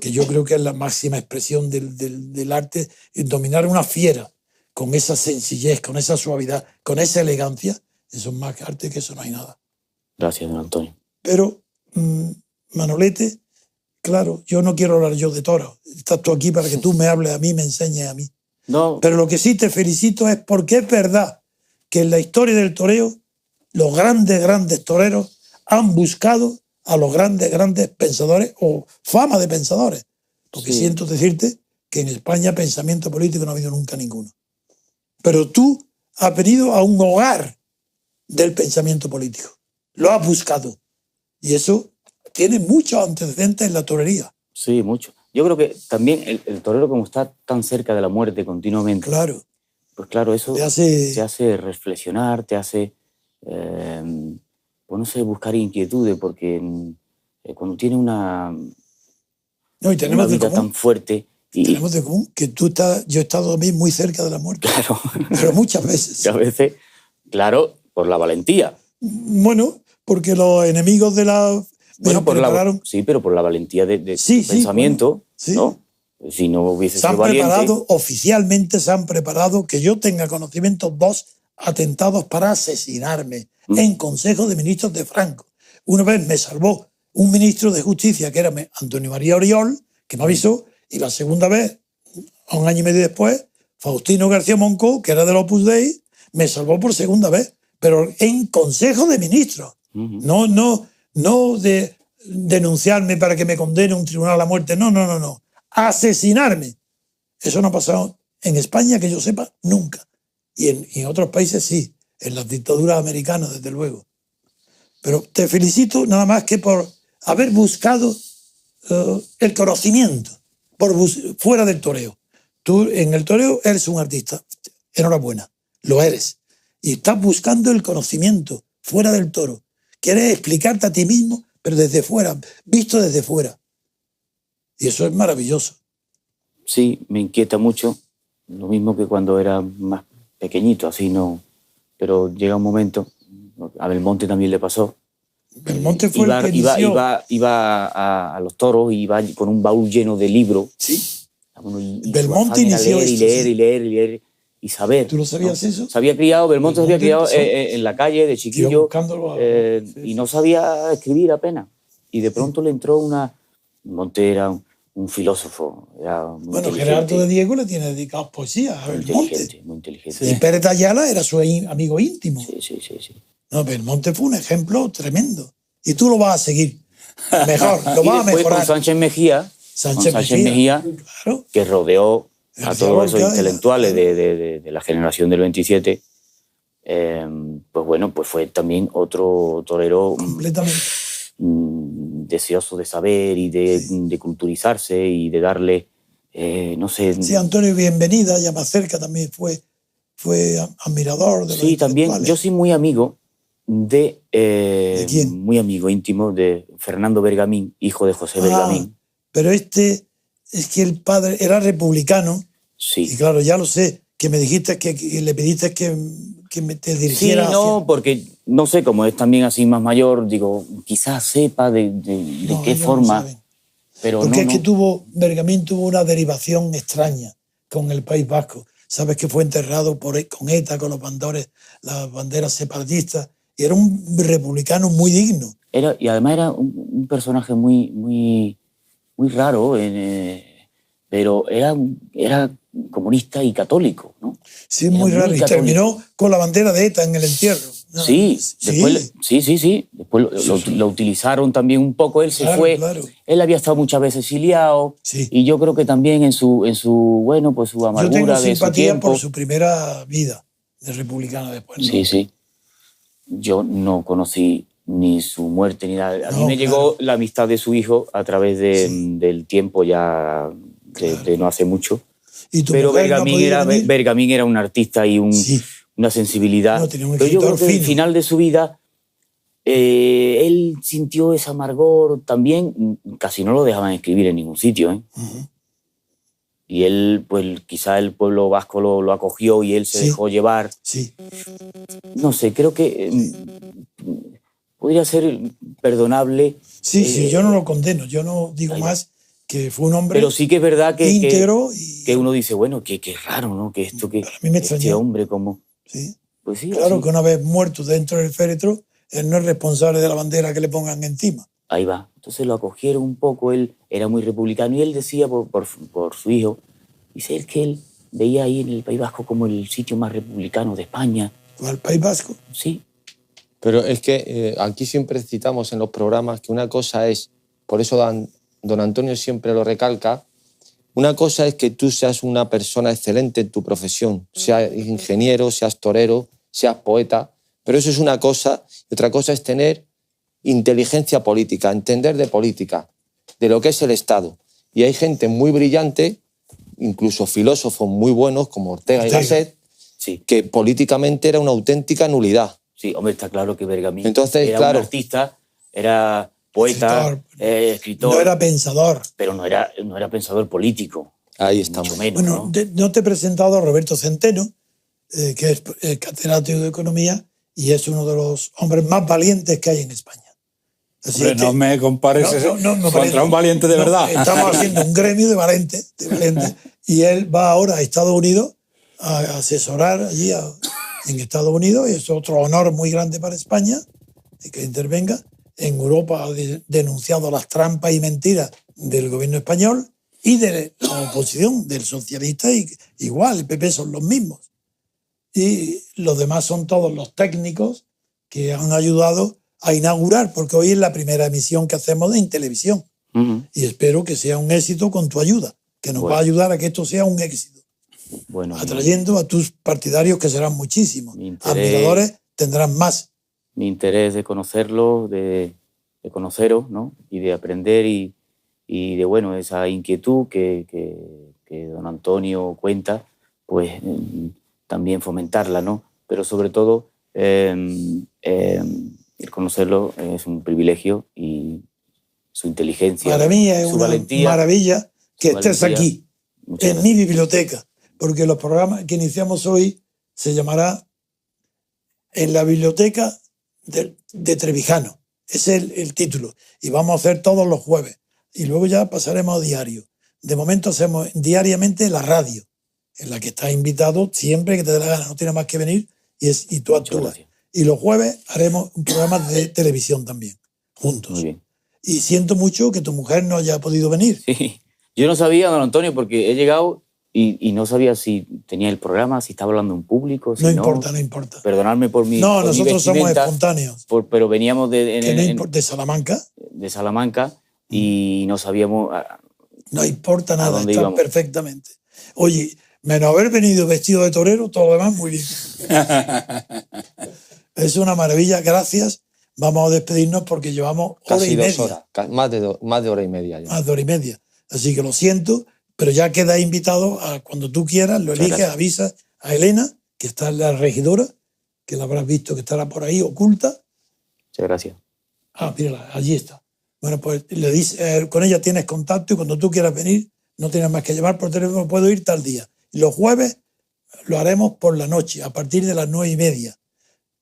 que yo creo que es la máxima expresión del arte, en dominar una fiera con esa sencillez, con esa suavidad, con esa elegancia. Eso es más arte que eso, no hay nada. Gracias, don Antonio. Pero Manolete, claro, yo no quiero hablar yo de toros. Estás tú aquí para que tú me hables a mí, me enseñes a mí. No, Pero lo que sí te felicito es porque es verdad que en la historia del toreo los grandes toreros han buscado a los grandes pensadores o fama de pensadores. Porque Sí. siento decirte que en España pensamiento político no ha habido nunca ninguno. Pero tú has venido a un hogar del pensamiento político. Lo has buscado. Y eso tiene muchos antecedentes en la torería. sí, mucho. Yo creo que también el torero, como está tan cerca de la muerte continuamente, Claro. pues claro, eso Te hace... te hace reflexionar, te hace, pues no sé, buscar inquietudes, porque cuando tiene una No, y tenemos de vida común, tan fuerte y tenemos de común que yo he estado también muy cerca de la muerte, claro, pero muchas veces. que a veces, claro, por la valentía. Bueno, porque los enemigos de la... Bueno, me por prepararon, sí, pero por la valentía de Sí, tu sí, pensamiento, bueno, sí. ¿no? Si no hubiese se han sido valiente, preparado, oficialmente se han preparado, que yo tenga conocimiento, 2 atentados para asesinarme en Consejo de Ministros de Franco. Una vez me salvó un ministro de Justicia, que era Antonio María Oriol, que me avisó, y la segunda vez, 1 año y medio después, Faustino García Moncó, que era del Opus Dei, me salvó por segunda vez, pero en Consejo de Ministros. No de denunciarme para que me condene un tribunal a la muerte, no. Asesinarme. Eso no ha pasado en España, que yo sepa, nunca. Y en otros países sí, en las dictaduras americanas, desde luego. Pero te felicito nada más que por haber buscado el conocimiento fuera del toreo. Tú en el toreo eres un artista, enhorabuena, lo eres. Y estás buscando el conocimiento fuera del toro. Quieres explicarte a ti mismo, pero desde fuera, visto desde fuera. Y eso es maravilloso. sí, me inquieta mucho, lo mismo que cuando era más pequeñito, así no. Pero llega un momento, a Belmonte también le pasó, Belmonte fue el que inició. Iba a los toros, iba con un baúl lleno de libros. Sí. Bueno, y Belmonte su afán era inició leer, esto, y leer, sí. y leer, y leer, y saber. ¿Tú lo sabías, ¿no? eso? Belmonte se había criado en la calle de Iba chiquillo, buscándolo y sí. no sabía escribir apenas. Y de pronto le entró una... Belmonte era un filósofo, era muy Bueno, inteligente. Gerardo de Diego le tiene dedicado poesía a Muy Belmonte. inteligente, muy inteligente. Y Pérez de Ayala era su amigo íntimo. Sí. No, Belmonte fue un ejemplo tremendo. Y tú lo vas a seguir. Mejor, lo Y vas a después mejorar. con Sánchez Mejía, claro. que rodeó a García todos esos Lorca, intelectuales claro. de la generación del 27, pues bueno, pues fue también otro torero Completamente. deseoso de saber y de culturizarse y de darle, no sé... Sí, Antonio Bienvenida, ya más cerca también fue admirador de los Sí, también. intelectuales. Yo soy muy amigo ¿De quién? Muy amigo íntimo de Fernando Bergamín, hijo de José Bergamín. Pero es que el padre era republicano. Sí. Y claro, ya lo sé, que me dijiste que le pediste que te dirigiera Sí, no, porque no sé, como es también así más mayor, digo, quizás sepa de qué forma, pero porque no, es que Bergamín tuvo una derivación extraña con el País Vasco. Sabes que fue enterrado con ETA, con las banderas separatistas, y era un republicano muy digno. Y además era un personaje muy raro, pero era comunista y católico, ¿no? Sí, muy raro. Y terminó con la bandera de ETA en el entierro. No, sí, después, sí. Después lo utilizaron también un poco. Él se fue. Claro. Él había estado muchas veces exiliado. Sí. Y yo creo que también en su amargura. Yo tengo de simpatía su tiempo, por su primera vida de republicano después, ¿no? Sí. Yo no conocí ni su muerte ni nada. A mí me llegó la amistad de su hijo a través del tiempo ya de no hace mucho. Pero Bergamín era un artista y una sensibilidad. No, tenía un pero yo creo que fino. al final de su vida él sintió ese amargor también. Casi no lo dejaban escribir en ningún sitio. Uh-huh. Y él, pues quizá el pueblo vasco lo acogió y él se dejó llevar. Sí. No sé, creo que podría ser perdonable. Sí, yo no lo condeno. Yo no digo más que fue un hombre pero sí que es verdad que íntegro. Que uno dice, bueno, qué raro, ¿no? Que esto que para mí me este hombre como... Sí. Pues sí, claro, así. Que una vez muerto dentro del féretro, él no es responsable de la bandera que le pongan encima. Ahí va. Entonces lo acogieron un poco, él era muy republicano y él decía por su hijo, dice él que él veía ahí en el País Vasco como el sitio más republicano de España. ¿El País Vasco? Sí. Pero es que aquí siempre citamos en los programas que una cosa es, por eso don Antonio siempre lo recalca, una cosa es que tú seas una persona excelente en tu profesión, seas ingeniero, seas torero, seas poeta, pero eso es una cosa, y otra cosa es tener inteligencia política, entender de política, de lo que es el Estado. Y hay gente muy brillante, incluso filósofos muy buenos como Ortega y Gasset, que políticamente era una auténtica nulidad. Sí, hombre, está claro que Bergamín era un artista, era poeta, escritor. No era pensador. Pero no era pensador político. Ahí estamos. Mucho menos, bueno, ¿no? No te he presentado a Roberto Centeno, que es catedrático de Economía y es uno de los hombres más valientes que hay en España. Así hombre, no me compares contra un valiente de verdad. Estamos haciendo un gremio de valientes. Y él va ahora a Estados Unidos a asesorar allí en Estados Unidos, y es otro honor muy grande para España que intervenga. En Europa ha denunciado las trampas y mentiras del gobierno español y de la oposición, del socialista, igual, el PP son los mismos. Y los demás son todos los técnicos que han ayudado a inaugurar, porque hoy es la primera emisión que hacemos en televisión. Uh-huh. Y espero que sea un éxito con tu ayuda, que nos va a ayudar a que esto sea un éxito. Bueno, atrayendo a tus partidarios, que serán muchísimos. Admiradores tendrán más. Mi interés de conocerlo, de conoceros, ¿no? Y de aprender y de, bueno, esa inquietud que don Antonio cuenta, pues también fomentarla, ¿no? Pero sobre todo, el conocerlo es un privilegio, y su inteligencia, para mí es su una valentía, maravilla que estés aquí, en mi biblioteca, porque los programas que iniciamos hoy se llamará En la biblioteca de Trevijano, Ese es el título. Y vamos a hacer todos los jueves. Y luego ya pasaremos a diario. De momento hacemos diariamente la radio, en la que estás invitado siempre que te dé la gana. No tienes más que venir y tú actúas. Y los jueves haremos un programa de televisión también, juntos. Muy bien. Y siento mucho que tu mujer no haya podido venir. Sí. Yo no sabía, don Antonio, porque he llegado y no sabía si tenía el programa, si estaba hablando en público. Si no importa. Perdonadme por mi No, por nosotros mi somos espontáneos. Pero veníamos de Salamanca. De Salamanca y no sabíamos... No importa nada, está íbamos. Perfectamente. Oye, menos haber venido vestido de torero, todo lo demás muy bien. Es una maravilla, gracias. Vamos a despedirnos porque llevamos hora y media. 2 horas, más de hora y media. Ya. Más de hora y media. Así que lo siento, pero ya queda invitado a cuando tú quieras, lo eliges, avisas a Elena, que está en la regidora, que la habrás visto que estará por ahí oculta. Muchas gracias. Mírala, allí está. Bueno, pues le dice, con ella tienes contacto y cuando tú quieras venir, no tienes más que llamar por teléfono, puedo ir tal día. Y los jueves lo haremos por la noche, a partir de las 9:30,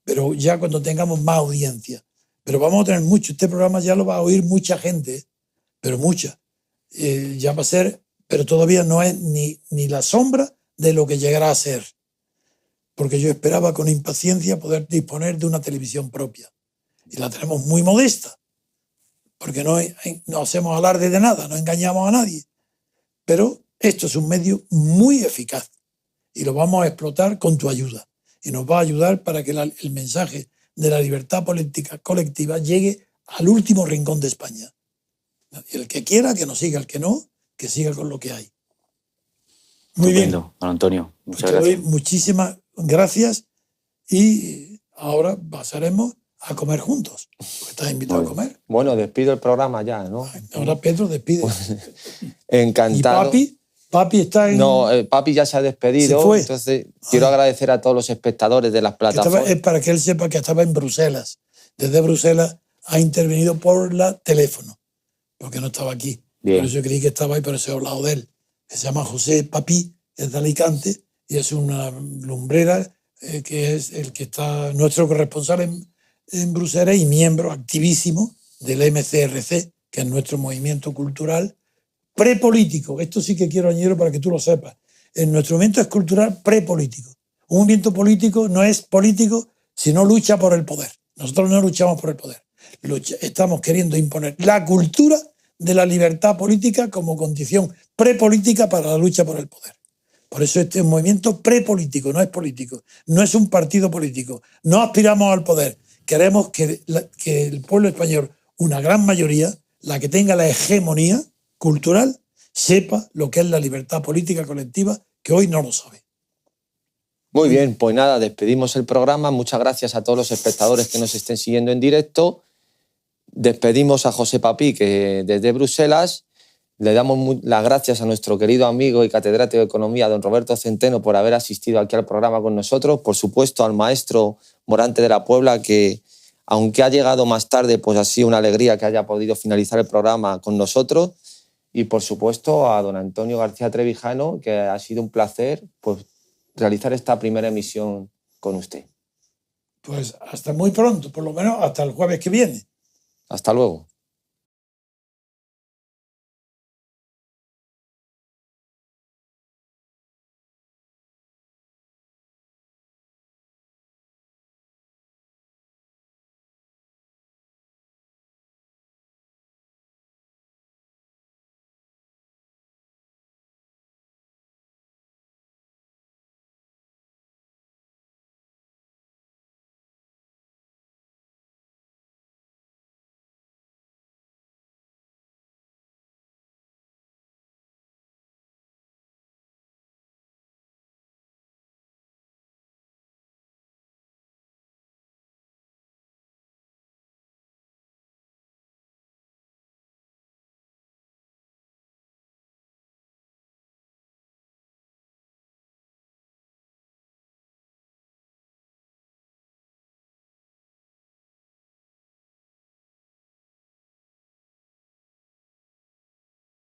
pero ya cuando tengamos más audiencia. Pero vamos a tener mucho, este programa ya lo va a oír mucha gente, pero mucha. Ya va a ser, pero todavía no es ni la sombra de lo que llegará a ser. Porque yo esperaba con impaciencia poder disponer de una televisión propia. Y la tenemos muy modesta. Porque no hacemos alarde de nada, no engañamos a nadie. Pero esto es un medio muy eficaz y lo vamos a explotar con tu ayuda. Y nos va a ayudar para que el mensaje de la libertad política colectiva llegue al último rincón de España. Y el que quiera, que nos siga, el que no, que siga con lo que hay. Muy bien. Don Antonio, muchas gracias. gracias. Muchísimas gracias y ahora pasaremos a comer juntos. Porque estás invitado a comer. Bueno, despido el programa ya, ¿no? Ahora Pedro despide. Encantado. ¿Y Papi está en...? No, Papi ya se ha despedido. ¿Se fue? Entonces, quiero agradecer a todos los espectadores de las plataformas. Es para que él sepa que estaba en Bruselas. Desde Bruselas ha intervenido por teléfono, porque no estaba aquí. Bien. Por eso creí que estaba ahí, pero se ha hablado de él. Se llama José Papi, es de Alicante, y es una lumbrera que es el que está nuestro corresponsal en Bruselas y miembro activísimo del MCRC, que es nuestro movimiento cultural prepolítico. Esto sí que quiero añadirlo para que tú lo sepas. Nuestro movimiento es cultural prepolítico. Un movimiento político no es político si no lucha por el poder. Nosotros no luchamos por el poder. Estamos queriendo imponer la cultura de la libertad política como condición prepolítica para la lucha por el poder. Por eso este es un movimiento prepolítico, no es político. No es un partido político. No aspiramos al poder. Queremos que el pueblo español, una gran mayoría, la que tenga la hegemonía cultural, sepa lo que es la libertad política colectiva, que hoy no lo sabe. Muy bien, pues nada, despedimos el programa. Muchas gracias a todos los espectadores que nos estén siguiendo en directo. Despedimos a José Papi, que desde Bruselas. Le damos las gracias a nuestro querido amigo y catedrático de Economía, don Roberto Centeno, por haber asistido aquí al programa con nosotros. Por supuesto, al maestro Morante de la Puebla, que aunque ha llegado más tarde, pues ha sido una alegría que haya podido finalizar el programa con nosotros. Y, por supuesto, a don Antonio García Trevijano, que ha sido un placer pues, realizar esta primera emisión con usted. Pues hasta muy pronto, por lo menos hasta el jueves que viene. Hasta luego.